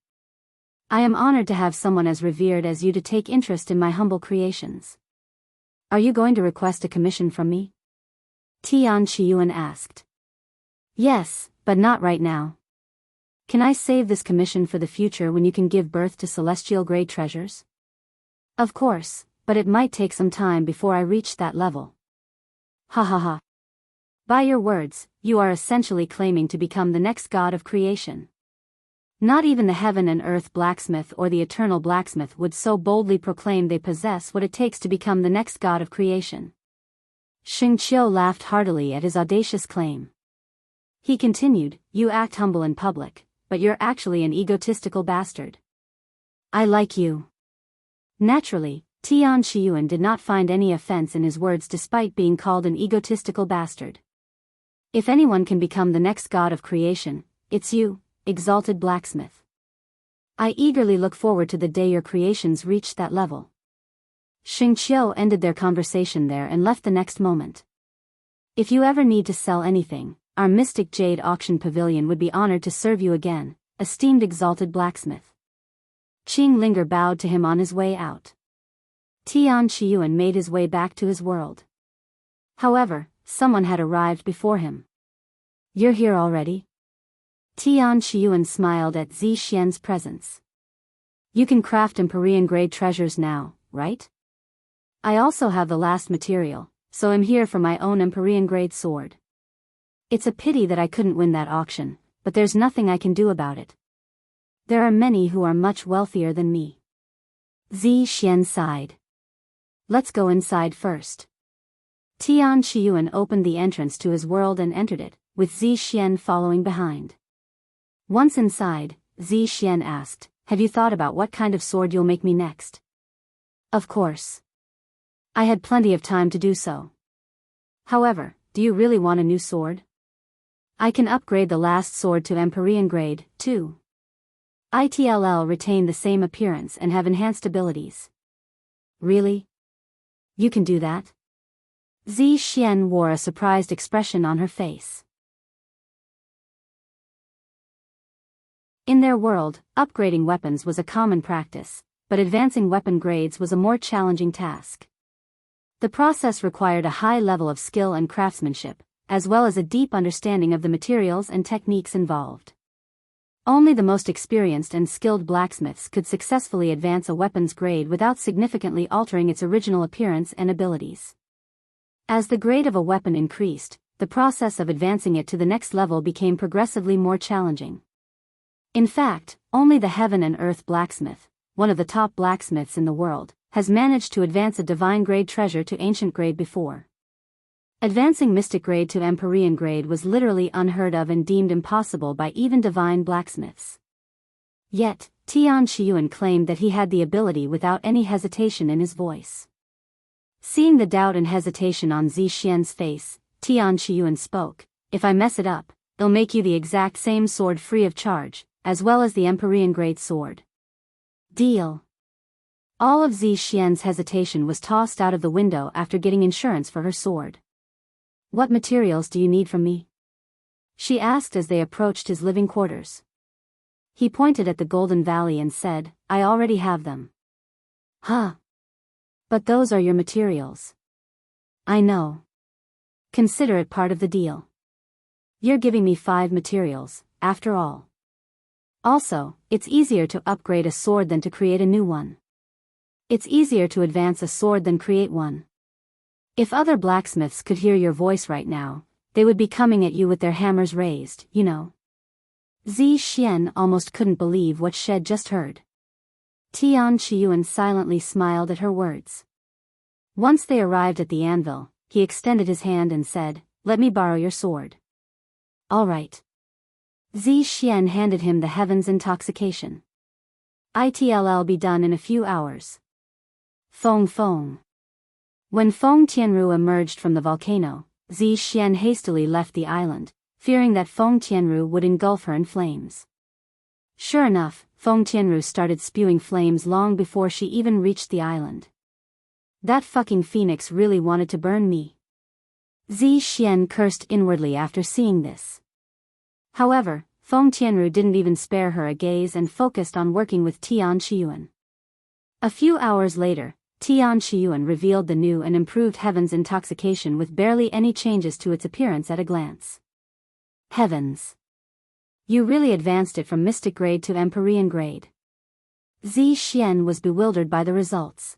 I am honored to have someone as revered as you to take interest in my humble creations. Are you going to request a commission from me?" Tian Qiyuan asked. "Yes, but not right now. Can I save this commission for the future when you can give birth to celestial grade treasures?" "Of course, but it might take some time before I reach that level." "Ha ha ha. By your words, you are essentially claiming to become the next god of creation. Not even the heaven and earth blacksmith or the eternal blacksmith would so boldly proclaim they possess what it takes to become the next god of creation." Xingqiu laughed heartily at his audacious claim. He continued, "You act humble in public, but you're actually an egotistical bastard. I like you." Naturally, Tian Qiyuan did not find any offense in his words despite being called an egotistical bastard. "If anyone can become the next god of creation, it's you, Exalted Blacksmith. I eagerly look forward to the day your creations reach that level." Xingqiu ended their conversation there and left the next moment. "If you ever need to sell anything, our Mystic Jade Auction Pavilion would be honored to serve you again, esteemed Exalted Blacksmith." Qing Linger bowed to him on his way out. Tian Qiyuan made his way back to his world. However, someone had arrived before him. "You're here already?" Tian Qiyuan smiled at Zi Xuan's presence. "You can craft Empyrean-grade treasures now, right? I also have the last material, so I'm here for my own Empyrean-grade sword. It's a pity that I couldn't win that auction, but there's nothing I can do about it. There are many who are much wealthier than me." Zi Xuan sighed. "Let's go inside first." Tian Qiyuan opened the entrance to his world and entered it, with Zi Xuan following behind. Once inside, Zi Xuan asked, "Have you thought about what kind of sword you'll make me next?" "Of course. I had plenty of time to do so. However, do you really want a new sword? I can upgrade the last sword to Empyrean grade, too. It'll retain the same appearance and have enhanced abilities." "Really? You can do that?" Zi Xuan wore a surprised expression on her face. In their world, upgrading weapons was a common practice, but advancing weapon grades was a more challenging task. The process required a high level of skill and craftsmanship, as well as a deep understanding of the materials and techniques involved. Only the most experienced and skilled blacksmiths could successfully advance a weapon's grade without significantly altering its original appearance and abilities. As the grade of a weapon increased, the process of advancing it to the next level became progressively more challenging. In fact, only the Heaven and Earth Blacksmith, one of the top blacksmiths in the world, has managed to advance a divine grade treasure to ancient grade before. Advancing mystic grade to Empyrean grade was literally unheard of and deemed impossible by even divine blacksmiths. Yet, Tian Qiyuan claimed that he had the ability without any hesitation in his voice. Seeing the doubt and hesitation on Zi Xuan's face, Tian Qiyuan spoke, "If I mess it up, they'll make you the exact same sword free of charge, as well as the Empyrean grade sword." "Deal." All of Zi Xuan's hesitation was tossed out of the window after getting insurance for her sword. "What materials do you need from me?" she asked as they approached his living quarters. He pointed at the Golden Valley and said, "I already have them." "Huh. But those are your materials." "I know. Consider it part of the deal. You're giving me 5 materials, after all. Also, it's easier to upgrade a sword than to create a new one. It's easier to advance a sword than create one. If other blacksmiths could hear your voice right now, they would be coming at you with their hammers raised, you know." Zi Xuan almost couldn't believe what she'd just heard. Tian Qiyuan silently smiled at her words. Once they arrived at the anvil, he extended his hand and said, "Let me borrow your sword." "All right." Zi Xuan handed him the Heaven's Intoxication. "It'll be done in a few hours." Feng. When Feng Tianru emerged from the volcano, Zi Xuan hastily left the island, fearing that Feng Tianru would engulf her in flames. Sure enough, Feng Tianru started spewing flames long before she even reached the island. That fucking phoenix really wanted to burn me. Zi Xuan cursed inwardly after seeing this. However, Feng Tianru didn't even spare her a gaze and focused on working with Tian Qiyuan. A few hours later, Tian Qiyuan revealed the new and improved Heaven's Intoxication with barely any changes to its appearance at a glance. Heavens! You really advanced it from Mystic grade to Empyrean grade. Zi Xuan was bewildered by the results.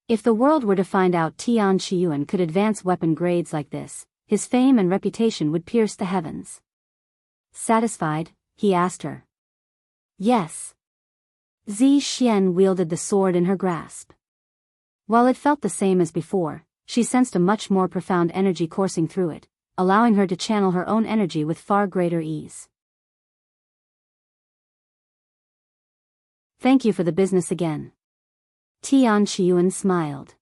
If the world were to find out Tian Qiyuan could advance weapon grades like this, his fame and reputation would pierce the heavens. Satisfied, he asked her. Yes. Zi Xuan wielded the sword in her grasp. While it felt the same as before, she sensed a much more profound energy coursing through it, allowing her to channel her own energy with far greater ease. Thank you for the business again. Tian Qiyuan smiled.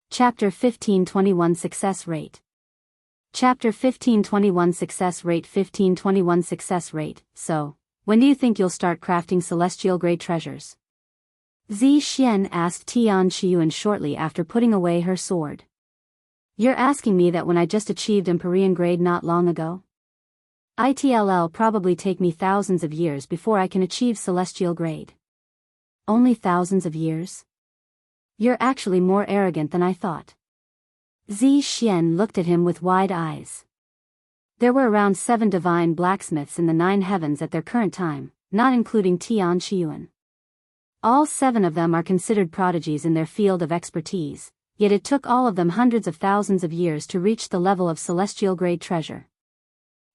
Chapter 1521 Success Rate. Chapter 1521 Success Rate 1521 Success Rate. So, when do you think you'll start crafting celestial grade treasures? Zi Xuan asked Tian Qiyuan shortly after putting away her sword. You're asking me that when I just achieved Empyrean grade not long ago? It'll probably take me thousands of years before I can achieve celestial grade. Only thousands of years? You're actually more arrogant than I thought. Zi Xuan looked at him with wide eyes. There were around 7 divine blacksmiths in the 9 heavens at their current time, not including Tian Qiyuan. All 7 of them are considered prodigies in their field of expertise, yet it took all of them hundreds of thousands of years to reach the level of celestial grade treasure.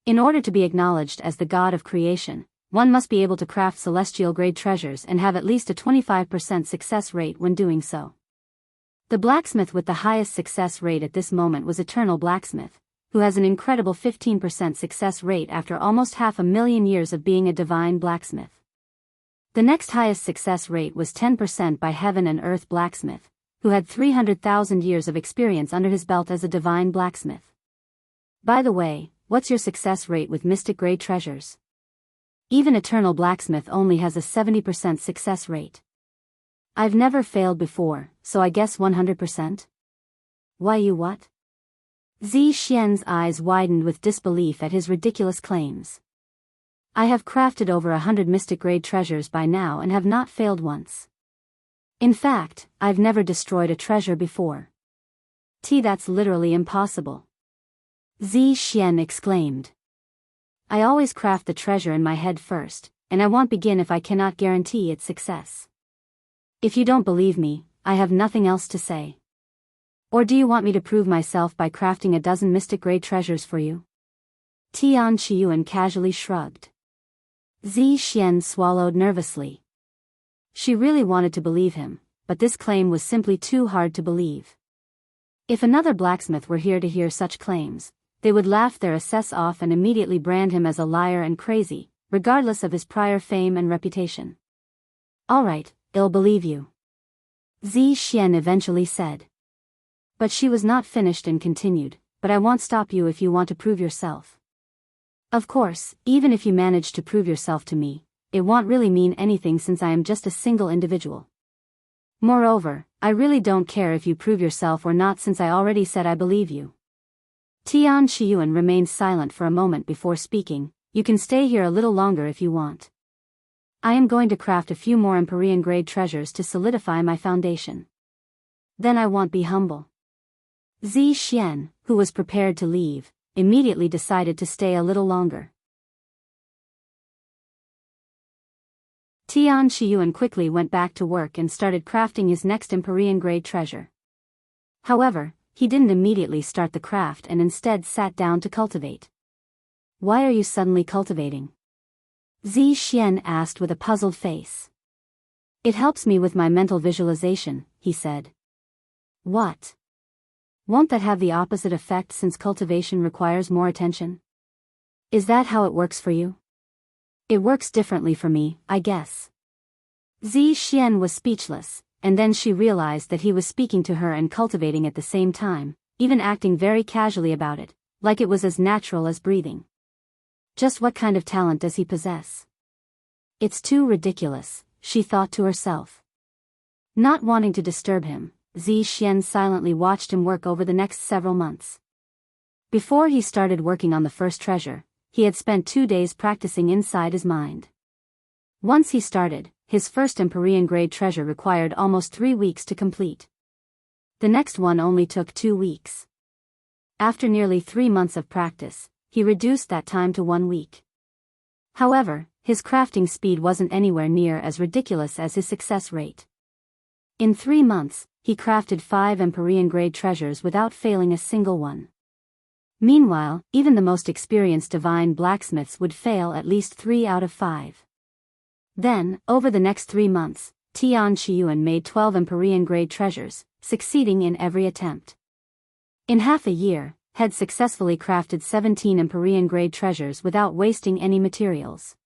In order to be acknowledged as the god of creation, one must be able to craft celestial grade treasures and have at least a 25% success rate when doing so. The blacksmith with the highest success rate at this moment was Eternal Blacksmith, who has an incredible 15% success rate after almost 500,000 years of being a divine blacksmith. The next highest success rate was 10% by Heaven and Earth Blacksmith, who had 300,000 years of experience under his belt as a divine blacksmith. By the way, what's your success rate with Mystic grade treasures? Even Eternal Blacksmith only has a 70% success rate. I've never failed before, so I guess 100%? Why you what? Zi Xuan's eyes widened with disbelief at his ridiculous claims. I have crafted over 100 Mystic grade treasures by now and have not failed once. In fact, I've never destroyed a treasure before. That's literally impossible. Zi Xuan exclaimed. I always craft the treasure in my head first, and I won't begin if I cannot guarantee its success. If you don't believe me, I have nothing else to say. Or do you want me to prove myself by crafting a dozen Mystic grade treasures for you? Tian Qiyuan casually shrugged. Zi Xuan swallowed nervously. She really wanted to believe him, but this claim was simply too hard to believe. If another blacksmith were here to hear such claims, they would laugh their asses off and immediately brand him as a liar and crazy, regardless of his prior fame and reputation. All right, I'll believe you. Zi Xuan eventually said. But she was not finished and continued, but I won't stop you if you want to prove yourself. Of course, even if you manage to prove yourself to me, it won't really mean anything since I am just a single individual. Moreover, I really don't care if you prove yourself or not since I already said I believe you. Tian Qiyuan remained silent for a moment before speaking. You can stay here a little longer if you want. I am going to craft a few more Empyrean grade treasures to solidify my foundation. Then I won't be humble. Zi Xuan, who was prepared to leave, immediately decided to stay a little longer. Tian Qiyuan quickly went back to work and started crafting his next Empyrean grade treasure. However, he didn't immediately start the craft and instead sat down to cultivate. Why are you suddenly cultivating? Zi Xuan asked with a puzzled face. It helps me with my mental visualization, he said. What? Won't that have the opposite effect since cultivation requires more attention? Is that how it works for you? It works differently for me, I guess. Zi Xuan was speechless, and then she realized that he was speaking to her and cultivating at the same time, even acting very casually about it, like it was as natural as breathing. Just what kind of talent does he possess? It's too ridiculous, she thought to herself. Not wanting to disturb him, Zi Xuan silently watched him work over the next several months. Before he started working on the first treasure, he had spent 2 days practicing inside his mind. Once he started, his first Empyrean grade treasure required almost 3 weeks to complete. The next one only took 2 weeks. After nearly 3 months of practice, he reduced that time to 1 week. However, his crafting speed wasn't anywhere near as ridiculous as his success rate. In 3 months, he crafted 5 Empyrean grade treasures without failing a single one. Meanwhile, even the most experienced divine blacksmiths would fail at least 3 out of 5. Then, over the next 3 months, Tian Qiyuan made 12 Empyrean grade treasures, succeeding in every attempt. In half a year, had successfully crafted 17 Empyrean grade treasures without wasting any materials.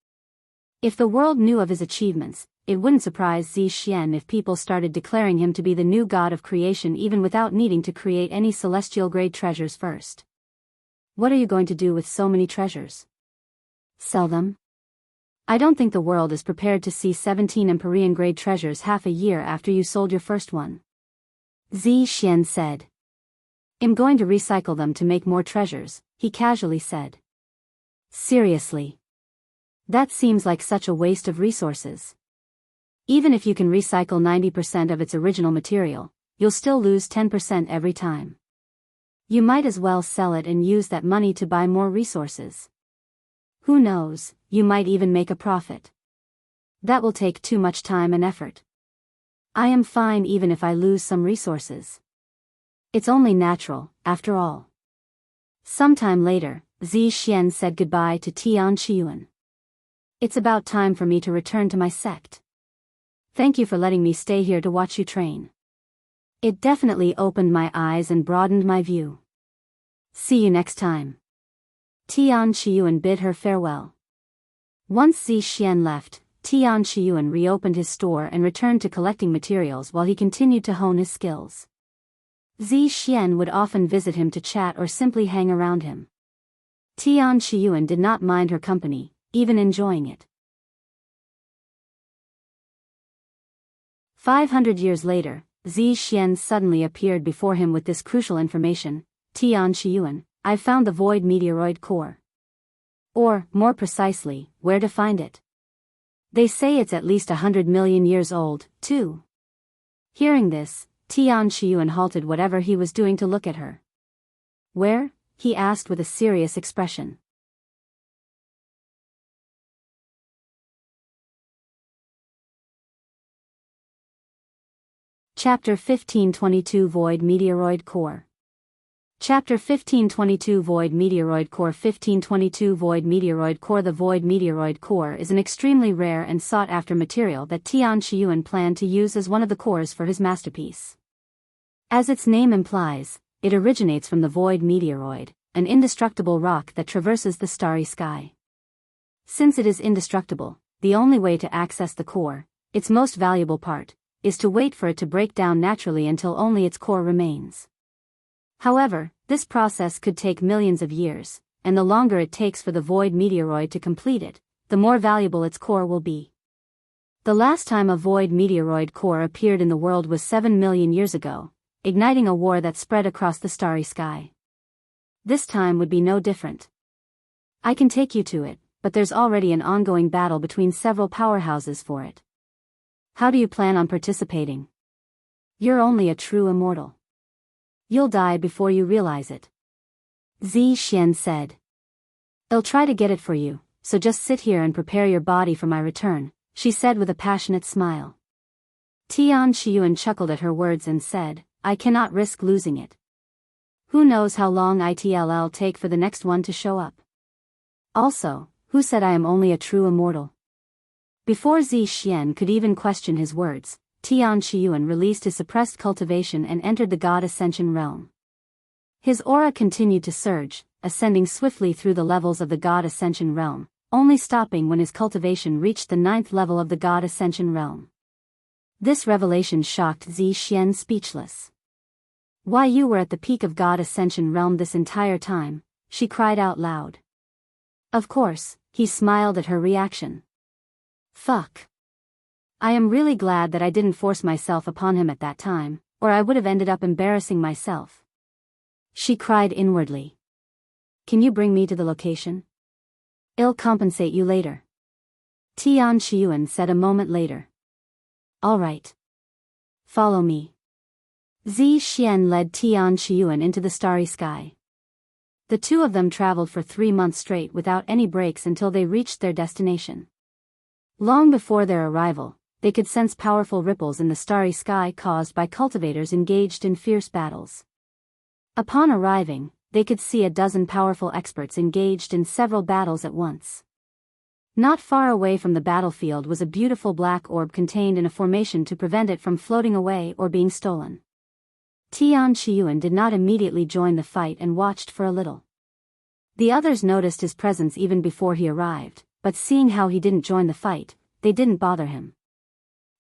If the world knew of his achievements, it wouldn't surprise Zi Xuan if people started declaring him to be the new god of creation even without needing to create any celestial grade treasures first. What are you going to do with so many treasures? Sell them? I don't think the world is prepared to see 17 Empyrean grade treasures half a year after you sold your first one. Zi Xuan said. I'm going to recycle them to make more treasures, he casually said. Seriously? That seems like such a waste of resources. Even if you can recycle 90% of its original material, you'll still lose 10% every time. You might as well sell it and use that money to buy more resources. Who knows, you might even make a profit. That will take too much time and effort. I am fine even if I lose some resources. It's only natural, after all. Sometime later, Zi Xuan said goodbye to Tian Qiyuan. It's about time for me to return to my sect. Thank you for letting me stay here to watch you train. It definitely opened my eyes and broadened my view. See you next time. Tian Qiyuan bid her farewell. Once Zi Xuan left, Tian Qiyuan reopened his store and returned to collecting materials while he continued to hone his skills. Zi Xuan would often visit him to chat or simply hang around him. Tian Qiyuan did not mind her company, even enjoying it. 500 years later, Zi Xuan suddenly appeared before him with this crucial information. Tian Qiyuan, I've found the void meteoroid core. Or, more precisely, where to find it. They say it's at least 100 million years old, too. Hearing this, Tian Qiyuan halted whatever he was doing to look at her. Where? He asked with a serious expression. Chapter 1522 Void Meteoroid Core. Chapter 1522 Void Meteoroid Core 1522 Void Meteoroid Core. The Void Meteoroid Core is an extremely rare and sought-after material that Tian Qiyuan planned to use as one of the cores for his masterpiece. As its name implies, it originates from the Void Meteoroid, an indestructible rock that traverses the starry sky. Since it is indestructible, the only way to access the core, its most valuable part, is to wait for it to break down naturally until only its core remains. However, this process could take millions of years, and the longer it takes for the void meteoroid to complete it, the more valuable its core will be. The last time a void meteoroid core appeared in the world was 7 million years ago, igniting a war that spread across the starry sky. This time would be no different. I can take you to it, but there's already an ongoing battle between several powerhouses for it. How do you plan on participating? You're only a true immortal. You'll die before you realize it. Zi Xuan said. I'll try to get it for you, so just sit here and prepare your body for my return, she said with a passionate smile. Tian Qiyuan chuckled at her words and said, I cannot risk losing it. Who knows how long it'll take for the next one to show up? Also, who said I am only a true immortal? Before Zi Xuan could even question his words, Tian Qiyuan released his suppressed cultivation and entered the God Ascension realm. His aura continued to surge, ascending swiftly through the levels of the God Ascension realm, only stopping when his cultivation reached the 9th level of the God Ascension realm. This revelation shocked Zi Xuan speechless. Why, you were at the peak of God Ascension realm this entire time, she cried out loud. Of course, he smiled at her reaction. Fuck. I am really glad that I didn't force myself upon him at that time, or I would have ended up embarrassing myself. She cried inwardly. Can you bring me to the location? I'll compensate you later. Tian Qiyuan said a moment later. All right. Follow me. Zi Xuan led Tian Qiyuan into the starry sky. The two of them traveled for 3 months straight without any breaks until they reached their destination. Long before their arrival, they could sense powerful ripples in the starry sky caused by cultivators engaged in fierce battles. Upon arriving, they could see a dozen powerful experts engaged in several battles at once. Not far away from the battlefield was a beautiful black orb contained in a formation to prevent it from floating away or being stolen. Tian Qiyuan did not immediately join the fight and watched for a little. The others noticed his presence even before he arrived, but seeing how he didn't join the fight, they didn't bother him.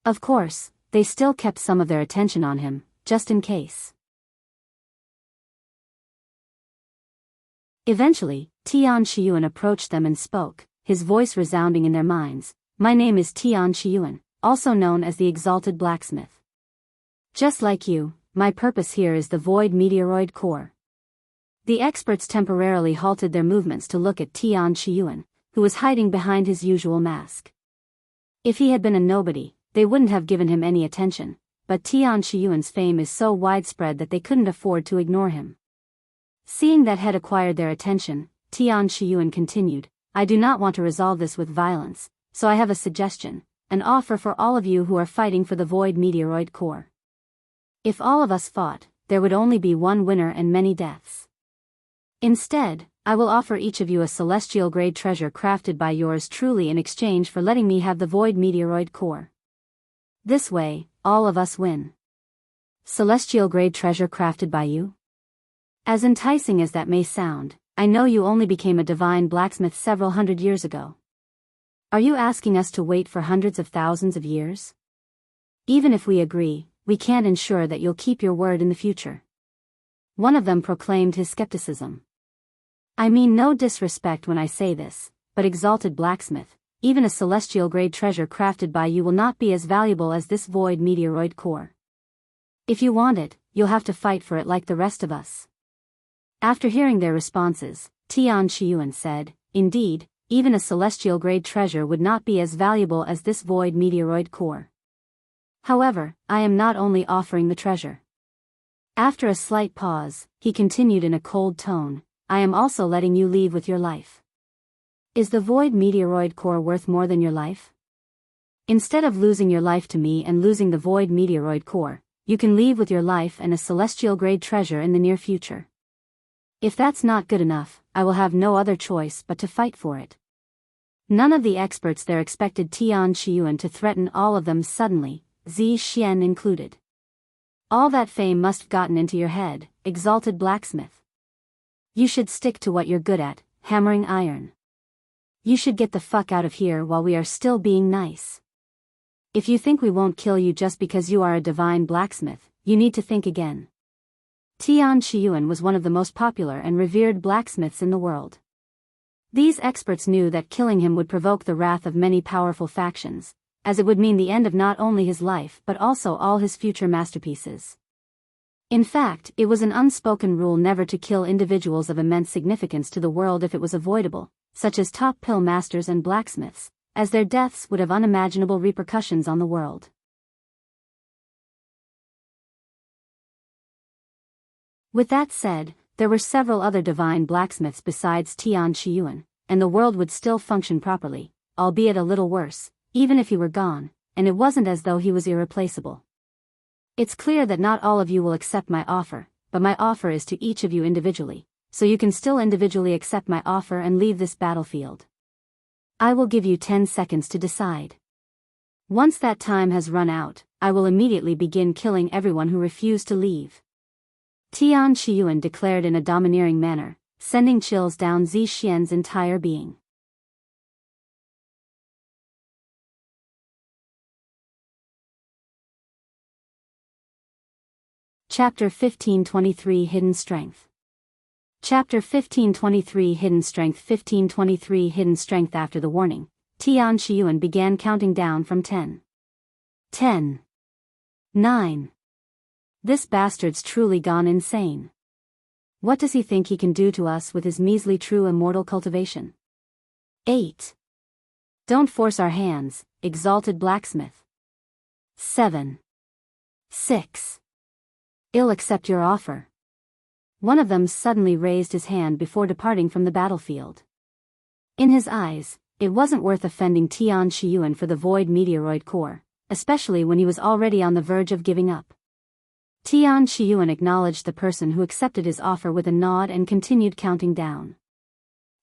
Of course, they still kept some of their attention on him, just in case. Eventually, Tian Qiyuan approached them and spoke, his voice resounding in their minds. My name is Tian Qiyuan, also known as the Exalted Blacksmith. Just like you, my purpose here is the Void Meteoroid core. The experts temporarily halted their movements to look at Tian Qiyuan, who was hiding behind his usual mask. If he had been a nobody, they wouldn't have given him any attention, but Tian Qiyuan's fame is so widespread that they couldn't afford to ignore him. Seeing that had acquired their attention, Tian Qiyuan continued, I do not want to resolve this with violence, so I have a suggestion, an offer for all of you who are fighting for the Void Meteoroid core. If all of us fought, there would only be one winner and many deaths. Instead, I will offer each of you a celestial-grade treasure crafted by yours truly in exchange for letting me have the Void Meteoroid core. This way, all of us win. Celestial-grade treasure crafted by you? As enticing as that may sound, I know you only became a divine blacksmith several hundred years ago. Are you asking us to wait for hundreds of thousands of years? Even if we agree, we can't ensure that you'll keep your word in the future. One of them proclaimed his skepticism. I mean no disrespect when I say this, but Exalted Blacksmith, even a celestial-grade treasure crafted by you will not be as valuable as this Void Meteoroid core. If you want it, you'll have to fight for it like the rest of us. After hearing their responses, Tian Qiyuan said, Indeed, even a celestial-grade treasure would not be as valuable as this Void Meteoroid core. However, I am not only offering the treasure. After a slight pause, he continued in a cold tone, I am also letting you leave with your life. Is the Void Meteoroid core worth more than your life? Instead of losing your life to me and losing the Void Meteoroid core, you can leave with your life and a celestial-grade treasure in the near future. If that's not good enough, I will have no other choice but to fight for it. None of the experts there expected Tian Qiyuan to threaten all of them suddenly, Zi Xuan included. All that fame must have gotten into your head, Exalted Blacksmith. You should stick to what you're good at, hammering iron. You should get the fuck out of here while we are still being nice. If you think we won't kill you just because you are a divine blacksmith, you need to think again. Tian Qiyuan was one of the most popular and revered blacksmiths in the world. These experts knew that killing him would provoke the wrath of many powerful factions, as it would mean the end of not only his life but also all his future masterpieces. In fact, it was an unspoken rule never to kill individuals of immense significance to the world if it was avoidable, such as top pill masters and blacksmiths, as their deaths would have unimaginable repercussions on the world. With that said, there were several other divine blacksmiths besides Tian Qiyuan, and the world would still function properly, albeit a little worse, even if he were gone, and it wasn't as though he was irreplaceable. It's clear that not all of you will accept my offer, but my offer is to each of you individually, so you can still individually accept my offer and leave this battlefield. I will give you 10 seconds to decide. Once that time has run out, I will immediately begin killing everyone who refused to leave. Tian Qiyuan declared in a domineering manner, sending chills down Zi Xuan's entire being. Chapter 1523 Hidden Strength. Chapter 1523 Hidden Strength. 1523 Hidden Strength. After the warning, Tian Qiyuan began counting down from 10. 10. 9. This bastard's truly gone insane. What does he think he can do to us with his measly true immortal cultivation? 8. Don't force our hands, Exalted Blacksmith. 7. 6. I'll accept your offer. One of them suddenly raised his hand before departing from the battlefield. In his eyes, it wasn't worth offending Tian Qiyuan for the void meteoroid core, especially when he was already on the verge of giving up. Tian Qiyuan acknowledged the person who accepted his offer with a nod and continued counting down.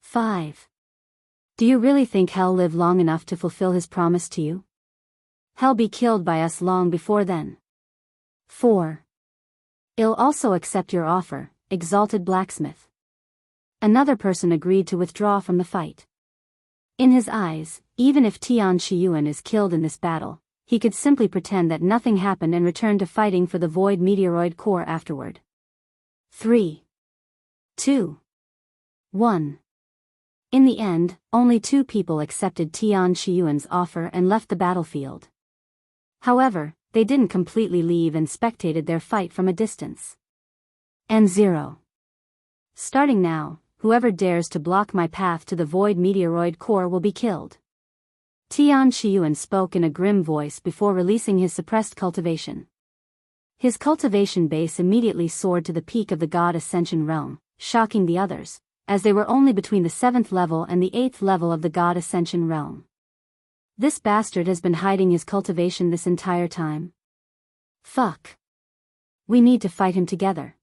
5. Do you really think Hell live long enough to fulfill his promise to you? Hell be killed by us long before then. 4. I'll also accept your offer, Exalted Blacksmith. Another person agreed to withdraw from the fight. In his eyes, even if Tian Qiyuan is killed in this battle, he could simply pretend that nothing happened and return to fighting for the void meteoroid core afterward. 3. 2. 1. In the end, only 2 people accepted Tian Qiyuan's offer and left the battlefield. However, they didn't completely leave and spectated their fight from a distance. And 0. Starting now, whoever dares to block my path to the void meteoroid core will be killed. Tian Qiyuan spoke in a grim voice before releasing his suppressed cultivation. His cultivation base immediately soared to the peak of the God Ascension realm, shocking the others, as they were only between the 7th level and the 8th level of the God Ascension realm. This bastard has been hiding his cultivation this entire time. Fuck. We need to fight him together.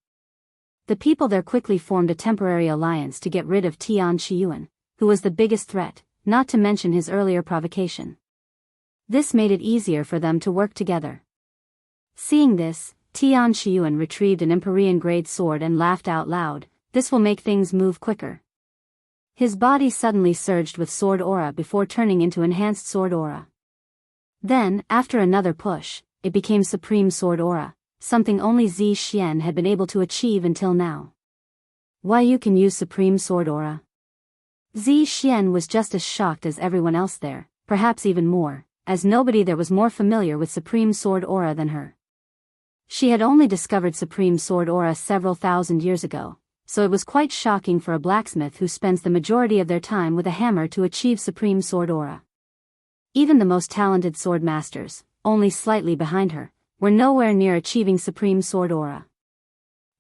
The people there quickly formed a temporary alliance to get rid of Tian Qiyuan, who was the biggest threat, not to mention his earlier provocation. This made it easier for them to work together. Seeing this, Tian Qiyuan retrieved an Empyrean-grade sword and laughed out loud. This will make things move quicker. His body suddenly surged with sword aura before turning into enhanced sword aura. Then, after another push, it became supreme sword aura, something only Zi Xuan had been able to achieve until now. Why you can use supreme sword aura? Zi Xuan was just as shocked as everyone else there, perhaps even more, as nobody there was more familiar with supreme sword aura than her. She had only discovered supreme sword aura several thousand years ago, so it was quite shocking for a blacksmith who spends the majority of their time with a hammer to achieve supreme sword aura. Even the most talented sword masters, only slightly behind her, were nowhere near achieving supreme sword aura.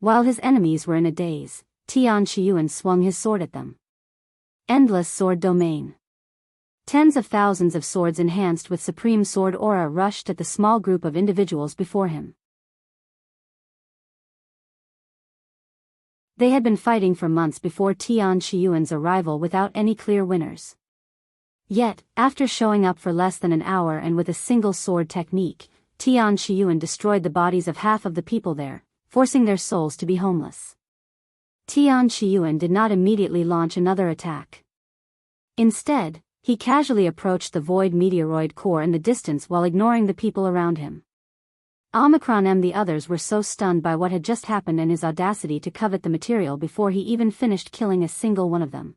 While his enemies were in a daze, Tian Qiyuan swung his sword at them. Endless sword domain. Tens of thousands of swords enhanced with supreme sword aura rushed at the small group of individuals before him. They had been fighting for months before Tian Qiyuan's arrival without any clear winners. Yet, after showing up for less than an hour and with a single sword technique, Tian Qiyuan destroyed the bodies of half of the people there, forcing their souls to be homeless. Tian Qiyuan did not immediately launch another attack. Instead, he casually approached the void meteoroid core in the distance while ignoring the people around him. Omicron and the others were so stunned by what had just happened and his audacity to covet the material before he even finished killing a single one of them.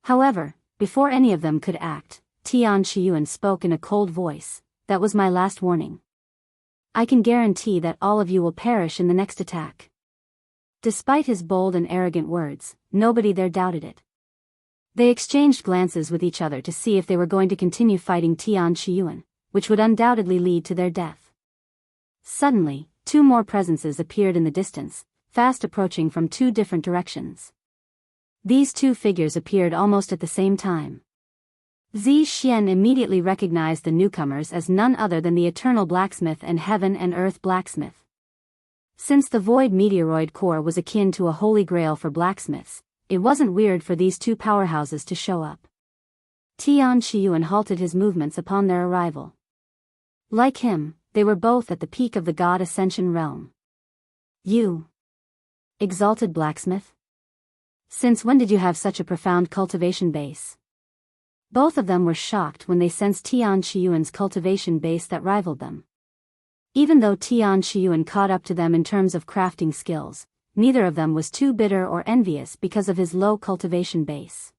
However, before any of them could act, Tian Qiyuan spoke in a cold voice. That was my last warning. I can guarantee that all of you will perish in the next attack. Despite his bold and arrogant words, nobody there doubted it. They exchanged glances with each other to see if they were going to continue fighting Tian Qiyuan, which would undoubtedly lead to their death. Suddenly, 2 more presences appeared in the distance, fast approaching from 2 different directions. These 2 figures appeared almost at the same time. Zi Xuan immediately recognized the newcomers as none other than the eternal blacksmith and heaven and earth blacksmith. Since the Void Meteoroid core was akin to a holy grail for blacksmiths, it wasn't weird for these two powerhouses to show up. Tian Qiyuan halted his movements upon their arrival. Like him, they were both at the peak of the God Ascension realm. You, Exalted Blacksmith? Since when did you have such a profound cultivation base? Both of them were shocked when they sensed Tian Qiyuan's cultivation base that rivaled them. Even though Tian Qiyuan caught up to them in terms of crafting skills, neither of them was too bitter or envious because of his low cultivation base.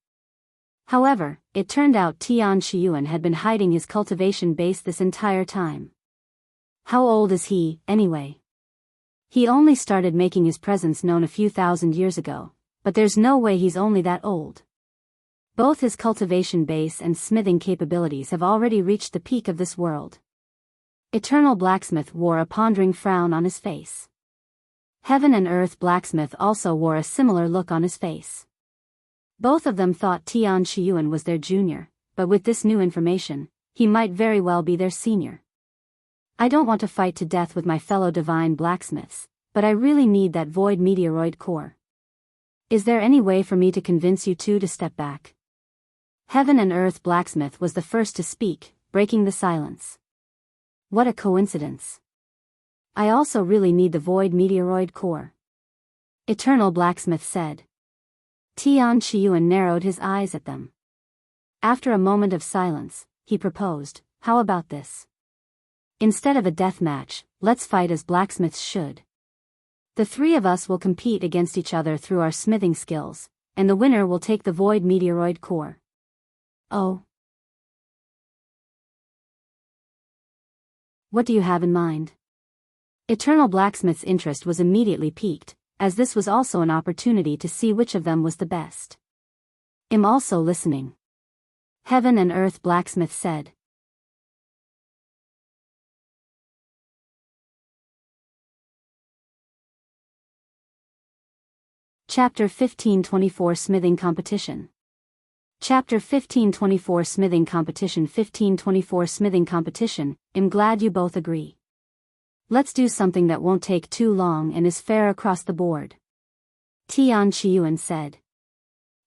However, it turned out Tian Qiyuan had been hiding his cultivation base this entire time. How old is he, anyway? He only started making his presence known a few thousand years ago, but there's no way he's only that old. Both his cultivation base and smithing capabilities have already reached the peak of this world. Eternal Blacksmith wore a pondering frown on his face. Heaven and Earth Blacksmith also wore a similar look on his face. Both of them thought Tian Qiyuan was their junior, but with this new information, he might very well be their senior. I don't want to fight to death with my fellow divine blacksmiths, but I really need that Void Meteoroid core. Is there any way for me to convince you two to step back? Heaven and Earth Blacksmith was the first to speak, breaking the silence. What a coincidence. I also really need the Void Meteoroid core. Eternal Blacksmith said. Tian Qiyuan narrowed his eyes at them. After a moment of silence, he proposed, how about this? Instead of a death match, let's fight as blacksmiths should. The three of us will compete against each other through our smithing skills, and the winner will take the Void Meteoroid core. Oh. What do you have in mind? Eternal Blacksmith's interest was immediately piqued, as this was also an opportunity to see which of them was the best. I'm also listening. Heaven and Earth Blacksmith said. Chapter 1524 Smithing Competition. Chapter 1524 Smithing Competition 1524 Smithing Competition. I'm glad you both agree. Let's do something that won't take too long and is fair across the board. Tian Qiyuan said.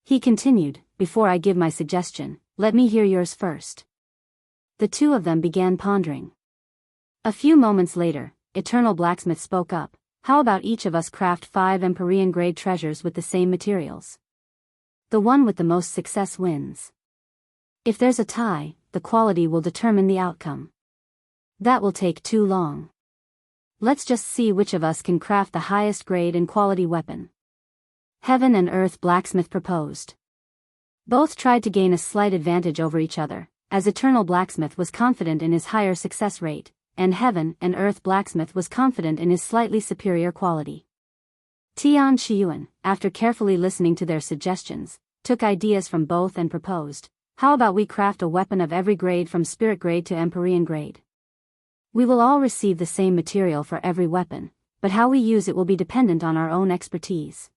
He continued, before I give my suggestion, let me hear yours first. The two of them began pondering. A few moments later, Eternal Blacksmith spoke up, how about each of us craft 5 Empyrean grade treasures with the same materials? The one with the most success wins. If there's a tie, the quality will determine the outcome. That will take too long. Let's just see which of us can craft the highest grade and quality weapon. Heaven and Earth Blacksmith proposed. Both tried to gain a slight advantage over each other, as Eternal Blacksmith was confident in his higher success rate, and Heaven and Earth Blacksmith was confident in his slightly superior quality. Tian Qiyuan, after carefully listening to their suggestions, took ideas from both and proposed, how about we craft a weapon of every grade from Spirit grade to Empyrean grade? We will all receive the same material for every weapon, but how we use it will be dependent on our own expertise.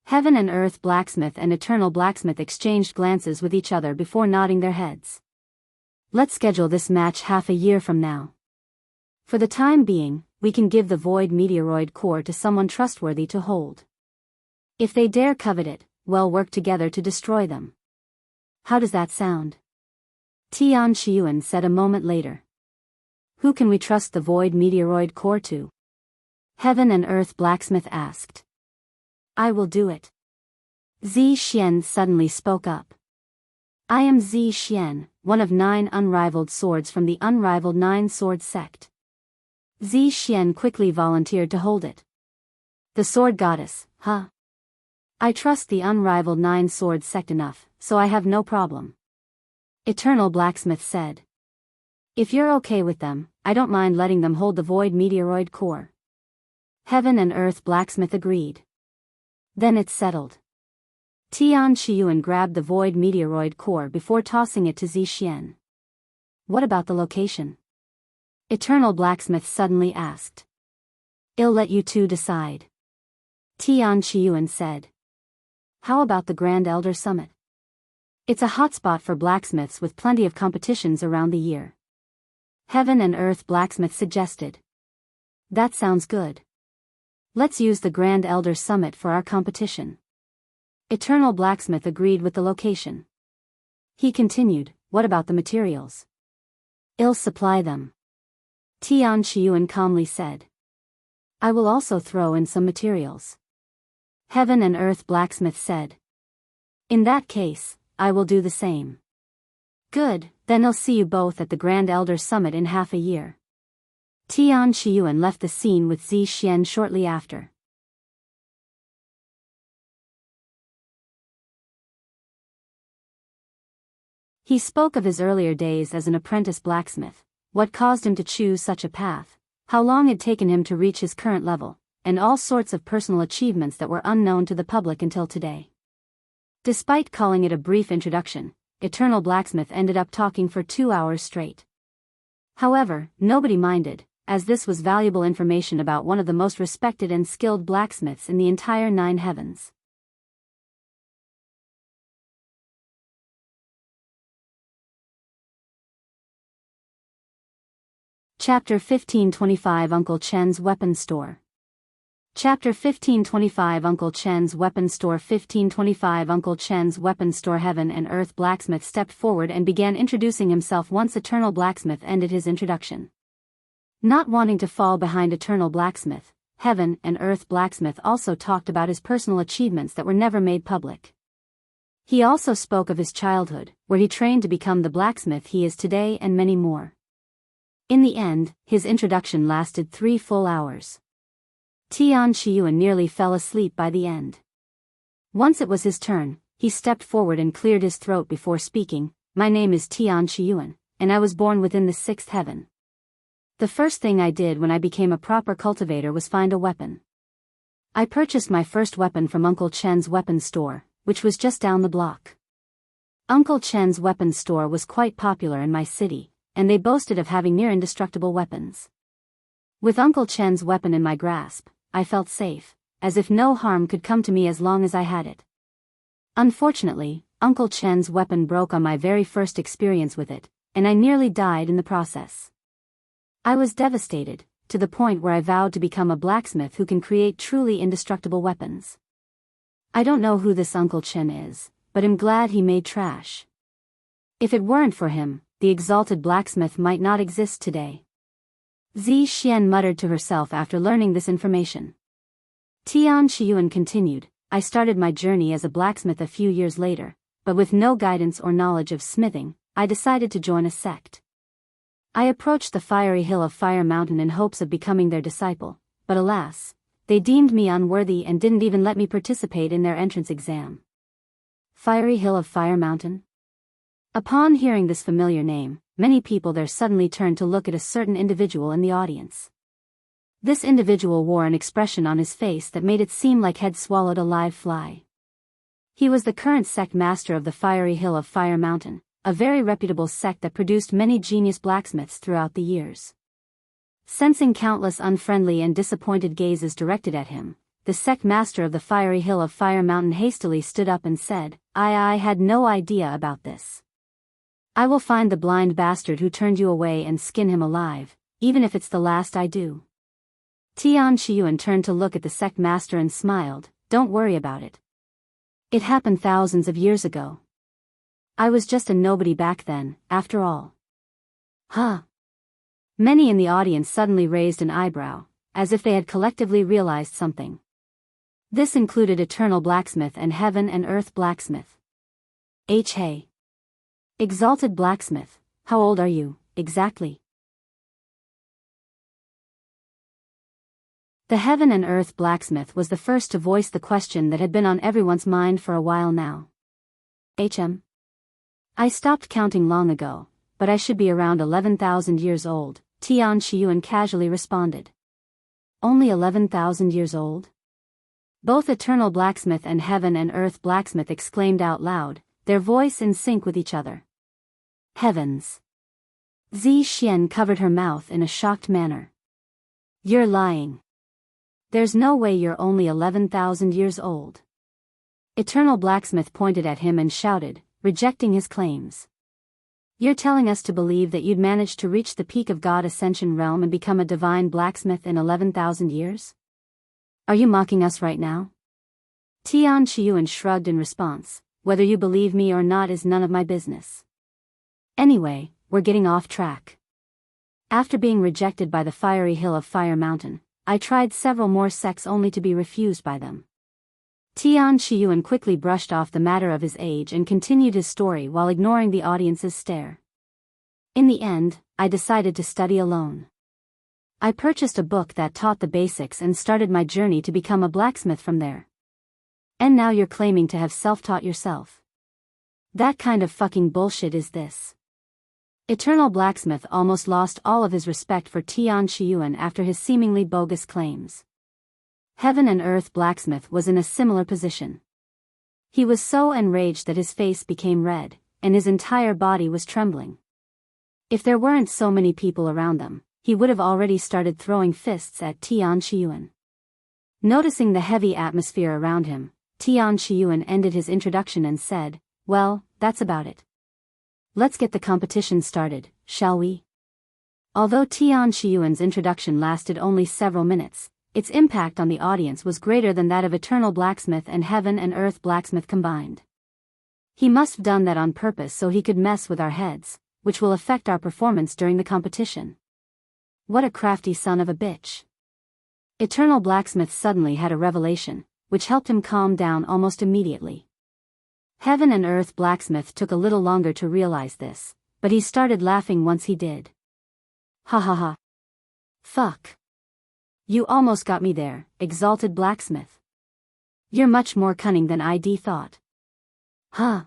Heaven and Earth Blacksmith and Eternal Blacksmith exchanged glances with each other before nodding their heads. Let's schedule this match half a year from now. For the time being, we can give the Void Meteoroid core to someone trustworthy to hold. If they dare covet it, we'll work together to destroy them. How does that sound? Tian Qiyuan said a moment later. Who can we trust the Void Meteoroid core to? Heaven and Earth Blacksmith asked. I will do it. Zi Xuan suddenly spoke up. I am Zi Xuan, one of 9 unrivaled swords from the Unrivaled 9 Sword Sect. Zi Xuan quickly volunteered to hold it. The Sword Goddess, huh? I trust the Unrivaled 9 Sword Sect enough, so I have no problem. Eternal Blacksmith said. If you're okay with them, I don't mind letting them hold the Void Meteoroid core. Heaven and Earth Blacksmith agreed. Then it's settled. Tian Qiyuan grabbed the Void Meteoroid core before tossing it to Zi Xuan. What about the location? Eternal Blacksmith suddenly asked. I'll let you two decide. Tian Qiyuan said. How about the Grand Elder Summit? It's a hotspot for blacksmiths with plenty of competitions around the year. Heaven and Earth Blacksmith suggested. That sounds good. Let's use the Grand Elder Summit for our competition. Eternal Blacksmith agreed with the location. He continued, what about the materials? I'll supply them. Tian Qiyuan calmly said. I will also throw in some materials. Heaven and Earth Blacksmith said. In that case, I will do the same. Good, then I'll see you both at the Grand Elder Summit in half a year. Tian Qiyuan left the scene with Zi Xuan shortly after. He spoke of his earlier days as an apprentice blacksmith, what caused him to choose such a path, how long it had taken him to reach his current level, and all sorts of personal achievements that were unknown to the public until today. Despite calling it a brief introduction, Eternal Blacksmith ended up talking for 2 hours straight. However, nobody minded, as this was valuable information about one of the most respected and skilled blacksmiths in the entire 9 heavens. Chapter 1525 Uncle Chen's Weapon Store. Chapter 1525 Uncle Chen's Weapon Store 1525 Uncle Chen's Weapon Store. Heaven and Earth Blacksmith stepped forward and began introducing himself once Eternal Blacksmith ended his introduction. Not wanting to fall behind Eternal Blacksmith, Heaven and Earth Blacksmith also talked about his personal achievements that were never made public. He also spoke of his childhood, where he trained to become the blacksmith he is today, and many more. In the end, his introduction lasted 3 full hours. Tian Qiyuan nearly fell asleep by the end. Once it was his turn, he stepped forward and cleared his throat before speaking. My name is Tian Qiyuan, and I was born within the 6th heaven. The first thing I did when I became a proper cultivator was find a weapon. I purchased my first weapon from Uncle Chen's weapon store, which was just down the block. Uncle Chen's weapon store was quite popular in my city, and they boasted of having near indestructible weapons. With Uncle Chen's weapon in my grasp, I felt safe, as if no harm could come to me as long as I had it. Unfortunately, Uncle Chen's weapon broke on my very first experience with it, and I nearly died in the process. I was devastated, to the point where I vowed to become a blacksmith who can create truly indestructible weapons. I don't know who this Uncle Chen is, but I'm glad he made trash. If it weren't for him, the Exalted Blacksmith might not exist today. Zi Xuan muttered to herself after learning this information. Tian Qiyuan continued, I started my journey as a blacksmith a few years later, but with no guidance or knowledge of smithing, I decided to join a sect. I approached the fiery hill of Fire Mountain in hopes of becoming their disciple, but alas, they deemed me unworthy and didn't even let me participate in their entrance exam. Fiery Hill of Fire Mountain? Upon hearing this familiar name, many people there suddenly turned to look at a certain individual in the audience. This individual wore an expression on his face that made it seem like he'd swallowed a live fly. He was the current sect master of the Fiery Hill of Fire Mountain, a very reputable sect that produced many genius blacksmiths throughout the years. Sensing countless unfriendly and disappointed gazes directed at him, the sect master of the Fiery Hill of Fire Mountain hastily stood up and said, I had no idea about this. I will find the blind bastard who turned you away and skin him alive, even if it's the last I do. Tian Qiyuan turned to look at the sect master and smiled, don't worry about it. It happened thousands of years ago. I was just a nobody back then, after all. Huh? Many in the audience suddenly raised an eyebrow, as if they had collectively realized something. This included Eternal Blacksmith and Heaven and Earth Blacksmith. Hey. Exalted Blacksmith, how old are you, exactly? The Heaven and Earth Blacksmith was the first to voice the question that had been on everyone's mind for a while now. I stopped counting long ago, but I should be around 11,000 years old, Tian Qiyuan casually responded. Only 11,000 years old? Both Eternal Blacksmith and Heaven and Earth Blacksmith exclaimed out loud, their voice in sync with each other. Heavens! Zi Xuan covered her mouth in a shocked manner. You're lying. There's no way you're only 11,000 years old. Eternal Blacksmith pointed at him and shouted, rejecting his claims. You're telling us to believe that you'd manage to reach the peak of God Ascension realm and become a divine blacksmith in 11,000 years? Are you mocking us right now? Tian Qiyuan shrugged in response. Whether you believe me or not is none of my business. Anyway, we're getting off track. After being rejected by the fiery hill of Fire Mountain, I tried several more sects only to be refused by them. Tian Qiyuan quickly brushed off the matter of his age and continued his story while ignoring the audience's stare. In the end, I decided to study alone. I purchased a book that taught the basics and started my journey to become a blacksmith from there. And now you're claiming to have self-taught yourself. That kind of fucking bullshit is this. Eternal Blacksmith almost lost all of his respect for Tian Qiyuan after his seemingly bogus claims. Heaven and Earth Blacksmith was in a similar position. He was so enraged that his face became red, and his entire body was trembling. If there weren't so many people around them, he would have already started throwing fists at Tian Qiyuan. Noticing the heavy atmosphere around him, Tian Qiyuan ended his introduction and said, "Well, that's about it. Let's get the competition started, shall we?" Although Tian Qiyuan's introduction lasted only several minutes, its impact on the audience was greater than that of Eternal Blacksmith and Heaven and Earth Blacksmith combined. He must have done that on purpose so he could mess with our heads, which will affect our performance during the competition. What a crafty son of a bitch. Eternal Blacksmith suddenly had a revelation, which helped him calm down almost immediately. Heaven and Earth Blacksmith took a little longer to realize this, but he started laughing once he did. Ha ha ha. Fuck. You almost got me there, Exalted Blacksmith. You're much more cunning than I'd thought. Huh?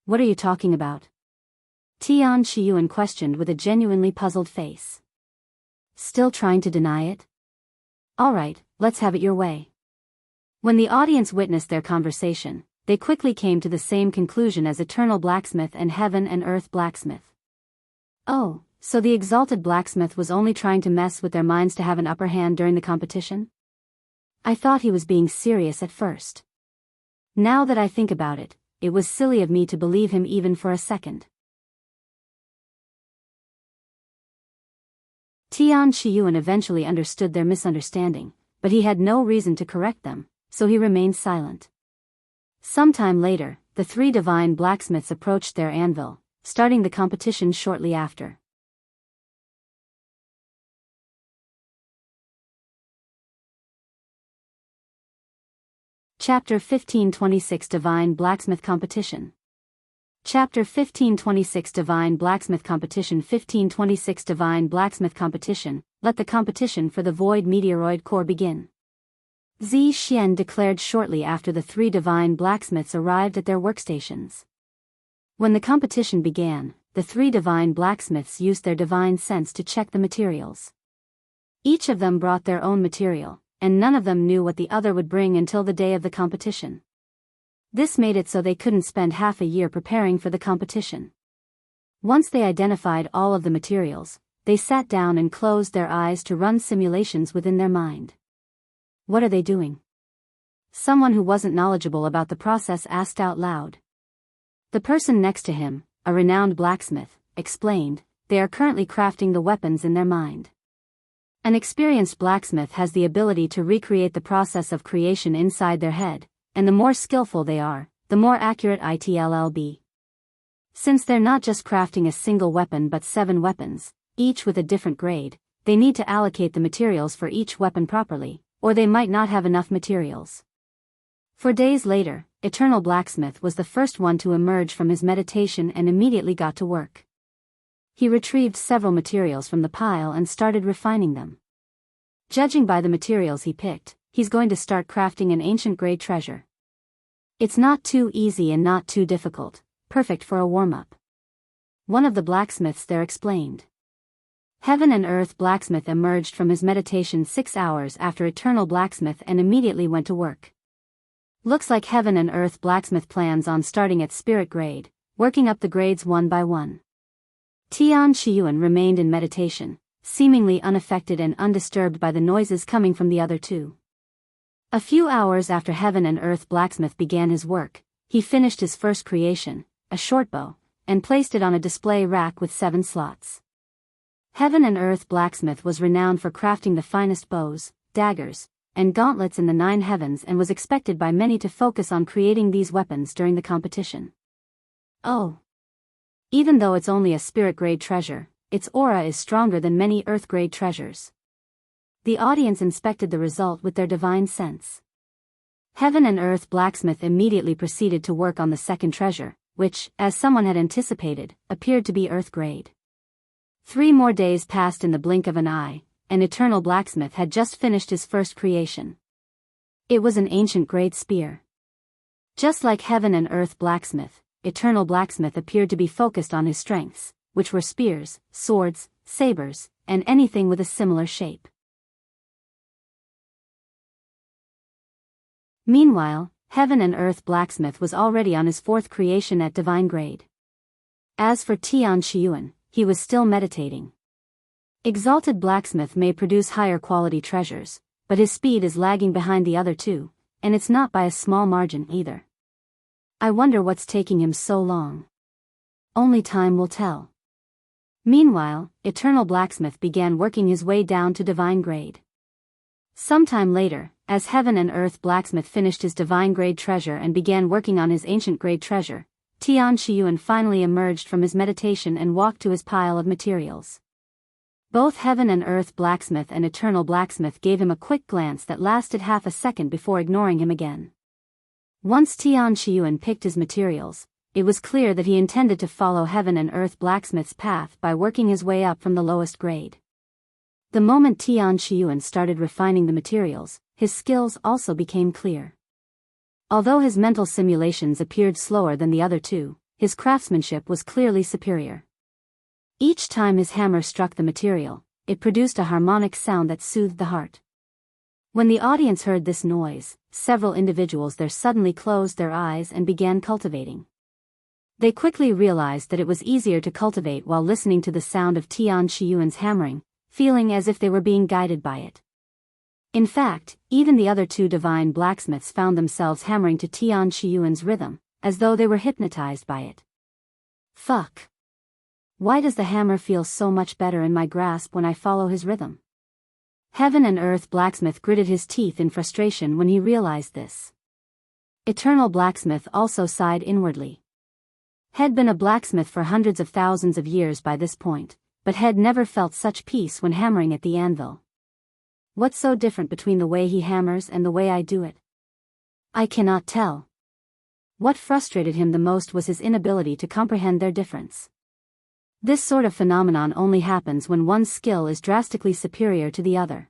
What are you talking about? Tian Qiyuan questioned with a genuinely puzzled face. Still trying to deny it? Alright, let's have it your way. When the audience witnessed their conversation, they quickly came to the same conclusion as Eternal Blacksmith and Heaven and Earth Blacksmith. Oh, so the Exalted Blacksmith was only trying to mess with their minds to have an upper hand during the competition? I thought he was being serious at first. Now that I think about it, it was silly of me to believe him even for a second. Tian Qiyuan eventually understood their misunderstanding, but he had no reason to correct them, so he remained silent. Sometime later, the three divine blacksmiths approached their anvil, starting the competition shortly after. Chapter 1526 Divine Blacksmith Competition. Chapter 1526 Divine Blacksmith Competition 1526 Divine Blacksmith Competition. Let the competition for the Void Meteoroid Core begin. Zi Xuan declared shortly after the three divine blacksmiths arrived at their workstations. When the competition began, the three divine blacksmiths used their divine sense to check the materials. Each of them brought their own material, and none of them knew what the other would bring until the day of the competition. This made it so they couldn't spend half a year preparing for the competition. Once they identified all of the materials, they sat down and closed their eyes to run simulations within their mind. What are they doing? Someone who wasn't knowledgeable about the process asked out loud. The person next to him, a renowned blacksmith, explained, they are currently crafting the weapons in their mind. An experienced blacksmith has the ability to recreate the process of creation inside their head, and the more skillful they are, the more accurate it'll be. Since they're not just crafting a single weapon but 7 weapons, each with a different grade, they need to allocate the materials for each weapon properly, or they might not have enough materials. 4 days later, Eternal Blacksmith was the first one to emerge from his meditation and immediately got to work. He retrieved several materials from the pile and started refining them. Judging by the materials he picked, he's going to start crafting an ancient grade treasure. It's not too easy and not too difficult, perfect for a warm-up. One of the blacksmiths there explained. Heaven and Earth Blacksmith emerged from his meditation 6 hours after Eternal Blacksmith and immediately went to work. Looks like Heaven and Earth Blacksmith plans on starting at spirit grade, working up the grades one by one. Tian Qiyuan remained in meditation, seemingly unaffected and undisturbed by the noises coming from the other two. A few hours after Heaven and Earth Blacksmith began his work, he finished his first creation, a shortbow, and placed it on a display rack with 7 slots. Heaven and Earth Blacksmith was renowned for crafting the finest bows, daggers, and gauntlets in the 9 heavens, and was expected by many to focus on creating these weapons during the competition. Oh! Even though it's only a spirit-grade treasure, its aura is stronger than many earth-grade treasures. The audience inspected the result with their divine sense. Heaven and Earth Blacksmith immediately proceeded to work on the second treasure, which, as someone had anticipated, appeared to be earth-grade. 3 more days passed in the blink of an eye, and Eternal Blacksmith had just finished his first creation. It was an ancient grade spear. Just like Heaven and Earth Blacksmith, Eternal Blacksmith appeared to be focused on his strengths, which were spears, swords, sabers, and anything with a similar shape. Meanwhile, Heaven and Earth Blacksmith was already on his 4th creation at divine grade. As for Qiyuan, he was still meditating. Exalted Blacksmith may produce higher quality treasures, but his speed is lagging behind the other 2, and it's not by a small margin either. I wonder what's taking him so long. Only time will tell. Meanwhile, Eternal Blacksmith began working his way down to divine grade. Sometime later, as Heaven and Earth Blacksmith finished his divine grade treasure and began working on his ancient grade treasure, Qiyuan finally emerged from his meditation and walked to his pile of materials. Both Heaven and Earth Blacksmith and Eternal Blacksmith gave him a quick glance that lasted half a second before ignoring him again. Once Qiyuan picked his materials, it was clear that he intended to follow Heaven and Earth Blacksmith's path by working his way up from the lowest grade. The moment Qiyuan started refining the materials, his skills also became clear. Although his mental simulations appeared slower than the other 2, his craftsmanship was clearly superior. Each time his hammer struck the material, it produced a harmonic sound that soothed the heart. When the audience heard this noise, several individuals there suddenly closed their eyes and began cultivating. They quickly realized that it was easier to cultivate while listening to the sound of Qiyuan's hammering, feeling as if they were being guided by it. In fact, even the other 2 divine blacksmiths found themselves hammering to Qiyuan's rhythm, as though they were hypnotized by it. Fuck! Why does the hammer feel so much better in my grasp when I follow his rhythm? Heaven and Earth Blacksmith gritted his teeth in frustration when he realized this. Eternal Blacksmith also sighed inwardly. Had been a blacksmith for hundreds of thousands of years by this point, but had never felt such peace when hammering at the anvil. What's so different between the way he hammers and the way I do it? I cannot tell. What frustrated him the most was his inability to comprehend their difference. This sort of phenomenon only happens when one's skill is drastically superior to the other.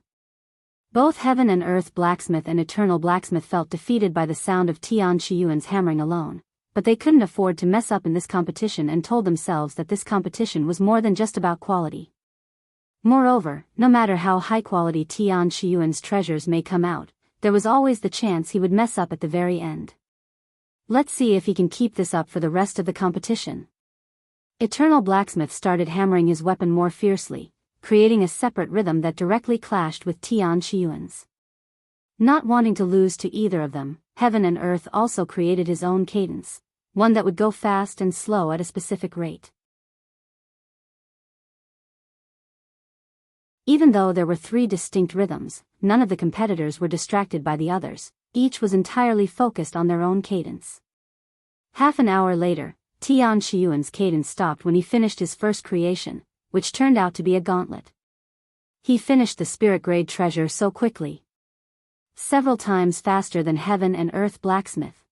Both Heaven and Earth Blacksmith and Eternal Blacksmith felt defeated by the sound of Qiyuan's hammering alone, but they couldn't afford to mess up in this competition and told themselves that this competition was more than just about quality. Moreover, no matter how high-quality Qiyuan's treasures may come out, there was always the chance he would mess up at the very end. Let's see if he can keep this up for the rest of the competition. Eternal Blacksmith started hammering his weapon more fiercely, creating a separate rhythm that directly clashed with Qiyuan's. Not wanting to lose to either of them, Heaven and Earth also created his own cadence, one that would go fast and slow at a specific rate. Even though there were 3 distinct rhythms, none of the competitors were distracted by the others, each was entirely focused on their own cadence. Half an hour later, Qiyuan's cadence stopped when he finished his first creation, which turned out to be a gauntlet. He finished the spirit-grade treasure so quickly. Several times faster than Heaven and Earth Blacksmith.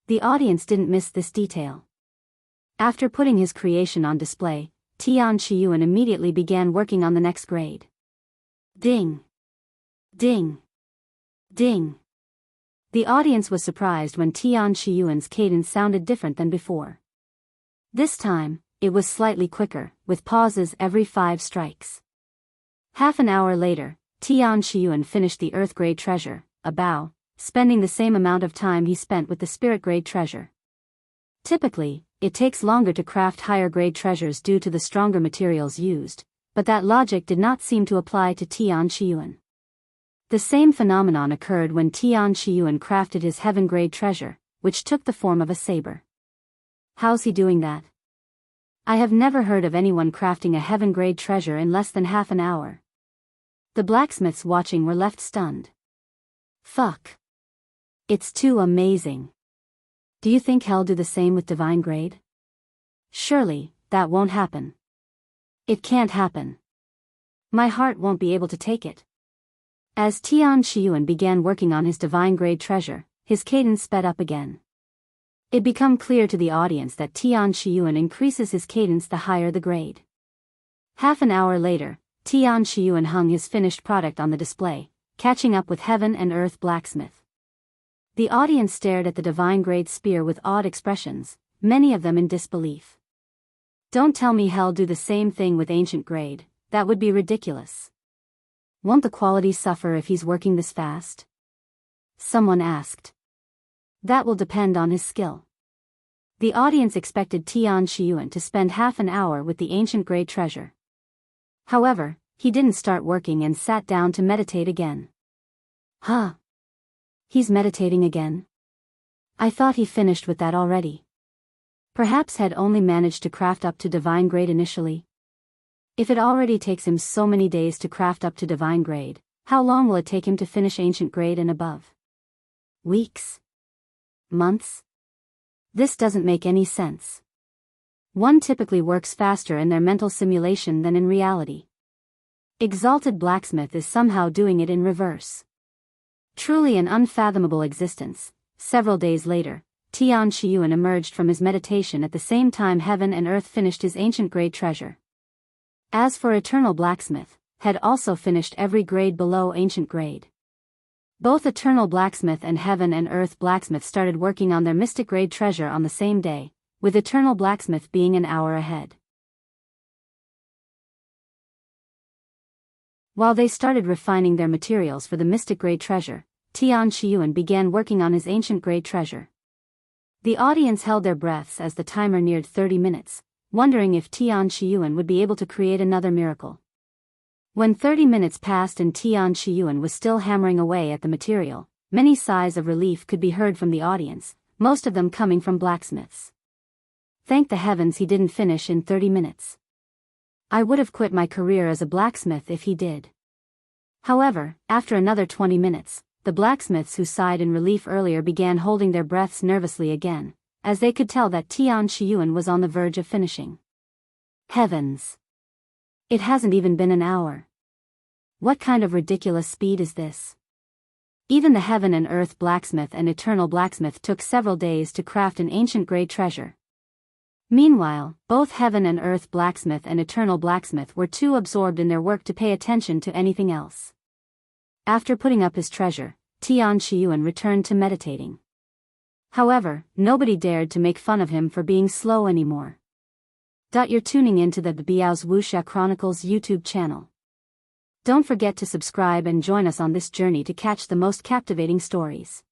The audience didn't miss this detail. After putting his creation on display, Qiyuan immediately began working on the next grade. Ding! Ding! Ding! The audience was surprised when Qiyuan's cadence sounded different than before. This time, it was slightly quicker, with pauses every 5 strikes. Half an hour later, Qiyuan finished the Earth-grade treasure, a Biyao, spending the same amount of time he spent with the Spirit-grade treasure. Typically, it takes longer to craft higher-grade treasures due to the stronger materials used, but that logic did not seem to apply to Qiyuan. The same phenomenon occurred when Qiyuan crafted his Heaven-grade treasure, which took the form of a saber. How's he doing that? I have never heard of anyone crafting a Heaven-grade treasure in less than half an hour. The blacksmiths watching were left stunned. Fuck. It's too amazing. Do you think hell do the same with divine grade? Surely, that won't happen. It can't happen. My heart won't be able to take it. As Tian Qiyuan began working on his divine grade treasure, his cadence sped up again. It became clear to the audience that Tian Qiyuan increases his cadence the higher the grade. Half an hour later, Tian Qiyuan hung his finished product on the display, catching up with Heaven and Earth Blacksmith. The audience stared at the divine grade spear with odd expressions, many of them in disbelief. Don't tell me hell do the same thing with ancient grade, that would be ridiculous. Won't the quality suffer if he's working this fast? Someone asked. That will depend on his skill. The audience expected Tian Qiyuan to spend half an hour with the ancient grade treasure. However, he didn't start working and sat down to meditate again. Huh? He's meditating again? I thought he finished with that already. Perhaps had only managed to craft up to divine grade initially. If it already takes him so many days to craft up to divine grade, how long will it take him to finish ancient grade and above? Weeks? Months? This doesn't make any sense. One typically works faster in their mental simulation than in reality. Exalted Blacksmith is somehow doing it in reverse. Truly an unfathomable existence. Several days later, Tian Qiyuan emerged from his meditation at the same time Heaven and Earth finished his ancient grade treasure. As for Eternal Blacksmith, had also finished every grade below ancient grade. Both Eternal Blacksmith and Heaven and Earth Blacksmith started working on their mystic grade treasure on the same day, with Eternal Blacksmith being an hour ahead. While they started refining their materials for the mystic grade treasure, Tian Qiyuan began working on his ancient grade treasure. The audience held their breaths as the timer neared 30 minutes, wondering if Tian Qiyuan would be able to create another miracle. When 30 minutes passed and Tian Qiyuan was still hammering away at the material, many sighs of relief could be heard from the audience, most of them coming from blacksmiths. Thank the heavens he didn't finish in 30 minutes. I would have quit my career as a blacksmith if he did. However, after another 20 minutes, the blacksmiths who sighed in relief earlier began holding their breaths nervously again, as they could tell that Tian Qiyuan was on the verge of finishing. Heavens! It hasn't even been an hour. What kind of ridiculous speed is this? Even the Heaven and Earth Blacksmith and Eternal Blacksmith took several days to craft an ancient grade treasure. Meanwhile, both Heaven and Earth Blacksmith and Eternal Blacksmith were too absorbed in their work to pay attention to anything else. After putting up his treasure, Tian Qiyuan returned to meditating. However, nobody dared to make fun of him for being slow anymore. You're tuning into the Biyao's Wuxia Chronicles YouTube channel. Don't forget to subscribe and join us on this journey to catch the most captivating stories.